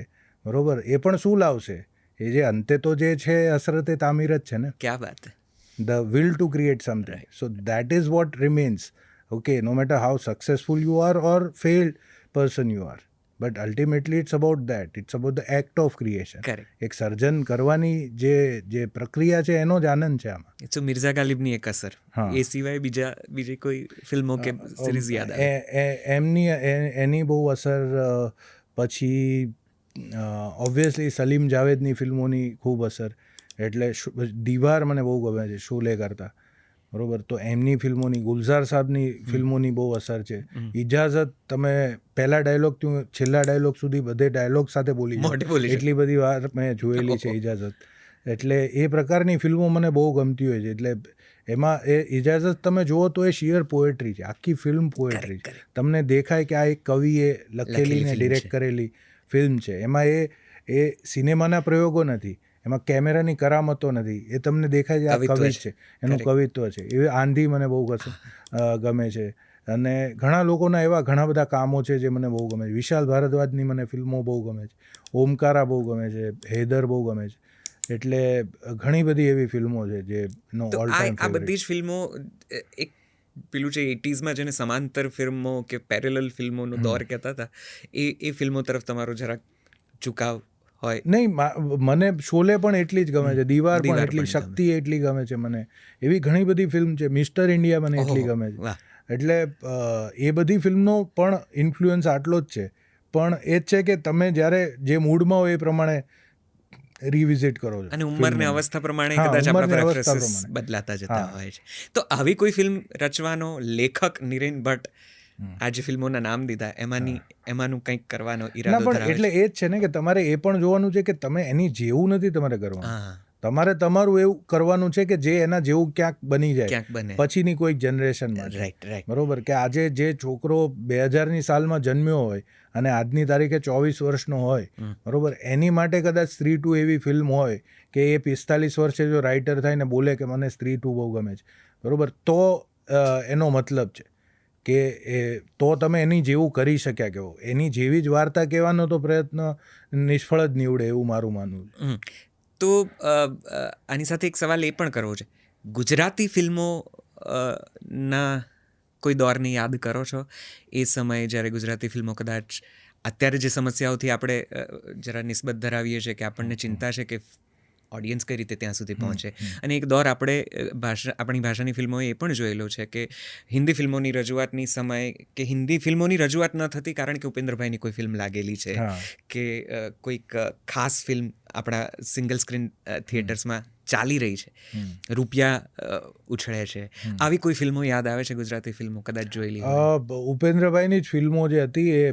B: બરોબર, એ પણ શું લાવશે? એ જે અંતે તો જે છે હસરતે તામીર જ છે ને.
A: ક્યા Baat.
B: The will to create something. So that is what remains. Okay, no matter how successful you are or failed person you are. But ultimately it's about that. It's about the act of creation.
A: Correct.
B: એક સર્જન કરવાની જે પ્રક્રિયા છે એનો જ આનંદ છે આમાં.
A: તો મિર્ઝા ગાલિબની એક અસર, એ સિવાય બીજી કોઈ ફિલ્મો કે સિરીઝ યાદ આવે?
B: એની બહુ અસર. પછી ઓબ્વિયસલી સલીમ જાવેદની ફિલ્મોની ખૂબ અસર. એટલે દીવાર મને બહુ ગમે છે શોલે કરતા, બરોબર. તો એમની ફિલ્મોની, ગુલઝાર સાહેબની ફિલ્મોની બહુ અસર છે. ઇજાઝત, તમે પહેલા ડાયલોગથી છેલ્લા ડાયલોગ સુધી બધે ડાયલોગ સાથે બોલી એટલી બધી વાર મેં જોયેલી છે ઇજાઝત. એટલે એ પ્રકારની ફિલ્મો મને બહુ ગમતી હોય છે. એટલે એમાં એ ઇજાઝત તમે જુઓ તો એ શિયર પોએટ્રી છે, આખી ફિલ્મ પોએટ્રી છે. તમને દેખાય કે આ એક કવિએ લખેલી ને ડિરેક્ટ કરેલી ફિલ્મ છે. એમાં એ સિનેમાના પ્રયોગો નથી, એમાં કેમેરાની કરામતો નથી, એ તમને દેખાય છે આ કવિ છે, એનું કવિત્વ છે. એ આંધી મને બહુ ગમે છે. અને ઘણા લોકોના એવા ઘણા બધા કામો છે જે મને બહુ ગમે છે. વિશાલ ભારદ્વાજની મને ફિલ્મો બહુ ગમે છે, ઓમકારા બહુ ગમે છે, હૈદર બહુ ગમે છે. એટલે ઘણી બધી એવી ફિલ્મો છે જેનો ઓલ ટાઈમ
A: આ બધી જ ફિલ્મો એક પેલું છે 80sમાં જેને સમાંતર ફિલ્મો કે પેરેલલ ફિલ્મોનો દોર કહેતા હતા, એ ફિલ્મો તરફ તમારો જરાક ઝુકાવ હોય?
B: નહીં, મને શોલે પણ એટલી જ ગમે છે, દીવાર પણ એટલી, શક્તિ એટલી ગમે છે મને. એવી ઘણી બધી ફિલ્મ છે, મિસ્ટર ઇન્ડિયા મને એટલી ગમે છે. એટલે એ બધી ફિલ્મનો પણ ઇન્ફ્લુઅન્સ આટલો જ છે. પણ એ જ છે કે તમે જ્યારે જે મૂડમાં હોય એ પ્રમાણે રિવિઝિટ કરો છો,
A: અને ઉંમરને અવસ્થા પ્રમાણે કદાચ આપણા પ્રેફરન્સીસ બદલાતા જતા હોય છે. તો આવી કોઈ ફિલ્મ રચવાનો લેખક નિરેન ભટ્ટ આ જે ફિલ્મોના નામ દીધા એમાંનું કંઈક કરવાનો ઈરાદો ધરાવે છે?
B: એટલે એ જ છે ને કે તમારે એ પણ જોવાનું છે કે તમે એની જેવું નથી તમારે કરવાનું, તમારે તમારું એવું કરવાનું છે કે જે એના જેવું ક્યાંક બની જાય
A: ક્યાંક બને.
B: પછીની કોઈક જનરેશનમાં.
A: રાઈટ.
B: બરોબર, કે આજે જે છોકરો 2000ની સાલમાં જન્મ્યો હોય અને આજની તારીખે 24 વર્ષનો હોય, બરોબર, એની માટે કદાચ સ્ત્રી 2 એવી ફિલ્મ હોય કે એ 45 વર્ષે જો રાઇટર થાય ને બોલે કે મને સ્ત્રી 2 બહુ ગમે છે, બરોબર, તો એનો મતલબ છે કે તો તમે એની જેવું કરી શક્યા કેવો. એની જેવી જ વાર્તા કહેવાનો તો પ્રયત્ન નિષ્ફળ જ નીવડે એવું મારું માનવું છે.
A: તો આની સાથે એક સવાલ એ પણ કરવો છે, ગુજરાતી ફિલ્મો ના કોઈ દોરને યાદ કરો છો એ સમયે જ્યારે ગુજરાતી ફિલ્મો કદાચ અત્યારે જે સમસ્યાઓથી આપણે જરા નિસ્બત ધરાવીએ છીએ કે આપણને ચિંતા છે કે ઓડિયન્સ કઈ રીતે ત્યાં સુધી પહોંચે, અને એક દોર આપણે આપણી ભાષાની ફિલ્મોએ એ પણ જોયેલો છે કે હિન્દી ફિલ્મોની રજૂઆતની સમયે કે હિન્દી ફિલ્મોની રજૂઆત ન થતી કારણ કે ઉપેન્દ્રભાઈની કોઈ ફિલ્મ લાગેલી છે કે કોઈક ખાસ ફિલ્મ આપણા સિંગલ સ્ક્રીન થિયેટર્સમાં ચાલી રહી છે, રૂપિયા ઉછળે છે. આવી કોઈ ફિલ્મો યાદ આવે છે ગુજરાતી ફિલ્મો કદાચ જોયેલી હોય?
B: ઉપેન્દ્રભાઈની જ ફિલ્મો જે હતી એ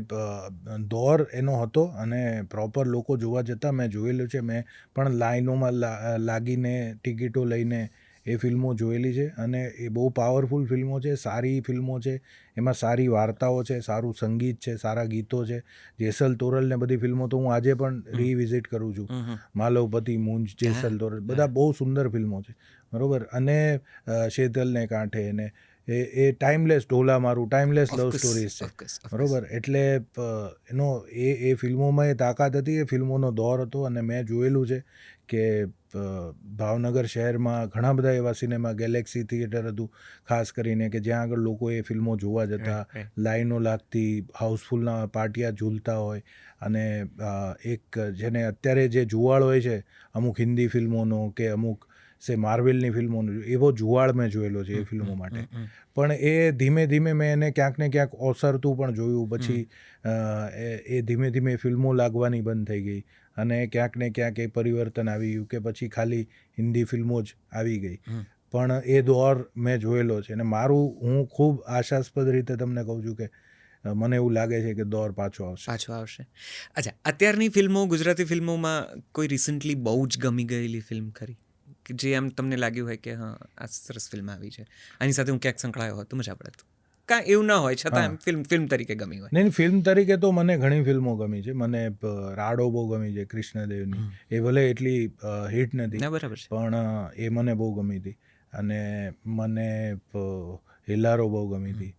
B: દોર એનો હતો અને પ્રોપર લોકો જોવા જતા. મેં જોયેલું છે, મેં પણ લાઈનોમાં લાગીને ટિકિટો લઈને એ ફિલ્મો જોયેલી છે અને એ બહુ પાવરફુલ ફિલ્મો છે, સારી ફિલ્મો છે, એમાં સારી વાર્તાઓ છે, સારું સંગીત છે, સારા ગીતો છે. જેસલ તોરલ ને બધી ફિલ્મો તો હું આજે પણ રીવિઝિટ કરું છું. માલવપતિ, મૂંઝ, જેસલ તોરલ બધા બહુ સુંદર ફિલ્મો છે, બરોબર. અને શેતલને કાંઠે ને એ ટાઈમલેસ, ઢોલા મારું ટાઈમલેસ લવ સ્ટોરીઝ છે, બરોબર. એટલે એનો એ ફિલ્મોમાં એ તાકાત હતી, એ ફિલ્મોનો દોર હતો. અને મેં જોયેલું છે કે ભાવનગર શહેરમાં ઘણા બધા એવા સિનેમા, ગેલેક્સી થિયેટર હતું ખાસ કરીને, કે જ્યાં આગળ લોકો એ ફિલ્મો જોવા જતા, લાઈનો લાગતી, હાઉસફુલના પાટિયા ઝૂલતા હોય. અને એક જેને અત્યારે જે જુવાળ હોય છે અમુક હિન્દી ફિલ્મોનો કે અમુક માર્વેલની ફિલ્મોનો, એવો જુવાળ મેં જોયેલો છે એ ફિલ્મો માટે. પણ એ ધીમે ધીમે મેં એને ક્યાંક ને ક્યાંક ઓસરતું પણ જોયું. પછી એ ધીમે ધીમે ફિલ્મો લાગવાની બંધ થઈ ગઈ અને ક્યાંક ને ક્યાંક એ પરિવર્તન આવી ગયું કે પછી ખાલી હિન્દી ફિલ્મો જ આવી ગઈ. પણ એ દોર મેં જોયેલો છે અને હું ખૂબ આશાસ્પદ રીતે તમને કહું છું કે મને એવું લાગે છે કે દોર પાછો આવશે.
A: અચ્છા, અત્યારની ફિલ્મો, ગુજરાતી ફિલ્મોમાં કોઈ રિસન્ટલી બહુ જ ગમી ગયેલી ફિલ્મ ખરી કે જે આમ તમને લાગ્યું હોય કે હા આ સરસ ફિલ્મ આવી છે, આની સાથે હું ક્યાંક સંકળાયો હોત તો મજા પડે? કાં એવું ના હોય છતાં ફિલ્મ તરીકે ગમી હોય?
B: નહીં, ફિલ્મ તરીકે તો મને ઘણી ફિલ્મો ગમી છે. મને રાડો બહુ ગમી છે કૃષ્ણદેવની. એ ભલે એટલી હિટ નથી,
A: બરાબર છે,
B: પણ એ મને બહુ ગમી હતી. અને મને હેલારો બહુ ગમી હતી.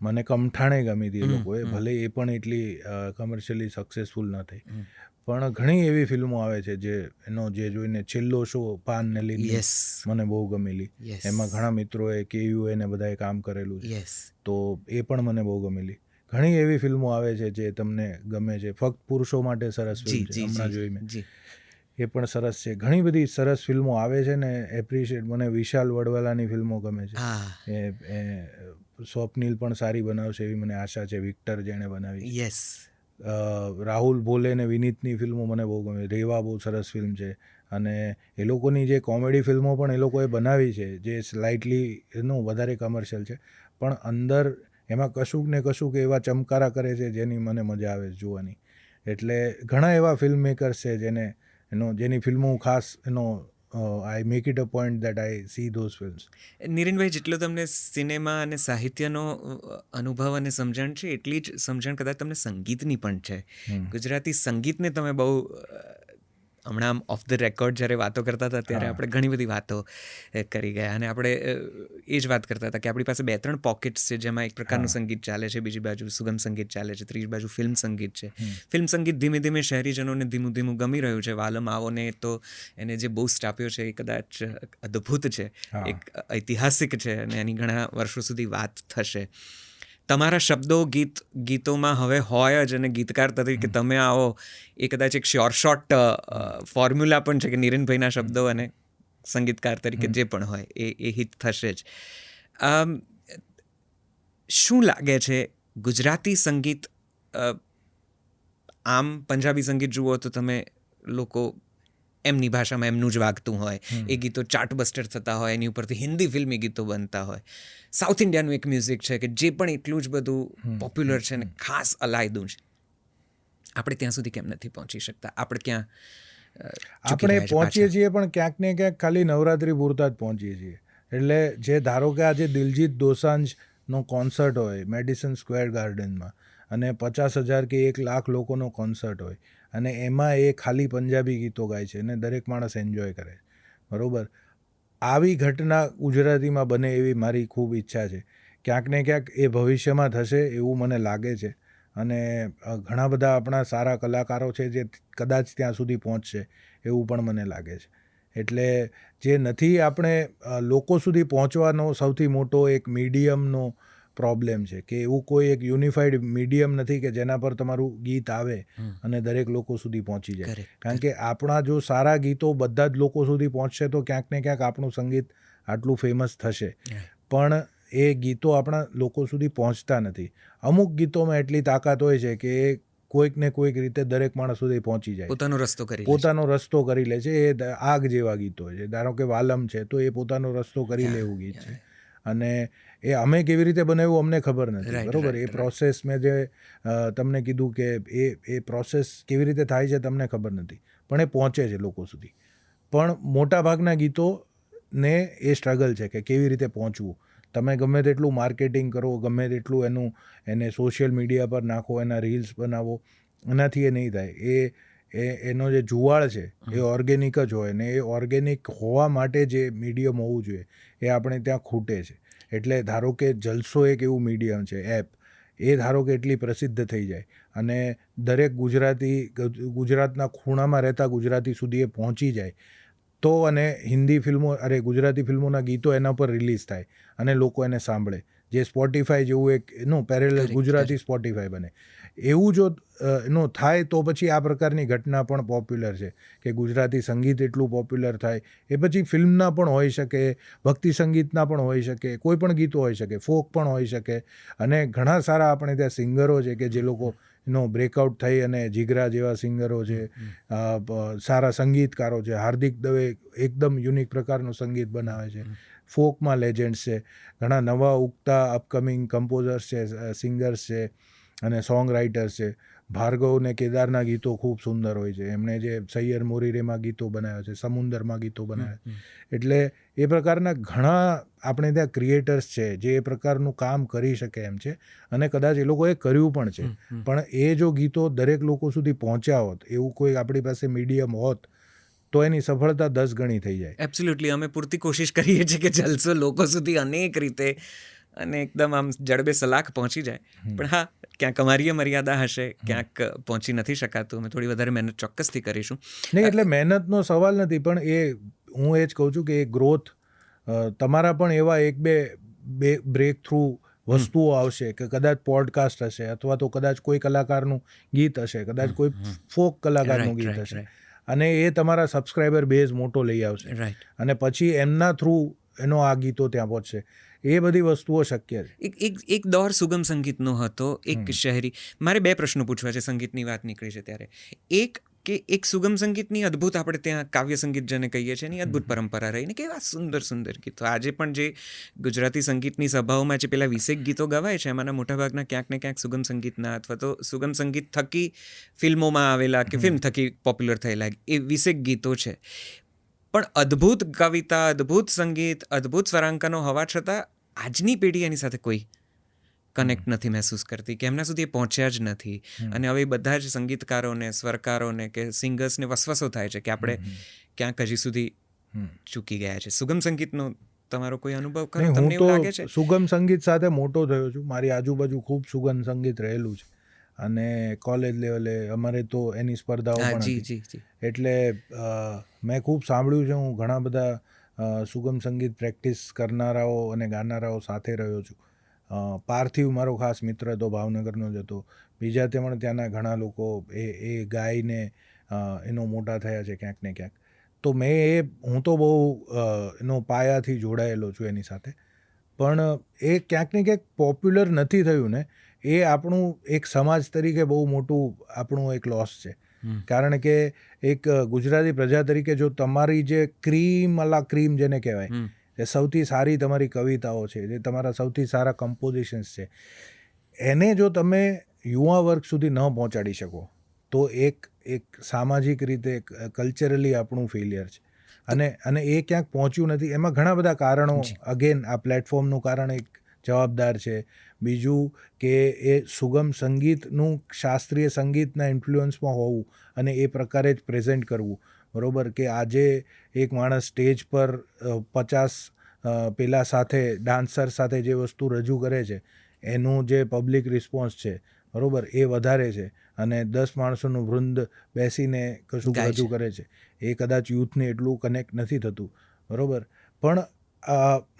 B: મને કમઠાણે ગમી હતી એ લોકોએ, ભલે એ પણ એટલી કમર્શિયલી સક્સેસફુલ ન થઈ. પણ ઘણી એવી ફિલ્મો આવે છે જે જોઈને છેલ્લો શો પાન ને લીલી મને બહુ ગમેલી. એમાં ઘણા મિત્રોએ KUA ને બધાએ કામ કરેલું છે, તો એ પણ મને બહુ ગમેલી. ઘણી એવી ફિલ્મો આવે છે જે તમને ગમે છે. ફક્ત પુરુષો માટે સરસ ફિલ્મ છે, હમણાં જોઈ મેં, એ પણ સરસ છે. ઘણી બધી સરસ ફિલ્મો આવે છે ને એપ્રિશિએટ. મને વિશાલ વડવાલાની ફિલ્મો ગમે છે. સ્વપ્નિલ પણ સારી બનાવશે એવી મને આશા છે, વિક્ટર જેણે બનાવી. રાહુલ ભોલે ને વિનીતની ફિલ્મો મને બહુ ગમે. રેવા બહુ સરસ ફિલ્મ છે. અને એ લોકોની જે કોમેડી ફિલ્મો પણ એ લોકોએ બનાવી છે જે સ્લાઇટલી વધારે કમર્શિયલ છે, પણ અંદર એમાં કશુંક ને કશુંક એવા ચમકારા કરે છે જેની મને મજા આવે જોવાની. એટલે ઘણા એવા ફિલ્મ મેકર્સ છે જેની ફિલ્મો ખાસ I make it a point that I see those films.
A: નીરેનભાઈ, જેટલો તમને સિનેમા અને સાહિત્યનો અનુભવ અને સમજણ છે એટલી જ સમજણ કદાચ તમને સંગીતની પણ છે. ગુજરાતી સંગીતને તમે બહુ, હમણાં ઓફ ધ રેકોર્ડ જ્યારે વાતો કરતા હતા ત્યારે આપણે ઘણી બધી વાતો કરી ગયા અને આપણે એ જ વાત કરતા હતા કે આપણી પાસે 2-3 પોકેટ્સ છે જેમાં એક પ્રકારનું સંગીત ચાલે છે, બીજી બાજુ સુગમ સંગીત ચાલે છે, ત્રીજી બાજુ ફિલ્મ સંગીત છે. ફિલ્મ સંગીત ધીમે ધીમે શહેરીજનોને ધીમું ધીમું ગમી રહ્યું છે. વાલમ આવોને તો એને જે બૂસ્ટ આપ્યો છે એ કદાચ અદ્ભુત છે, એક ઐતિહાસિક છે અને એની ઘણા વર્ષો સુધી વાત થશે. તમારા શબ્દો ગીતોમાં હવે હોય જ, અને ગીતકાર તરીકે તમે આવો એ કદાચ એક શ્યોર-શોર્ટ ફોર્મ્યુલા પણ છે કે નીરેનભાઈના શબ્દો અને સંગીતકાર તરીકે જે પણ હોય એ હિટ થશે જ. શું લાગે છે ગુજરાતી સંગીત, આમ પંજાબી સંગીત જુઓ તો તમે લોકો એમની ભાષામાં એમનું જ વાગતું હોય, એ ગીતો ચાર્ટબસ્ટર થતા હોય, એની ઉપરથી હિન્દી ફિલ્મી ગીતો બનતા હોય. સાઉથ ઇન્ડિયાનું એક મ્યુઝિક છે કે જે પણ એટલું જ બધું પોપ્યુલર છે ને ખાસ અલાયદું છે. આપણે ત્યાં સુધી કેમ નથી પહોંચી શકતા? આપણે ક્યાં
B: આપણે પહોંચીએ છીએ પણ ક્યાંક ને ક્યાંક ખાલી નવરાત્રિ પૂરતા જ પહોંચીએ છીએ. એટલે જે ધારો કે આજે દિલજીત દોસાંજનો કોન્સર્ટ હોય મેડિસન સ્ક્વેર ગાર્ડનમાં અને 50,000 કે 1 લાખ લોકોનો કોન્સર્ટ હોય અને એમાં એ ખાલી પંજાબી ગીતો ગાય છે અને દરેક માણસ એન્જોય કરે, બરાબર. આવી ઘટના ગુજરાતીમાં બને એવી મારી ખૂબ ઈચ્છા છે. ક્યાંક ને ક્યાંક એ ભવિષ્યમાં થશે એવું મને લાગે છે અને ઘણા બધા આપણા સારા કલાકારો છે જે કદાચ ત્યાં સુધી પહોંચશે એવું પણ મને લાગે છે. એટલે જે નથી આપણે લોકો સુધી પહોંચવાનો સૌથી મોટો એક મીડિયમનો પ્રોબ્લેમ છે કે એવું કોઈ એક યુનિફાઈડ મીડિયમ નથી કે જેના પર તમારું ગીત આવે અને દરેક લોકો સુધી પહોંચી જાય. કારણ કે આપણા જો સારા ગીતો બધા જ લોકો સુધી પહોંચશે તો ક્યાંક ને ક્યાંક આપણું સંગીત આટલું ફેમસ થશે. પણ એ ગીતો આપણા લોકો સુધી પહોંચતા નથી. અમુક ગીતોમાં એટલી તાકાત હોય છે કે એ કોઈક ને કોઈક રીતે દરેક માણસ સુધી પહોંચી જાય, પોતાનો રસ્તો કરી લે છે. એ આગ જેવા ગીતો છે. ધારો કે વાલમ છે તો એ પોતાનો રસ્તો કરી લે એવું ગીત છે અને એ અમે કેવી રીતે બનાવ્યું અમને ખબર નથી, બરાબર. એ પ્રોસેસ મેં જે તમને કીધું કે એ પ્રોસેસ કેવી રીતે થાય છે તમને ખબર નથી, પણ એ પહોંચે છે લોકો સુધી. પણ મોટાભાગના ગીતોને એ સ્ટ્રગલ છે કે કેવી રીતે પહોંચવું. તમે ગમે તેટલું માર્કેટિંગ કરો, ગમે તેટલું એને સોશિયલ મીડિયા પર નાખો, એના રીલ્સ બનાવો, એનાથી એ નહીં થાય. એનો જે જુવાળ છે એ ઓર્ગેનિક જ હોય ને એ ઓર્ગેનિક હોવા માટે જે મીડિયમ હોવું જોઈએ એ આપણે ત્યાં ખૂટે છે. એટલે ધારો કે જલસો એક એવું મીડિયમ છે, એપ, એ ધારો કે એટલી પ્રસિદ્ધ થઈ જાય અને દરેક ગુજરાતના ખૂણામાં રહેતા ગુજરાતી સુધી એ પહોંચી જાય તો અને ગુજરાતી ફિલ્મોના ગીતો એના પર રિલીઝ થાય અને લોકો એને સાંભળે, જે સ્પોટિફાઈ જેવું એક પેરેલલ ગુજરાતી સ્પોટિફાઈ બને. એવું જો થાય તો પછી આ પ્રકારની ઘટના પણ પોપ્યુલર છે કે ગુજરાતી સંગીત એટલું પોપ્યુલર થાય. એ પછી ફિલ્મના પણ હોઈ શકે, ભક્તિ સંગીતના પણ હોઈ શકે, કોઈ પણ ગીતો હોઈ શકે, ફોક પણ હોઈ શકે અને ઘણા સારા આપણે ત્યાં સિંગરો છે કે જે લોકો બ્રેકઆઉટ થઈ અને જીગરા જેવા સિંગરો છે, સારા સંગીતકારો છે. હાર્દિક દવે એકદમ યુનિક પ્રકારનું સંગીત બનાવે છે. ફોકમાં લેજન્ડ્સ છે, ઘણા નવા ઉગતા અપકમિંગ કમ્પોઝર્સ છે, સિંગર્સ છે અને સોંગ રાઇટર્સ છે. ભાર્ગવ ને કેદારના ગીતો ખૂબ સુંદર હોય છે. એમણે જે સૈયર મોરીરેમાં ગીતો બનાવ્યા છે, સમુંદરમાં ગીતો બનાવ્યા. એટલે એ પ્રકારના ઘણા આપણે ત્યાં ક્રિએટર્સ છે જે એ પ્રકારનું કામ કરી શકે એમ છે અને કદાચ એ લોકોએ કર્યું પણ છે. પણ એ જો ગીતો દરેક લોકો સુધી પહોંચ્યા હોત, એવું કોઈ આપણી પાસે મીડિયમ હોત તો એની સફળતા 10 ગણી થઈ જાય.
A: એબ્સોલ્યુટલી. અમે પૂરતી કોશિશ કરીએ છીએ કે જલસો લોકો સુધી અનેક રીતે અને એકદમ આમ જડબે સલાખ પહોંચી જાય. પણ હા, ક્યાંક અમારી મર્યાદા હશે, ક્યાંક પહોંચી નથી શકાતું. અમે થોડી વધારે મહેનત ચોક્કસથી કરીશું.
B: નહીં, એટલે મહેનતનો સવાલ નથી, પણ હું એ જ કહું છું કે એ ગ્રોથ તમારા પણ એવા એક બે બ્રેક થ્રુ વસ્તુઓ આવશે કે કદાચ પોડકાસ્ટ હશે અથવા તો કદાચ કોઈ કલાકારનું ગીત હશે, કદાચ કોઈ ફોક કલાકારનું ગીત હશે અને એ તમારા સબસ્ક્રાઈબર બેઝ મોટો લઈ આવશે અને પછી એમના થ્રુ એનો આ ગીતો ત્યાં પહોંચશે. એ બધી વસ્તુઓ શક્ય છે.
A: એક દોર સુગમ સંગીતનો હતો, એક શહેરી. મારે 2 પ્રશ્નો પૂછવા છે સંગીતની વાત નીકળી છે ત્યારે. એક કે એક સુગમ સંગીતની અદ્ભુત, આપણે ત્યાં કાવ્ય સંગીત જેને કહીએ છીએ એની અદ્ભુત પરંપરા રહીને કેવા સુંદર સુંદર ગીતો. આજે પણ જે ગુજરાતી સંગીતની સભાઓમાં જે પેલા 20 ગીતો ગવાય છે એમાંના મોટાભાગના ક્યાંક ને ક્યાંક સુગમ સંગીતના અથવા તો સુગમ સંગીત થકી ફિલ્મોમાં આવેલા કે ફિલ્મ થકી પોપ્યુલર થયેલા એ 20 ગીતો છે. પણ અદ્ભુત કવિતા, અદ્ભુત સંગીત, અદ્ભુત સ્વરાંકનો હોવા છતાં આજની પેઢી એની સાથે કોઈ કનેક્ટ નથી મહેસૂસ કરતી કે એમના સુધી એ પહોંચ્યા જ નથી. અને હવે બધા જ સંગીતકારોને, સ્વરકારોને કે સિંગર્સને વસવસો થાય છે કે આપણે ક્યાંક હજી સુધી ચૂકી ગયા છે. સુગમ સંગીતનો તમારો કોઈ અનુભવ ખરો? તમને એવું લાગે છે?
B: સુગમ સંગીત સાથે મોટો થયો છું. મારી આજુબાજુ ખૂબ સુગમ સંગીત રહેલું છે અને કોલેજ લેવલે અમારે તો એની સ્પર્ધાઓ પણ હતી. એટલે મેં ખૂબ સાંભળ્યું છે. હું ઘણા બધા સુગમ સંગીત પ્રેક્ટિસ કરનારાઓ અને ગાનારાઓ સાથે રહ્યો છું. પાર્થિવ મારો ખાસ મિત્ર હતો, ભાવનગરનો જ હતો. બીજા તે પણ ત્યાંના ઘણા લોકો એ ગાઈને એનો મોટા થયા છે ક્યાંક ને ક્યાંક. તો હું તો બહુ એનો પાયાથી જોડાયેલો છું એની સાથે. પણ એ ક્યાંક ને ક્યાંક પોપ્યુલર નથી થયું ને, એ આપણું એક સમાજ તરીકે બહુ મોટું આપણું એક લોસ છે. કારણ કે એક ગુજરાતી પ્રજા તરીકે જો તમારી જે ક્રીમ જેને કહેવાય, જે સૌથી સારી તમારી કવિતાઓ છે, જે તમારા સૌથી સારા કમ્પોઝિશન્સ છે, એને જો તમે યુવા વર્ગ સુધી ન પહોંચાડી શકો તો એક સામાજિક રીતે કલ્ચરલી આપણું ફેલિયર છે. અને એ ક્યાંક પહોંચ્યું નથી. એમાં ઘણા બધા કારણો, અગેન આ પ્લેટફોર્મનું કારણ એક જવાબદાર છે. બીજું કે એ સુગમ સંગીતનું શાસ્ત્રીય સંગીતના ઇન્ફ્લુઅન્સમાં હોવું અને એ પ્રકારે જ પ્રેઝન્ટ કરવું, બરાબર. કે આજે એક માણસ સ્ટેજ પર 50 પેલા સાથે ડાન્સર સાથે જે વસ્તુ રજૂ કરે છે એનું જે પબ્લિક રિસ્પોન્સ છે, બરાબર, એ વધારે છે. અને 10 માણસોનું વૃંદ બેસીને કશું રજૂ કરે છે, એ કદાચ યુથને એટલું કનેક્ટ નથી થતું, બરાબર. પણ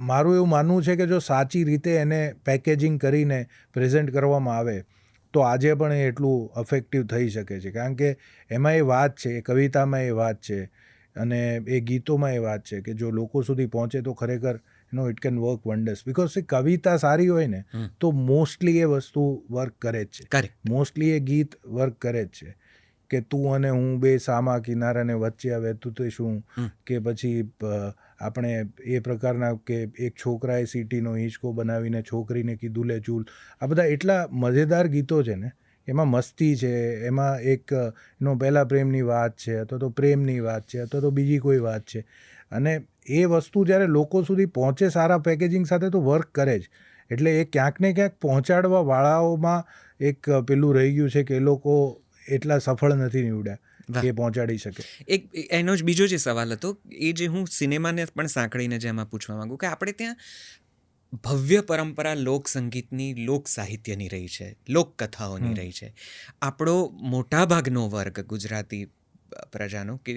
B: મારું એવું માનવું છે કે જો સાચી રીતે એને પેકેજિંગ કરીને પ્રેઝન્ટ કરવામાં આવે તો આજે પણ એ એટલું અફેક્ટિવ થઈ શકે છે. કારણ કે એમાં એ વાત છે, એ કવિતામાં એ વાત છે અને એ ગીતોમાં એ વાત છે કે જો લોકો સુધી પહોંચે તો ખરેખર it can work wonders. Because એ કવિતા સારી હોય ને તો મોસ્ટલી એ વસ્તુ વર્ક કરે જ છે. મોસ્ટલી એ ગીત વર્ક કરે જ છે. કે તું અને હું બે સામા કિનારાને વચ્ચે આવે તું તે શું, કે પછી આપણે એ પ્રકારના કે એક છોકરાએ સિટીનો હિંચકો બનાવીને છોકરીને કીધું લે ચૂલ. આ બધા એટલા મજેદાર ગીતો છે ને, એમાં મસ્તી છે, એમાં એક પહેલા પ્રેમની વાત છે અથવા તો પ્રેમની વાત છે અથવા તો બીજી કોઈ વાત છે. અને એ વસ્તુ જ્યારે લોકો સુધી પહોંચે સારા પેકેજિંગ સાથે તો વર્ક કરે જ. એટલે એ ક્યાંક ને ક્યાંક પહોંચાડવા વાળાઓમાં એક પેલું રહી ગયું છે કે એ લોકો એટલા સફળ નથી નીવડ્યા કે પહોંચાડી શકે.
A: એક એનો જ બીજો જે સવાલ હતો એ જે હું સિનેમાને પણ સાંકળીને જેમાં પૂછવા માંગુ કે આપણે ત્યાં ભવ્ય પરંપરા લોકસંગીતની, લોક સાહિત્યની રહી છે, લોકકથાઓની રહી છે. આપણો મોટાભાગનો વર્ગ ગુજરાતી પ્રજાનો કે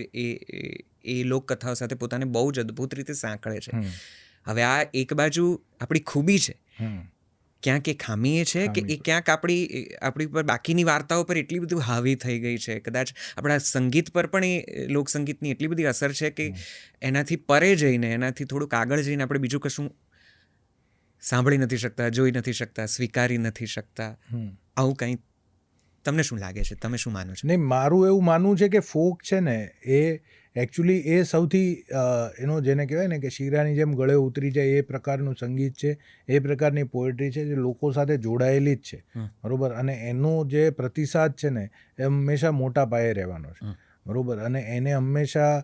A: એ લોકકથાઓ સાથે પોતાને બહુ જ અદ્ભુત રીતે સાંકળે છે. હવે આ એક બાજુ આપણી ખૂબી છે, ક્યાંક એ ખામી એ છે કે એ ક્યાંક આપણી પર બાકીની વાર્તાઓ પર એટલી બધું હાવી થઈ ગઈ છે, કદાચ આપણા સંગીત પર પણ એ લોકસંગીતની એટલી બધી અસર છે કે એનાથી પરે જઈને, એનાથી થોડુંક આગળ જઈને આપણે બીજું કશું સાંભળી નથી શકતા, જોઈ નથી શકતા, સ્વીકારી નથી શકતા. આવું કંઈ તમને શું લાગે છે? તમે શું માનો છો?
B: નહીં, મારું એવું માનવું છે કે ફોક છે ને એ એકચ્યુઅલી એ સૌથી એનો જેને કહેવાય ને કે શીરાની જેમ ગળે ઉતરી જાય એ પ્રકારનું સંગીત છે, એ પ્રકારની પોએટ્રી છે જે લોકો સાથે જોડાયેલી જ છે, બરાબર. અને એનો જે પ્રતિસાદ છે ને એ હંમેશા મોટા પાયે રહેવાનો છે, બરાબર. અને એને હંમેશા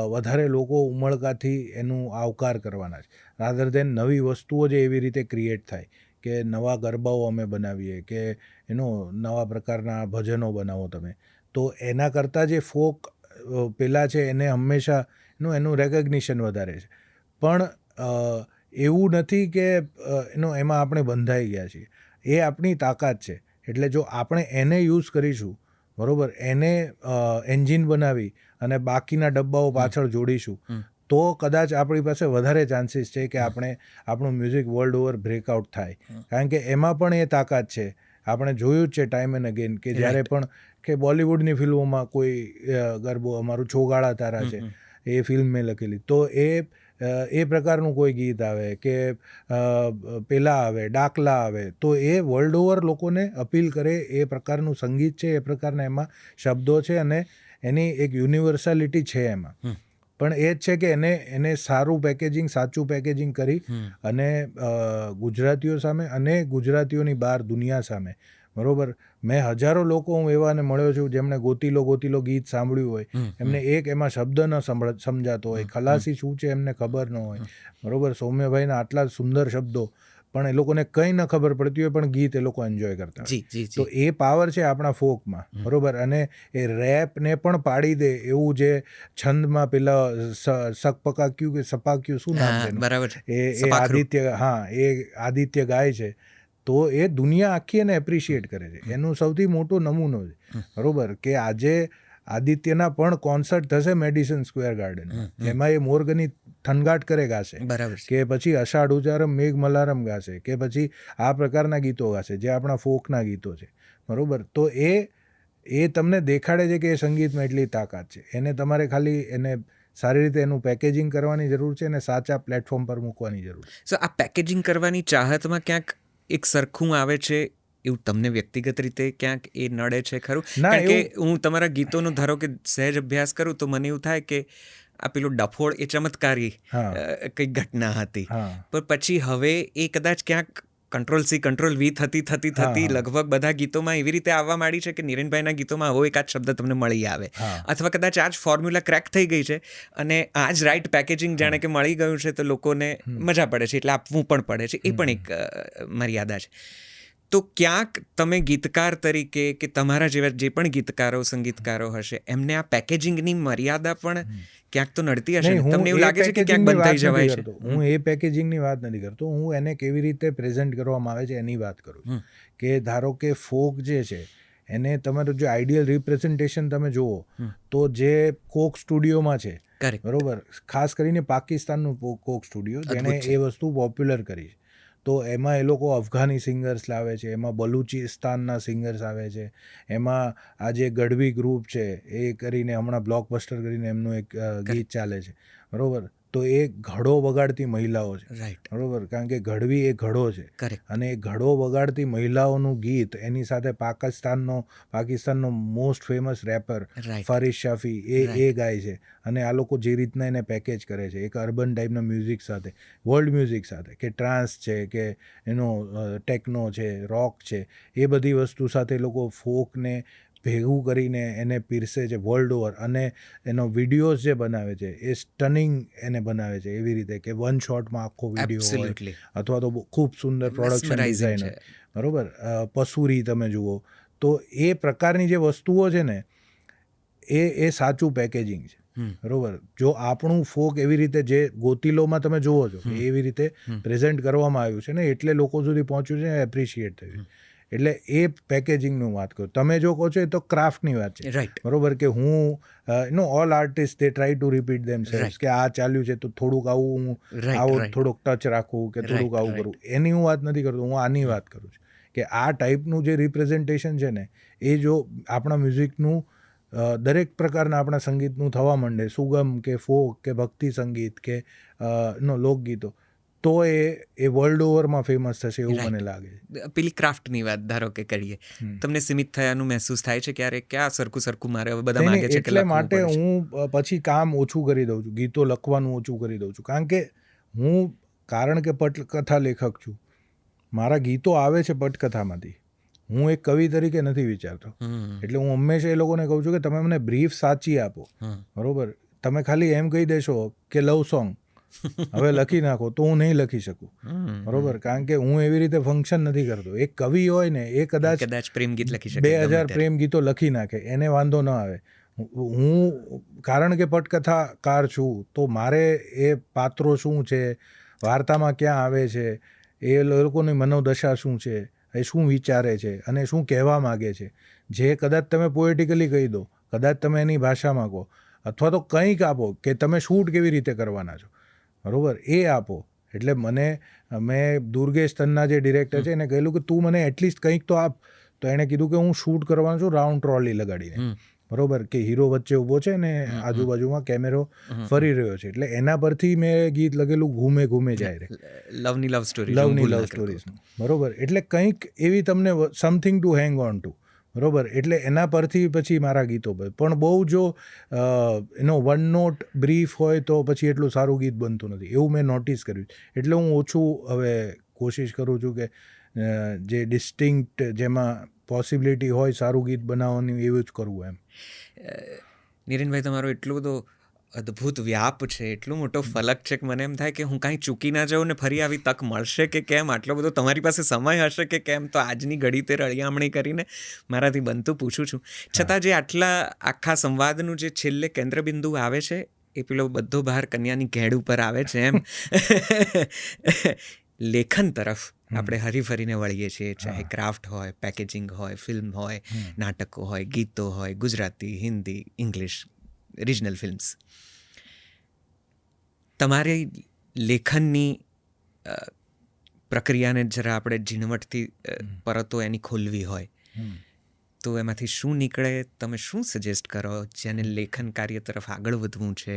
B: વધારે લોકો ઉમળકાથી એનું આવકાર કરવાના છે, રાધર દેન નવી વસ્તુઓ જે એવી રીતે ક્રિએટ થાય કે નવા ગરબાઓ અમે બનાવીએ કે નવા પ્રકારના ભજનો બનાવો તમે, તો એના કરતાં જે ફોક પેલા છે એને હંમેશા એનું રેકગ્નિશન વધારે છે. પણ એવું નથી કે એમાં આપણે બંધાઈ ગયા છીએ, એ આપણી તાકાત છે. એટલે જો આપણે એને યુઝ કરીશું, બરાબર, એને એન્જિન બનાવી અને બાકીના ડબ્બાઓ પાછળ જોડીશું તો કદાચ આપણી પાસે વધારે ચાન્સીસ છે કે આપણું મ્યુઝિક વર્લ્ડ ઓવર બ્રેકઆઉટ થાય. કારણ કે એમાં પણ એ તાકાત છે. આપણે જોયું જ છે ટાઈમ એન્ડ અગેન કે જ્યારે પણ કે બોલિવૂડની ફિલ્મોમાં કોઈ ગરબો, અમારું છોગાળા તારા છે એ ફિલ્મ મેં લખેલી, તો એ પ્રકારનું કોઈ ગીત આવે કે પેલા આવે, ડાકલા આવે, તો એ વર્લ્ડ ઓવર લોકોને અપીલ કરે એ પ્રકારનું સંગીત છે, એ પ્રકારના એમાં શબ્દો છે અને એની એક યુનિવર્સાલિટી છે એમાં. પણ એ જ છે કે એને સારું પેકેજિંગ, સાચું પેકેજિંગ કરી અને ગુજરાતીઓ સામે અને ગુજરાતીઓની બહાર દુનિયા સામે, બરાબર. મેં હજારો લોકો હું એવાને મળ્યો છું જેમણે ગોતીલો ગીત સાંભળ્યું હોય, એમને એમાં શબ્દ ન સમજાતો હોય, ખલાસી શું છે એમને ખબર ન હોય, બરાબર. સૌમ્યભાઈના આટલા સુંદર શબ્દો પણ એ લોકોને કંઈ ન ખબર પડતી હોય પણ ગીત એ લોકો એન્જોય કરતા હોય. તો એ પાવર છે આપણા ફોકમાં, બરાબર. અને એ રેપને પણ પાડી દે એવું જે છંદમાં પેલા સકપકાક્યું કે સપાક્યું શું નામ છે
A: બરાબર,
B: એ આદિત્ય, હા, એ આદિત્ય ગાય છે, તો એ દુનિયા આખી એને એપ્રિશિએટ કરે છે. એનું સૌથી મોટો નમૂનો છે, બરાબર. કે આજે આદિત્યના પણ કોન્સર્ટ થશે મેડિસન સ્ક્વેર ગાર્ડનમાં, એમાં એ મોરગની થનગાટ કરે ગાશે,
A: બરાબર,
B: કે પછી અષાઢ ઉજારમ મેઘ મલારમ ગાશે, કે પછી આ પ્રકારના ગીતો ગાશે જે આપણા ફોકના ગીતો છે, બરાબર. તો એ તમને દેખાડે છે કે એ સંગીતમાં એટલી તાકાત છે. એને તમારે ખાલી એને સારી રીતે એનું પેકેજિંગ કરવાની જરૂર છે અને સાચા પ્લેટફોર્મ પર મૂકવાની જરૂર છે.
A: સો આ પેકેજિંગ કરવાની ચાહતમાં ક્યાંક એક સરખું આવે છે એવું તમને વ્યક્તિગત રીતે ક્યાંક એ નડે છે ખરું? કારણ કે હું તમારા ગીતોનો ધારો કે સહેજ અભ્યાસ કરું તો મને એવું થાય કે આ પેલું ડફોળ એ ચમત્કારી કંઈક ઘટના હતી, પણ પછી હવે એ કદાચ ક્યાંક કંટ્રોલ-C કંટ્રોલ-V થતી લગભગ બધા ગીતોમાં એવી રીતે આવવા માંડી છે કે નિરેનભાઈના ગીતોમાં આવો એકાદ શબ્દ તમને મળી આવે, અથવા કદાચ આ જ ફોર્મ્યુલા ક્રેક થઈ ગઈ છે અને આ જ રાઈટ પેકેજિંગ જાણે કે મળી ગયું છે તો લોકોને મજા પડે છે એટલે આપવું પણ પડે છે, એ પણ એક મર્યાદા છે. તો ક્યાંક તમે ગીતકાર તરીકે કે તમારા જેવા જે પણ ગીતકારો સંગીતકારો હશે એમને આ પેકેજિંગની મર્યાદા પણ ક્યાંક તો નડતી હશે, તમને એવું લાગે છે કે ક્યાંક બંધ થઈ જવાય છે?
B: હું એ પેકેજિંગની વાત નથી કરતો, હું એને કેવી રીતે પ્રેઝન્ટ કરવામાં આવે છે એની વાત કરું છું. કે ધારો કે ફોક જે છે એને તમારું જે આઈડિયલ રિપ્રેઝન્ટેશન તમે જુઓ તો જે કોક સ્ટુડિયોમાં છે, બરોબર, ખાસ કરીને પાકિસ્તાનનું કોક સ્ટુડિયો જેણે એ વસ્તુ પોપ્યુલર કરી છે, તો એમાં એ લોકો અફઘાની સિંગર્સ લાવે છે, એમાં બલુચિસ્તાનના સિંગર્સ આવે છે, એમાં આ જે ગઢવી ગ્રુપ છે એ કરીને હમણાં બ્લોકબસ્ટર કરીને એમનું એક ગીત ચાલે છે, બરોબર, તો એ ઘડો વગાડતી મહિલાઓ છે,
A: રાઈટ,
B: બરોબર, કારણ કે ગઢવી એ ઘડો છે અને એ ઘડો વગાડતી મહિલાઓનું ગીત એની સાથે પાકિસ્તાનનો મોસ્ટ ફેમસ રેપર ફારિશ શાફી એ ગાય છે અને આ લોકો જે રીતના એને પેકેજ કરે છે એક અર્બન ટાઈપના મ્યુઝિક સાથે, વર્લ્ડ મ્યુઝિક સાથે, કે ટ્રાન્સ છે કે એનો ટેકનો છે, રોક છે, એ બધી વસ્તુ સાથે લોકો ફોકને ભેગું કરીને એને પીરસે છે વર્લ્ડ ઓવર, અને એનો વિડીયોઝ જે બનાવે છે એ સ્ટનિંગ એને બનાવે છે એવી રીતે કે વન શોટમાં આખો વિડીયો હોય અથવા તો ખૂબ સુંદર પ્રોડક્શન ડિઝાઇન હોય, બરોબર. પસુરી તમે જુઓ તો એ પ્રકારની જે વસ્તુઓ છે ને એ સાચું પેકેજિંગ છે, બરોબર. જો આપણું ફોક એવી રીતે જે ગોતિલોમાં તમે જુઓ છો એવી રીતે પ્રેઝન્ટ કરવામાં આવ્યું છે ને એટલે લોકો સુધી પહોંચ્યું છે, એપ્રિશિએટ થયું, એટલે એ પેકેજિંગનું વાત કરું. તમે જો કહો છો એ તો ક્રાફ્ટની વાત છે, રાઈટ, બરોબર, કે હું all artist they try to repeat themselves, કે આ ચાલ્યું છે તો થોડુંક આવું હું આવો થોડોક ટચ રાખું કે થોડુંક આવું કરું, એની હું વાત નથી કરતો, હું આની વાત કરું છું કે આ ટાઈપનું જે રિપ્રેઝન્ટેશન છે ને એ જો આપણા મ્યુઝિકનું દરેક પ્રકારના આપણા સંગીતનું થવા માંડે, સુગમ કે ફોક કે ભક્તિ સંગીત કે લોકગીતો, તો એ વર્લ્ડ ઓવરમાં ફેમસ થશે એવું મને લાગે છે.
A: પેલી ક્રાફ્ટની વાત ધારો કે કરીએ, તમને સીમિત થયાનું મહેસૂસ થાય છે ક્યારેક કે આ સરખું મારે હવે બધા માંગે છે કે
B: એટલે માટે હું પછી કામ ઓછું કરી દઉં છું, ગીતો લખવાનું ઓછું કરી દઉં છું, કારણ કે પટકથા લેખક છું, મારા ગીતો આવે છે પટકથામાંથી, હું એક કવિ તરીકે નથી વિચારતો, એટલે હું હંમેશા એ લોકોને કહું છું કે તમે મને બ્રીફ સાચી આપો, બરોબર, તમે ખાલી એમ કહી દેશો કે લવ સોંગ હવે લખી નાખો તો હું નહીં લખી શકું, બરોબર, કારણ કે હું એવી રીતે ફંક્શન નથી કરતો. એક કવિ હોય ને એ કદાચ
A: પ્રેમ ગીત લખી શકે,
B: 2000 પ્રેમ ગીતો લખી નાખે, એને વાંધો ન આવે. હું કારણ કે પટકથાકાર છું તો મારે એ પાત્રો શું છે, વાર્તામાં ક્યાં આવે છે, એ લોકોની મનોદશા શું છે, એ શું વિચારે છે અને શું કહેવા માગે છે, જે કદાચ તમે પોએટિકલી કહી દો, કદાચ તમે એની ભાષામાં કહો, અથવા તો કંઈક આપો કે તમે શૂટ કેવી રીતે કરવાના છો, બરોબર, એ આપો. એટલે મેં દુર્ગેશ તન્ના જે ડિરેક્ટર છે એને કહેલું કે તું મને એટલીસ્ટ કંઈક તો આપ, તો એણે કીધું કે હું શૂટ કરવાનું છું રાઉન્ડ ટ્રોલી લગાડીને, બરોબર, કે હીરો વચ્ચે ઊભો છે ને આજુબાજુમાં કેમેરો ફરી રહ્યો છે, એટલે એના પરથી મેં ગીત લગેલું ઘૂમે જાય રે,
A: લવની લવ સ્ટોરીઝ,
B: બરોબર, એટલે કંઈક એવી તમને something to hang on two, બરોબર, એટલે એના પરથી પછી મારા ગીતો પણ બહુ જો એનો વન નોટ બ્રીફ હોય તો પછી એટલું સારું ગીત બનતું નથી, એવું મેં નોટિસ કર્યું, એટલે હું ઓછું હવે કોશિશ કરું છું કે જે ડિસ્ટિંક્ટ જેમાં પોસિબિલિટી હોય સારું ગીત બનાવવાની એવું જ કરવું એમ.
A: નિરેનભાઈ, તમારો એટલો બધો અદ્ભુત વ્યાપ છે, એટલો મોટો ફલક છે કે મને એમ થાય કે હું કાંઈ ચૂકી ના જાઉં ને ફરી આવી તક મળશે કે કેમ, આટલો બધો તમારી પાસે સમય હશે કે કેમ, તો આજની ઘડી તે રળિયામણી કરીને મારાથી બનતું પૂછું છું. છતાં જે આખા સંવાદનું જે છેલ્લે કેન્દ્રબિંદુ આવે છે એ પેલો બધો ભાર કન્યાની ઘેડ ઉપર આવે છે એમ લેખન તરફ આપણે હરીફરીને વળીએ છીએ, ચાહે ક્રાફ્ટ હોય, પેકેજિંગ હોય, ફિલ્મ હોય, નાટકો હોય, ગીતો હોય, Gujarati, Hindi, English, regional films. તમારી લેખનની પ્રક્રિયાને જરા આપણે ઝીણવટથી પરતો એની ખોલવી હોય તો એમાંથી શું નીકળે, તમે શું સજેસ્ટ કરો જેને લેખન કાર્ય તરફ આગળ વધવું છે,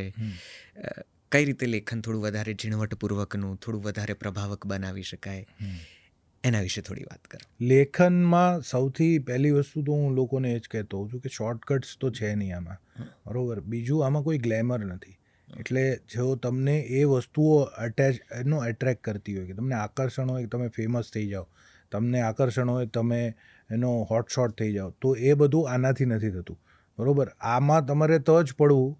A: કઈ રીતે લેખન થોડું વધારે ઝીણવટપૂર્વકનું, થોડું વધારે પ્રભાવક બનાવી શકાય, એના વિશે થોડી વાત કરો.
B: લેખનમાં સૌથી પહેલી વસ્તુ તો હું લોકોને એ જ કહેતો હોઉં છું કે શોર્ટકટ્સ તો છે નહીં આમાં, બરોબર. બીજું, આમાં કોઈ ગ્લેમર નથી, એટલે જો તમને એ વસ્તુઓ એટ્રેક્ટ કરતી હોય, કે તમને આકર્ષણ હોય, તમે ફેમસ થઈ જાઓ, તમને આકર્ષણ હોય તમે હોટશોટ થઈ જાઓ, તો એ બધું આનાથી નથી થતું, બરાબર. આમાં તમારે તો જ પડવું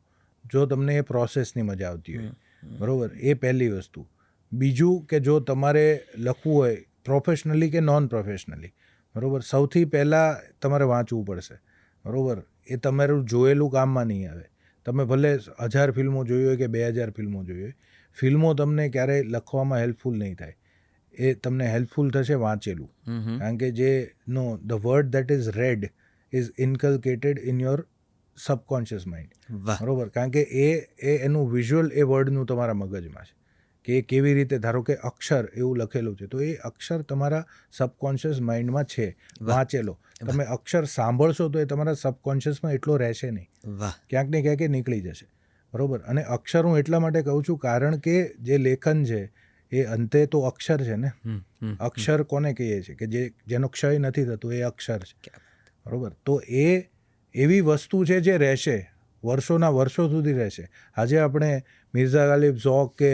B: જો તમને એ પ્રોસેસની મજા આવતી હોય, બરાબર. એ પહેલી વસ્તુ. બીજું કે જો તમારે લખવું હોય પ્રોફેશનલી કે નોન પ્રોફેશનલી, બરાબર, સૌથી પહેલાં તમારે વાંચવું પડશે, બરાબર. એ તમારું જોયેલું કામમાં નહીં આવે. તમે ભલે 1000 ફિલ્મો જોઈ હોય કે 2000 ફિલ્મો જોઈ હોય, ફિલ્મો તમને ક્યારેય લખવામાં હેલ્પફુલ નહીં થાય. એ તમને હેલ્પફુલ થશે વાંચેલું. કારણ કે the word that is read is inculcated in your subconscious mind, બરાબર. કારણ કે એનું વિઝ્યુઅલ એ વર્ડનું તમારા મગજમાં છે, કે એ કેવી રીતે, ધારો કે અક્ષર એવું લખેલું છે, તો એ અક્ષર તમારા સબકોન્શિયસ માઇન્ડમાં છે, વાંચેલો. તમે અક્ષર સાંભળશો તો એ તમારા સબકોન્શિયસમાં એટલો રહેશે નહીં, ક્યાંક ને ક્યાંક એ નીકળી જશે, બરાબર. અને અક્ષર હું એટલા માટે કહું છું કારણ કે જે લેખન છે એ અંતે તો અક્ષર છે ને. અક્ષર કોને કહીએ છીએ કે જેનો ક્ષય નથી થતો, એ અક્ષર છે, બરાબર. તો એ એવી વસ્તુ છે જે રહેશે, વર્ષોના વર્ષો સુધી રહેશે. આજે આપણે મિર્ઝા ગાલિબ, ઝોક કે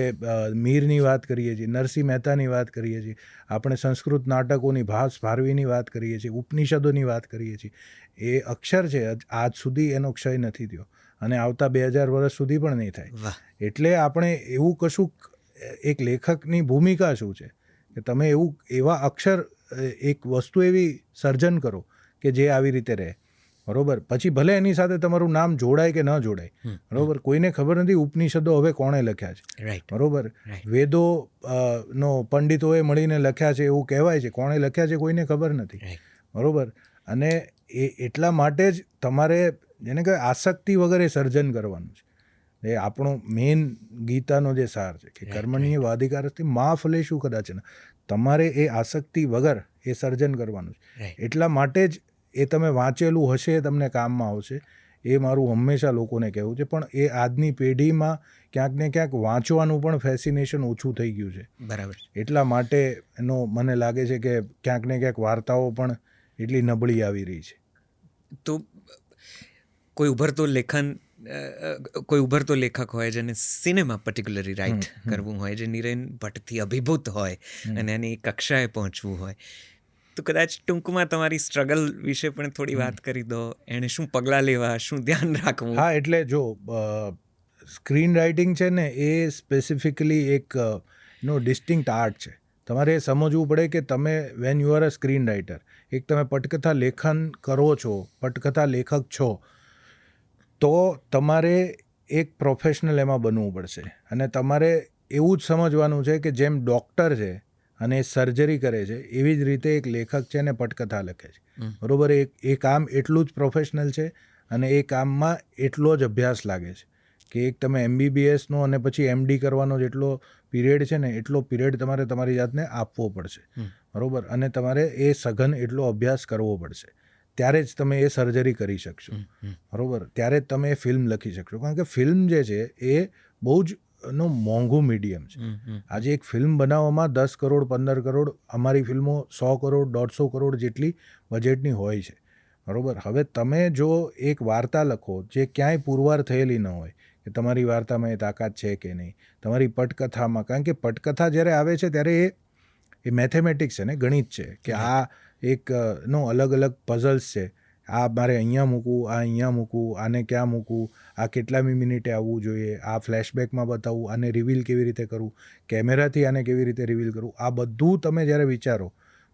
B: મીરની વાત કરીએ છીએ, નરસિંહ મહેતાની વાત કરીએ છીએ, આપણે સંસ્કૃત નાટકોની, ભાસ ભારવીની વાત કરીએ છીએ, ઉપનિષદોની વાત કરીએ છીએ. એ અક્ષર છે, આજ સુધી એનો ક્ષય નથી થયો અને આવતા 2000 વર્ષ સુધી પણ નહીં થાય. એટલે આપણે એવું કશું, એક લેખકની ભૂમિકા શું છે કે તમે એવા અક્ષર, એક વસ્તુ એવી સર્જન કરો કે જે આવી રીતે રહે, બરોબર. પછી ભલે એની સાથે તમારું નામ જોડાય કે ન જોડાય, બરોબર. કોઈને ખબર નથી ઉપનિષદો હવે કોણે લખ્યા છે, બરોબર. વેદો નો પંડિતોએ મળીને લખ્યા છે એવું કહેવાય છે, કોણે લખ્યા છે કોઈને ખબર નથી, બરોબર. અને એટલા માટે જ તમારે જેને કહેવાય આસક્તિ વગર એ સર્જન કરવાનું છે. એ આપણો મેઇન ગીતાનો જે સાર છે કે કર્મણીય વાધિકારસ્થી મા ફલેષુ કદાચન, તમારે એ આસક્તિ વગર એ સર્જન કરવાનું છે. એટલા માટે જ એ તમે વાંચેલું હશે, તમને કામમાં આવશે. એ મારું હંમેશા લોકોને કહેવું છે. પણ એ આજની પેઢીમાં ક્યાંક ને ક્યાંક વાંચવાનું પણ ફેસિનેશન ઓછું થઈ ગયું છે,
A: બરાબર.
B: એટલા માટે એનો મને લાગે છે કે ક્યાંક ને ક્યાંક વાર્તાઓ પણ એટલી નબળી આવી રહી છે.
A: તો કોઈ ઉભરતો લેખક હોય જેને સિનેમા પર્ટિક્યુલરલી રાઇટ કરવું હોય, જે નિરેન ભટ્ટથી અભિભૂત હોય અને એની કક્ષાએ પહોંચવું હોય, તો કદાચ ટૂંકમાં તમારી સ્ટ્રગલ વિશે પણ થોડી વાત કરી દો. એણે શું પગલાં લેવા, શું ધ્યાન રાખવું?
B: હા, એટલે જો સ્ક્રીન રાઇટિંગ છે ને, એ સ્પેસિફિકલી એક ડિસ્ટિંક્ટ આર્ટ છે. તમારે એ સમજવું પડે કે તમે when you are a screen writer, એક તમે પટકથા લેખન કરો છો, પટકથા લેખક છો, તો તમારે એક પ્રોફેશનલ એમાં બનવું પડશે. અને તમારે એવું જ સમજવાનું છે કે જેમ ડૉક્ટર છે અને એ સર્જરી કરે છે, એવી જ રીતે એક લેખક છે અને પટકથા લખે છે, બરાબર. એ કામ એટલું જ પ્રોફેશનલ છે અને એ કામમાં એટલો જ અભ્યાસ લાગે છે કે એક તમે MBBSનો અને પછી MD કરવાનો જેટલો પીરિયડ છે ને, એટલો પીરિયડ તમારે તમારી જાતને આપવો પડશે, બરાબર. અને તમારે એ સઘન એટલો અભ્યાસ કરવો પડશે. ત્યારે જ તમે એ સર્જરી કરી શકશો, બરાબર. ત્યારે જ તમે એ ફિલ્મ લખી શકશો. કારણ કે ફિલ્મ જે છે એ બહુ જ મોંઘું મીડિયમ છે. આજે એક ફિલ્મ બનાવવામાં 10 કરોડ 15 કરોડ, અમારી ફિલ્મો 100 કરોડ 150 કરોડ જેટલી બજેટની હોય છે, બરાબર. હવે તમે જો એક વાર્તા લખો જે ક્યાંય પુરવાર થયેલી ન હોય, કે તમારી વાર્તામાં એ તાકાત છે કે નહીં, તમારી પટકથામાં, કારણ કે પટકથા જ્યારે આવે છે ત્યારે એ મેથેમેટિક્સ છે ને, ગણિત છે, કે આ એક અલગ અલગ પઝલ્સ છે. આ મારે અહીંયા મૂકવું, આ અહીંયા મૂકવું, આને ક્યાં મૂકવું, આ કેટલામી મિનિટે આવવું જોઈએ, આ ફ્લેશબેકમાં બતાવવું, આને રિવીલ કેવી રીતે કરવું, કેમેરાથી આને કેવી રીતે રિવીલ કરવું, આ બધું તમે જ્યારે વિચારો,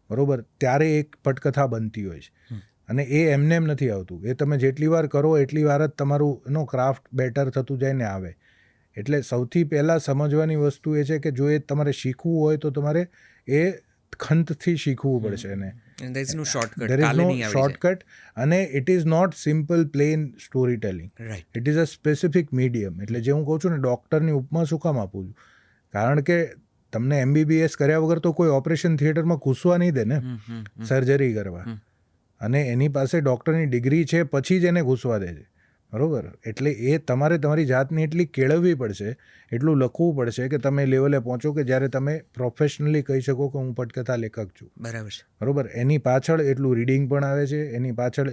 B: બરાબર, ત્યારે એક પટકથા બનતી હોય છે. અને એ એમને એમ નથી આવતું. એ તમે જેટલી વાર કરો એટલી વાર જ તમારું ક્રાફ્ટ બેટર થતું જાય ને આવે. એટલે સૌથી પહેલાં સમજવાની વસ્તુ એ છે કે જો એ તમારે શીખવું હોય તો તમારે એ ખંતથી શીખવું પડશે એને.
A: There is no shortcut.
B: There is no shortcut. અને it is not simple plain storytelling.
A: Right.
B: It is a specific medium. એટલે જે હું કહું છું ને, ડૉક્ટરની ઉપમા શું કામ આપું છું, કારણ કે તમને MBBS કર્યા વગર તો કોઈ ઓપરેશન થિયેટરમાં ઘૂસવા નહીં દે ને, સર્જરી કરવા. અને એની પાસે ડૉક્ટરની ડિગ્રી છે પછી જ એને ઘૂસવા દે છે, બરાબર. એટલે એ તમારે તમારી જાતને એટલી કેળવવી પડશે, એટલું લખવું પડશે કે તમે લેવલે પહોંચો કે જ્યારે તમે પ્રોફેશનલી કહી શકો કે હું પટકથા લેખક છું,
A: બરાબર છે,
B: બરાબર. એની પાછળ એટલું રીડિંગ પણ આવે છે, એની પાછળ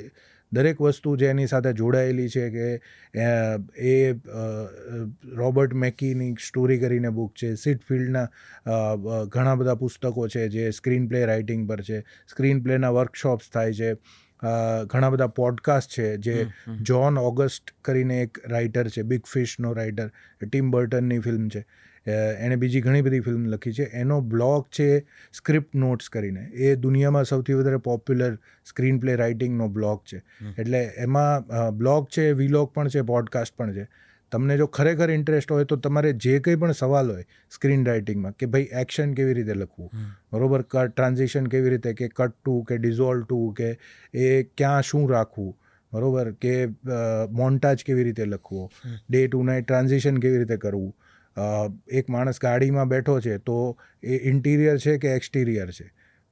B: દરેક વસ્તુ જે એની સાથે જોડાયેલી છે, કે એ રોબર્ટ મેકીની સ્ટોરી કરીને બુક છે, સિડ ફિલ્ડના ઘણા બધા પુસ્તકો છે જે સ્ક્રીન પ્લે રાઇટિંગ પર છે, સ્ક્રીન પ્લેના વર્કશોપ્સ થાય છે, ઘણા બધા પોડકાસ્ટ છે જે જ્હોન ઓગસ્ટ કરીને એક રાઇટર છે, બિગ ફિશનો રાઇટર, ટિમ બર્ટનની ફિલ્મ છે, એણે બીજી ઘણી બધી ફિલ્મ લખી છે, એનો બ્લોગ છે સ્ક્રિપ્ટ નોટ્સ કરીને, એ દુનિયામાં સૌથી વધારે પોપ્યુલર સ્ક્રીન પ્લે રાઇટિંગનો બ્લોગ છે. એટલે એમાં બ્લોગ છે, વિલોગ પણ છે, પોડકાસ્ટ પણ છે. તમને જો ખરેખર ઇન્ટરેસ્ટ હોય તો તમારે જે કંઈ પણ સવાલ હોય સ્ક્રીન રાઇટિંગમાં, કે ભાઈ એક્શન કેવી રીતે લખવું, બરોબર, ટ્રાન્ઝિશન કેવી રીતે, કે કટ ટુ, કે ડિઝોલ્વ ટુ, કે એ ક્યાં શું રાખવું, બરોબર, કે મોન્ટાજ કેવી રીતે લખવો, ડે ટુ નાઇટ ટ્રાન્ઝિશન કેવી રીતે કરવું, એક માણસ ગાડીમાં બેઠો છે તો એ ઇન્ટિરિયર છે કે એક્સટિરિયર છે,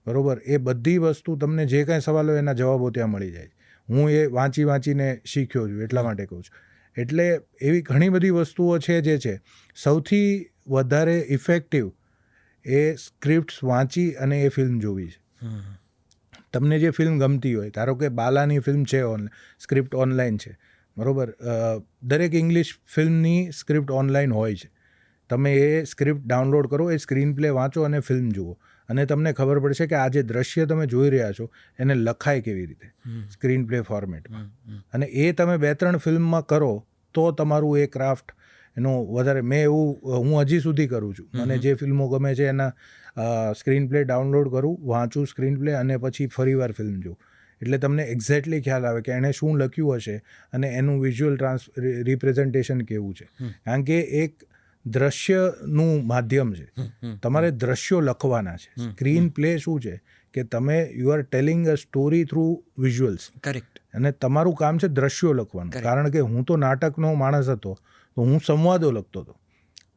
B: બરોબર, એ બધી વસ્તુ તમને જે કાંઈ સવાલ હોય એના જવાબો ત્યાં મળી જાય. હું એ વાંચીને શીખ્યો છું, એટલા માટે કહું છું. એટલે એવી ઘણી બધી વસ્તુઓ છે જે છે. સૌથી વધારે ઇફેક્ટિવ એ સ્ક્રિપ્ટ્સ વાંચી અને એ ફિલ્મ જોવી છે. તમને જે ફિલ્મ ગમતી હોય, ધારો કે બાલાની ફિલ્મ છે, સ્ક્રિપ્ટ ઓનલાઈન છે, બરોબર, દરેક ઇંગ્લિશ ફિલ્મની સ્ક્રિપ્ટ ઓનલાઈન હોય છે. તમે એ સ્ક્રિપ્ટ ડાઉનલોડ કરો, એ સ્ક્રીન પ્લે વાંચો અને ફિલ્મ જુઓ, અને તમને ખબર પડશે કે આ જે દ્રશ્ય તમે જોઈ રહ્યા છો એને લખાય કેવી રીતે સ્ક્રીન પ્લે ફોર્મેટમાં. અને એ તમે 2-3 ફિલ્મમાં કરો તો તમારું એ ક્રાફ્ટ એનું વધારે, હું હજી સુધી કરું છું. મને જે ફિલ્મો ગમે છે એના સ્ક્રીન પ્લે ડાઉનલોડ કરું, વાંચું સ્ક્રીન પ્લે, અને પછી ફરીવાર ફિલ્મ જોઉં. એટલે તમને એક્ઝેક્ટલી ખ્યાલ આવે કે એણે શું લખ્યું હશે અને એનું વિઝ્યુઅલ રિપ્રેઝન્ટેશન કેવું છે. કારણ કે એક દ્રશ્યનું માધ્યમ છે, તમારે દ્રશ્યો લખવાના છે. સ્ક્રીન પ્લે શું છે કે તમે you are telling a story through visuals.
A: Correct.
B: અને તમારું કામ છે દ્રશ્યો લખવાનું. કારણ કે હું તો નાટકનો માણસ હતો તો હું સંવાદો લખતો હતો.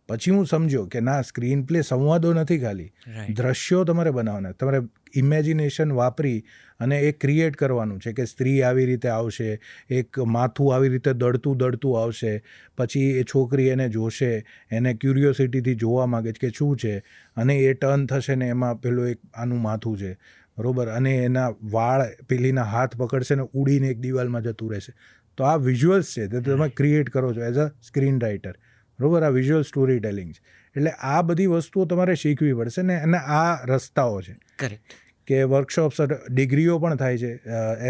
B: પછી હું સમજ્યો કે ના, સ્ક્રીન પ્લે સંવાદો નથી, ખાલી દ્રશ્યો તમારે બનાવવાના. તમારે ઇમેજિનેશન વાપરી અને એ ક્રિએટ કરવાનું છે કે સ્ત્રી આવી રીતે આવશે, એક માથું આવી રીતે દળતું આવશે, પછી એ છોકરી એને જોશે, એને ક્યુરિયોસિટીથી જોવા માગે છે કે શું છે, અને એ ટર્ન થશે ને એમાં પેલું એક આનું માથું છે, બરોબર, અને એના વાળ પેલીના હાથ પકડશે ને ઉડીને એક દિવાલમાં જતું રહેશે. તો આ વિઝ્યુઅલ્સ છે, તે તમે ક્રિએટ કરો છો એઝ અ સ્ક્રીન રાઇટર, બરોબર. આ વિઝ્યુઅલ સ્ટોરી ટેલિંગ છે. એટલે આ બધી વસ્તુઓ તમારે શીખવી પડશે ને, અને આ રસ્તાઓ છે.
A: કરેક્ટ.
B: કે વર્કશોપ્સ, ડિગ્રીઓ પણ થાય છે.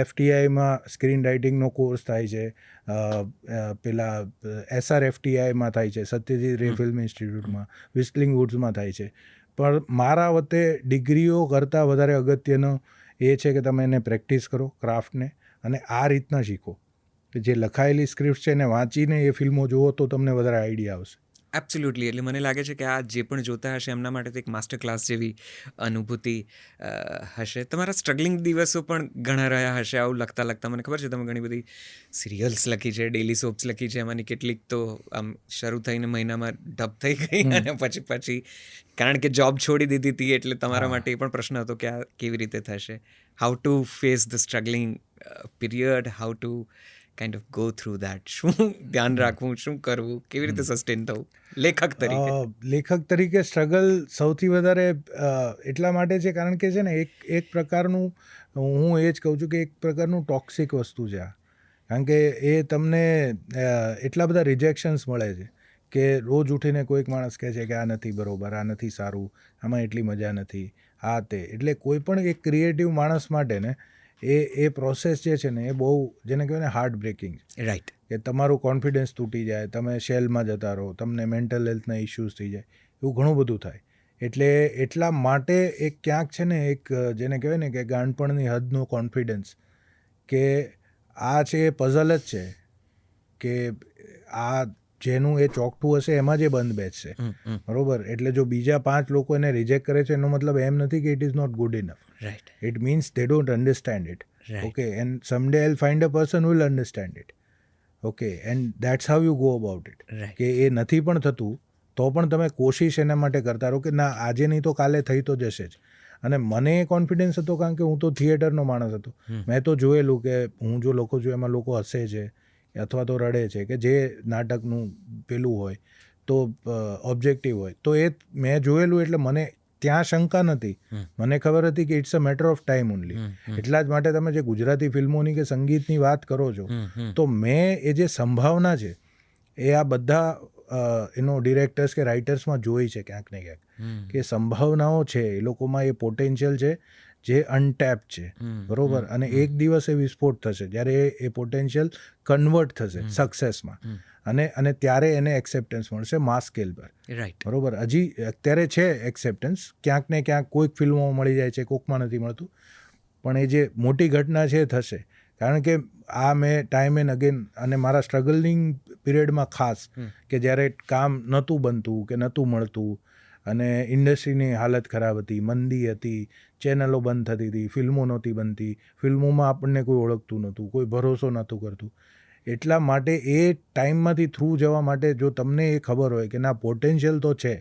B: FTIમાં સ્ક્રીન રાઇટિંગનો કોર્સ થાય છે, પેલા SRFTIમાં થાય છે, સત્યજીત રે ફિલ્મ ઇન્સ્ટિટ્યૂટમાં, વિસ્લિંગ વુડ્સમાં થાય છે. પણ મારા વતે ડિગ્રીઓ કરતાં વધારે અગત્યનો એ છે કે તમે એને પ્રેક્ટિસ કરો ક્રાફ્ટને, અને આ રીતના શીખો કે જે લખાયેલી સ્ક્રિપ્ટ છે એને વાંચીને એ ફિલ્મો જુઓ તો તમને વધારે આઈડિયા આવશે.
A: એબ્સોલ્યુટલી. એટલે મને લાગે છે કે આ જે પણ જોતા હશે એમના માટે તો એક માસ્ટર ક્લાસ જેવી અનુભૂતિ હશે. તમારા સ્ટ્રગલિંગ દિવસો પણ ઘણા રહ્યા હશે આવું લખતા. મને ખબર છે તમે ઘણી બધી સિરિયલ્સ લખી છે, ડેલી સોપ્સ લખી છે, એમાંની કેટલીક તો આમ શરૂ થઈને મહિનામાં ઢબ થઈ ગઈ, અને પછી કારણ કે જોબ છોડી દીધી હતી, એટલે તમારા માટે એ પણ પ્રશ્ન હતો કે આ કેવી રીતે થશે. How to face the struggling period, how to kind of go through that, શું ધ્યાન રાખવું, શું કરવું, કેવી રીતે સસ્ટેન થવું લેખક તરીકે.
B: સ્ટ્રગલ સૌથી વધારે એટલા માટે છે કારણ કે છે ને એક પ્રકારનું, હું એ જ કહું છું કે એક પ્રકારનું ટોક્સિક વસ્તુ છે આ. કારણ કે એ તમને એટલા બધા રિજેક્શન્સ મળે છે કે રોજ ઉઠીને કોઈક માણસ કહે છે કે આ નથી બરોબર, આ નથી સારું, આમાં એટલી મજા નથી, આ તે. એટલે કોઈ પણ એક ક્રિએટિવ માણસ માટે ને એ પ્રોસેસ જે છે ને એ બહુ, જેને કહેવાય ને, હાર્ટ બ્રેકિંગ છે.
A: રાઈટ.
B: કે તમારું કોન્ફિડન્સ તૂટી જાય, તમે શેલમાં જતા રહો, તમને મેન્ટલ હેલ્થના ઇશ્યુઝ થઈ જાય, એવું ઘણું બધું થાય. એટલે એટલા માટે એક ક્યાંક છે ને એક, જેને કહેવાય ને કે ગાંડપણની હદનો કોન્ફિડન્સ, કે આ છે એ પઝલ જ છે કે આ જેનું એ ચોકઠું હશે એમાં જે બંધ બેસશે, બરોબર. એટલે જો બીજા 5 લોકો એને રિજેક્ટ કરે છે એનો મતલબ એમ નથી કે it is not good enough.
A: Right.
B: It means they don't understand it. Okay, and someday I'll find a person who will understand it. Okay, and that's how you go about it. કે એ નથી પણ થતું તો પણ તમે કોશિશ એના માટે કરતા રહો કે ના, આજે નહીં તો કાલે થઈ તો જશે જ. અને મને એ કોન્ફિડન્સ હતો કારણ કે હું તો થિયેટરનો માણસ હતો. મેં તો જોયેલું કે હું જો લખું છું એમાં લોકો હસે છે અથવા તો રડે છે, કે જે નાટકનું પેલું હોય તો ઓબ્જેક્ટિવ હોય, તો એ મેં જોયેલું. એટલે મને ત્યાં શંકા નથી. મને ખબર હતી કે it's a matter of time only. એટલા જ માટે તમે જે ગુજરાતી ફિલ્મોની કે સંગીતની વાત કરો છો, તો મેં એ જે સંભાવના છે એ આ બધા ડિરેક્ટર્સ કે રાઇટર્સમાં જોઈ છે ક્યાંક ને ક્યાંક, કે સંભાવનાઓ છે એ લોકોમાં, એ પોટેન્શિયલ છે જે અનટેપ છે, બરોબર. અને એક દિવસ એ વિસ્ફોટ થશે જ્યારે એ પોટેન્શિયલ કન્વર્ટ થશે સક્સેસમાં, અને ત્યારે એને એક્સેપ્ટન્સ મળશે માસ સ્કેલ પર,
A: રાઈટ,
B: બરોબર. હજી અત્યારે છે એક્સેપ્ટન્સ, ક્યાંક ને ક્યાંક કોઈક ફિલ્મોમાં મળી જાય છે, કોઈકમાં નથી મળતું, પણ એ જે મોટી ઘટના છે એ થશે. કારણ કે આ મેં ટાઈમ એન્ડ અગેન, અને મારા સ્ટ્રગલિંગ પીરિયડમાં ખાસ, કે જ્યારે કામ નહોતું બનતું કે નહોતું મળતું, અને ઇન્ડસ્ટ્રીની હાલત ખરાબ હતી, મંદી હતી, ચેનલો બંધ થતી હતી, ફિલ્મો નહોતી બનતી, ફિલ્મોમાં આપણને કોઈ ઓળખતું નહોતું, કોઈ ભરોસો નહોતું કરતું. એટલા માટે એ ટાઈમમાંથી થ્રુ જવા માટે જો તમને એ ખબર હોય કે ના પોટેન્શિયલ તો છે,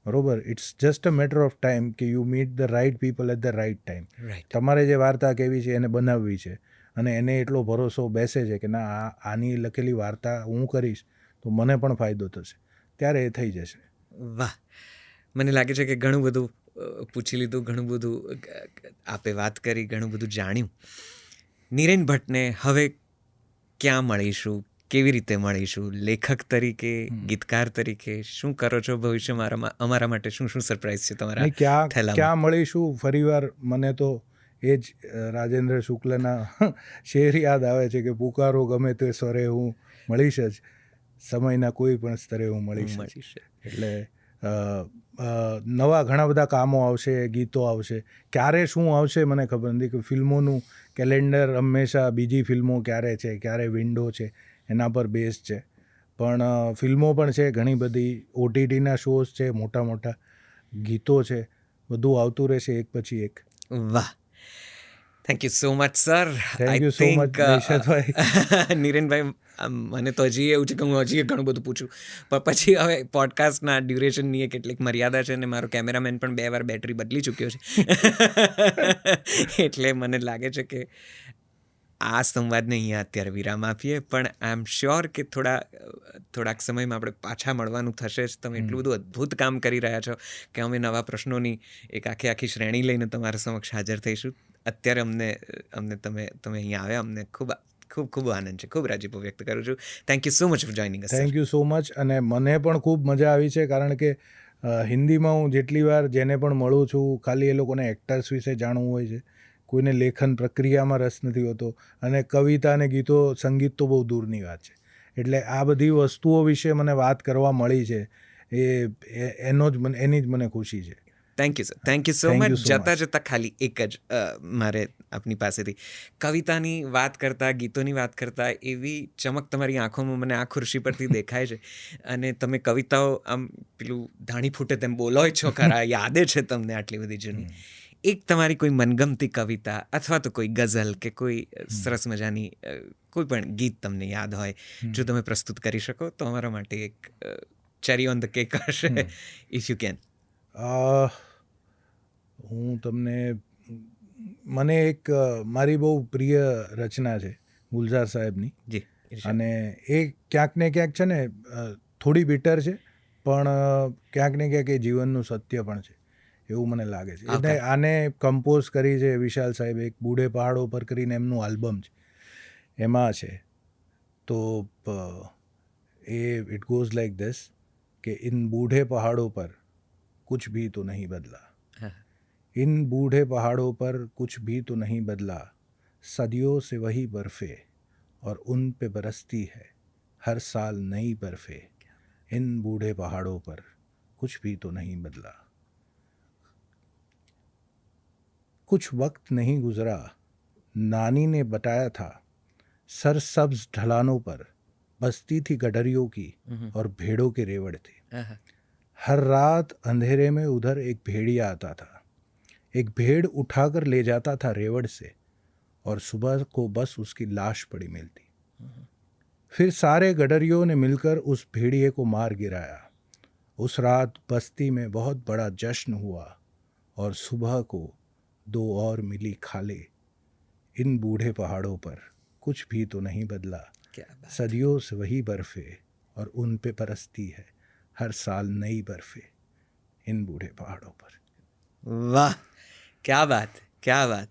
B: બરોબર, it's just a matter of time કે you meet the right people at the right time.
A: Right.
B: તમારે જે વાર્તા કહેવી છે એને બનાવવી છે, અને એને એટલો ભરોસો બેસે છે કે ના આની લખેલી વાર્તા હું કરીશ તો મને પણ ફાયદો થશે, ત્યારે એ થઈ જશે.
A: વાહ, મને લાગે છે કે ઘણું બધું પૂછી લીધું, ઘણું બધું આપે વાત કરી, ઘણું બધું જાણ્યું. નીરેન ભટ્ટને હવે ક્યાં મળીશું, કેવી રીતે મળીશું, લેખક તરીકે, ગીતકાર તરીકે શું કરો છો ભવિષ્યમાં, અમારા માટે શું શું સરપ્રાઈઝ છે તમારા
B: નહીં, ક્યાં
A: થેલામાં?
B: મળીશું ફરીવાર, મને તો એ જ રાજેન્દ્ર શુક્લના શેર યાદ આવે છે કે પુકારો ગમે તે સ્વરે હું મળીશ જ, સમયના કોઈ પણ સ્તરે હું મળીશ જ. એટલે નવા ઘણા બધા કામો આવશે, ગીતો આવશે, ક્યારે શું આવશે મને ખબર નથી, કે ફિલ્મોનું કેલેન્ડર હંમેશા બીજી ફિલ્મો ક્યારે છે, ક્યારે વિન્ડો છે એના પર બેઝ છે, પણ ફિલ્મો પણ છે ઘણી બધી, OTTના શોઝ છે મોટા મોટા, ગીતો છે, બધું આવતું રહેશે એક પછી એક.
A: વાહ, thank you so much sir.
B: Thank you so much નિશતભાઈ.
A: નીરેનભાઈ, મને તો હજી એવું છે કે હું હજી ઘણું બધું પૂછું, પણ પછી હવે પોડકાસ્ટના ડ્યુરેશનની કેટલીક મર્યાદા છે, અને મારો કેમેરામેન પણ 2 વાર બેટરી બદલી ચૂક્યો છે. એટલે મને લાગે છે કે આ સંવાદને અહીંયા અત્યારે વિરામ આપીએ, પણ આઈ એમ શ્યોર કે થોડાક સમયમાં આપણે પાછા મળવાનું થશે જ. તમે એટલું બધું અદ્ભુત કામ કરી રહ્યા છો કે અમે નવા પ્રશ્નોની એક આખી શ્રેણી લઈને તમારા સમક્ષ હાજર થઈશું. અત્યારે અમને તમે અહીંયા આવ્યા, અમને ખૂબ ખૂબ ખૂબ આનંદ છે, ખૂબ રાજીપો વ્યક્ત કરું છું. Thank you so much four joining us.
B: Thank you so much. અને મને પણ ખૂબ મજા આવી છે, કારણ કે હિન્દીમાં હું જેટલી વાર જેને પણ મળું છું, ખાલી એ લોકોને એક્ટર્સ વિશે જાણવું હોય છે, કોઈને લેખન પ્રક્રિયામાં રસ નથી હોતો, અને કવિતા અને ગીતો, સંગીત તો બહુ દૂરની વાત છે. એટલે આ બધી વસ્તુઓ વિશે મને વાત કરવા મળી છે, એની જ મને ખુશી છે.
A: Thank you sir, thank you so much. જતાં ખાલી એક જ મારે આપની પાસેથી, કવિતાની વાત કરતાં, ગીતોની વાત કરતાં એવી ચમક તમારી આંખોમાં મને આ ખુરશી પરથી દેખાય છે, અને તમે કવિતાઓ આમ પેલું ધાણી ફૂટે તેમ બોલો છો ખરા, યાદે છે તમને આટલી બધી જૂની. એક તમારી કોઈ મનગમતી કવિતા અથવા તો કોઈ ગઝલ કે કોઈ સરસ મજાની કોઈ પણ ગીત તમને યાદ હોય, જો તમે પ્રસ્તુત કરી શકો તો અમારા માટે એક ચેરી ઓન ધ કેક હશે, ઇફ યુ કેન.
B: હું મને એક મારી બહુ પ્રિય રચના છે ગુલઝાર સાહેબની,
A: જી,
B: અને એ ક્યાંક ને ક્યાંક છે ને થોડી બિટર છે, પણ ક્યાંક ને ક્યાંક એ જીવનનું સત્ય પણ છે એવું મને લાગે છે. એટલે આને કમ્પોઝ કરી છે વિશાલ સાહેબ, એક બૂઢે પહાડો પર કરીને એમનું આલ્બમ છે, એમાં છે. તો ઇટ ગોઝ લાઈક ધીસ કે ઇન બૂઢે પહાડો પર कुछ भी तो नहीं बदला, इन बूढ़े पहाड़ों पर कुछ भी तो नहीं बदला, सदियों से वही बर्फ़ें और उन पे बरसती है हर साल नई बर्फ़ें, इन बूढ़े पहाड़ों पर कुछ भी तो नहीं बदला, कुछ वक्त नहीं गुजरा, नानी ने बताया था, सरसब्ज ढलानों पर बसती थी गडरियों की और भेड़ों के रेवड़ थे, हर रात अंधेरे में उधर एक भेड़िया आता था, एक भेड़ उठाकर ले जाता था रेवड़ से और सुबह को बस उसकी लाश पड़ी मिलती. फिर सारे गडरियों ने मिलकर उस भेड़िए को मार गिराया. उस रात बस्ती में बहुत बड़ा जश्न हुआ और सुबह को 2 और मिली खाले. इन बूढ़े पहाड़ों पर कुछ भी तो नहीं बदला, सदियों से वही बर्फ़ें और उन पे बरसती है हर साल नई बर्फ़ें, इन बूढ़े पहाड़ों पर.
A: વાહ, ક્યા બાત.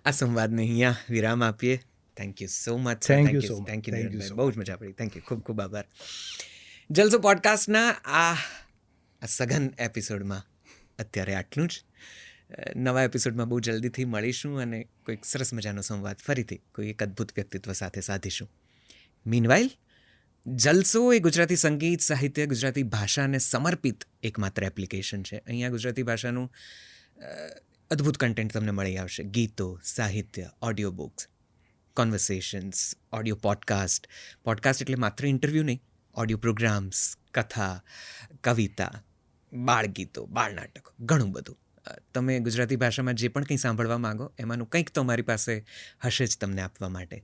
A: આ સંવાદને અહીંયા વિરામ આપીએ. Thank you so much.
B: Thank you so much.
A: Thank
B: Thank you
A: you.
B: so
A: બહુ જ મજા પડી. Thank you. ખૂબ ખૂબ આભાર. જલસો પોડકાસ્ટના આ સઘન એપિસોડમાં અત્યારે આટલું જ. નવા એપિસોડમાં બહુ જલ્દીથી મળીશું અને કોઈક સરસ મજાનો સંવાદ ફરીથી કોઈ એક અદ્ભુત વ્યક્તિત્વ સાથે સાધીશું. મીનવાઇલ, જલસો એ ગુજરાતી સંગીત, સાહિત્ય, ગુજરાતી ભાષાને સમર્પિત એકમાત્ર એપ્લિકેશન છે. અહીંયા ગુજરાતી ભાષાનું અદ્ભુત કન્ટેન્ટ તમને મળી આવશે. ગીતો, સાહિત્ય, ઓડિયો બુક્સ, કોન્વર્સેશન્સ, ઓડિયો પોડકાસ્ટ એટલે માત્ર ઇન્ટરવ્યૂ નહીં, ઓડિયો પ્રોગ્રામ્સ, કથા, કવિતા, બાળગીતો, બાળનાટકો, ઘણું બધું. તમે ગુજરાતી ભાષામાં જે પણ કંઈ સાંભળવા માંગો એમાંનું કંઈક તો મારી પાસે હશે જ તમને આપવા માટે.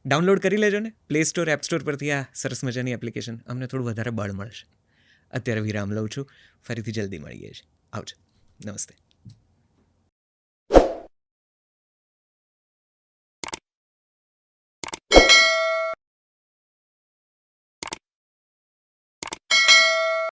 A: ડાઉનલોડ કરી લેજો ને પ્લે સ્ટોર, એપ સ્ટોર પરથી આ સરસ મજાની એપ્લિકેશન. અમને થોડું વધારે બળ મળશે. અત્યારે વિરામ લઉં છું. ફરીથી જલ્દી મળીએ છીએ. આવજો. નમસ્તે.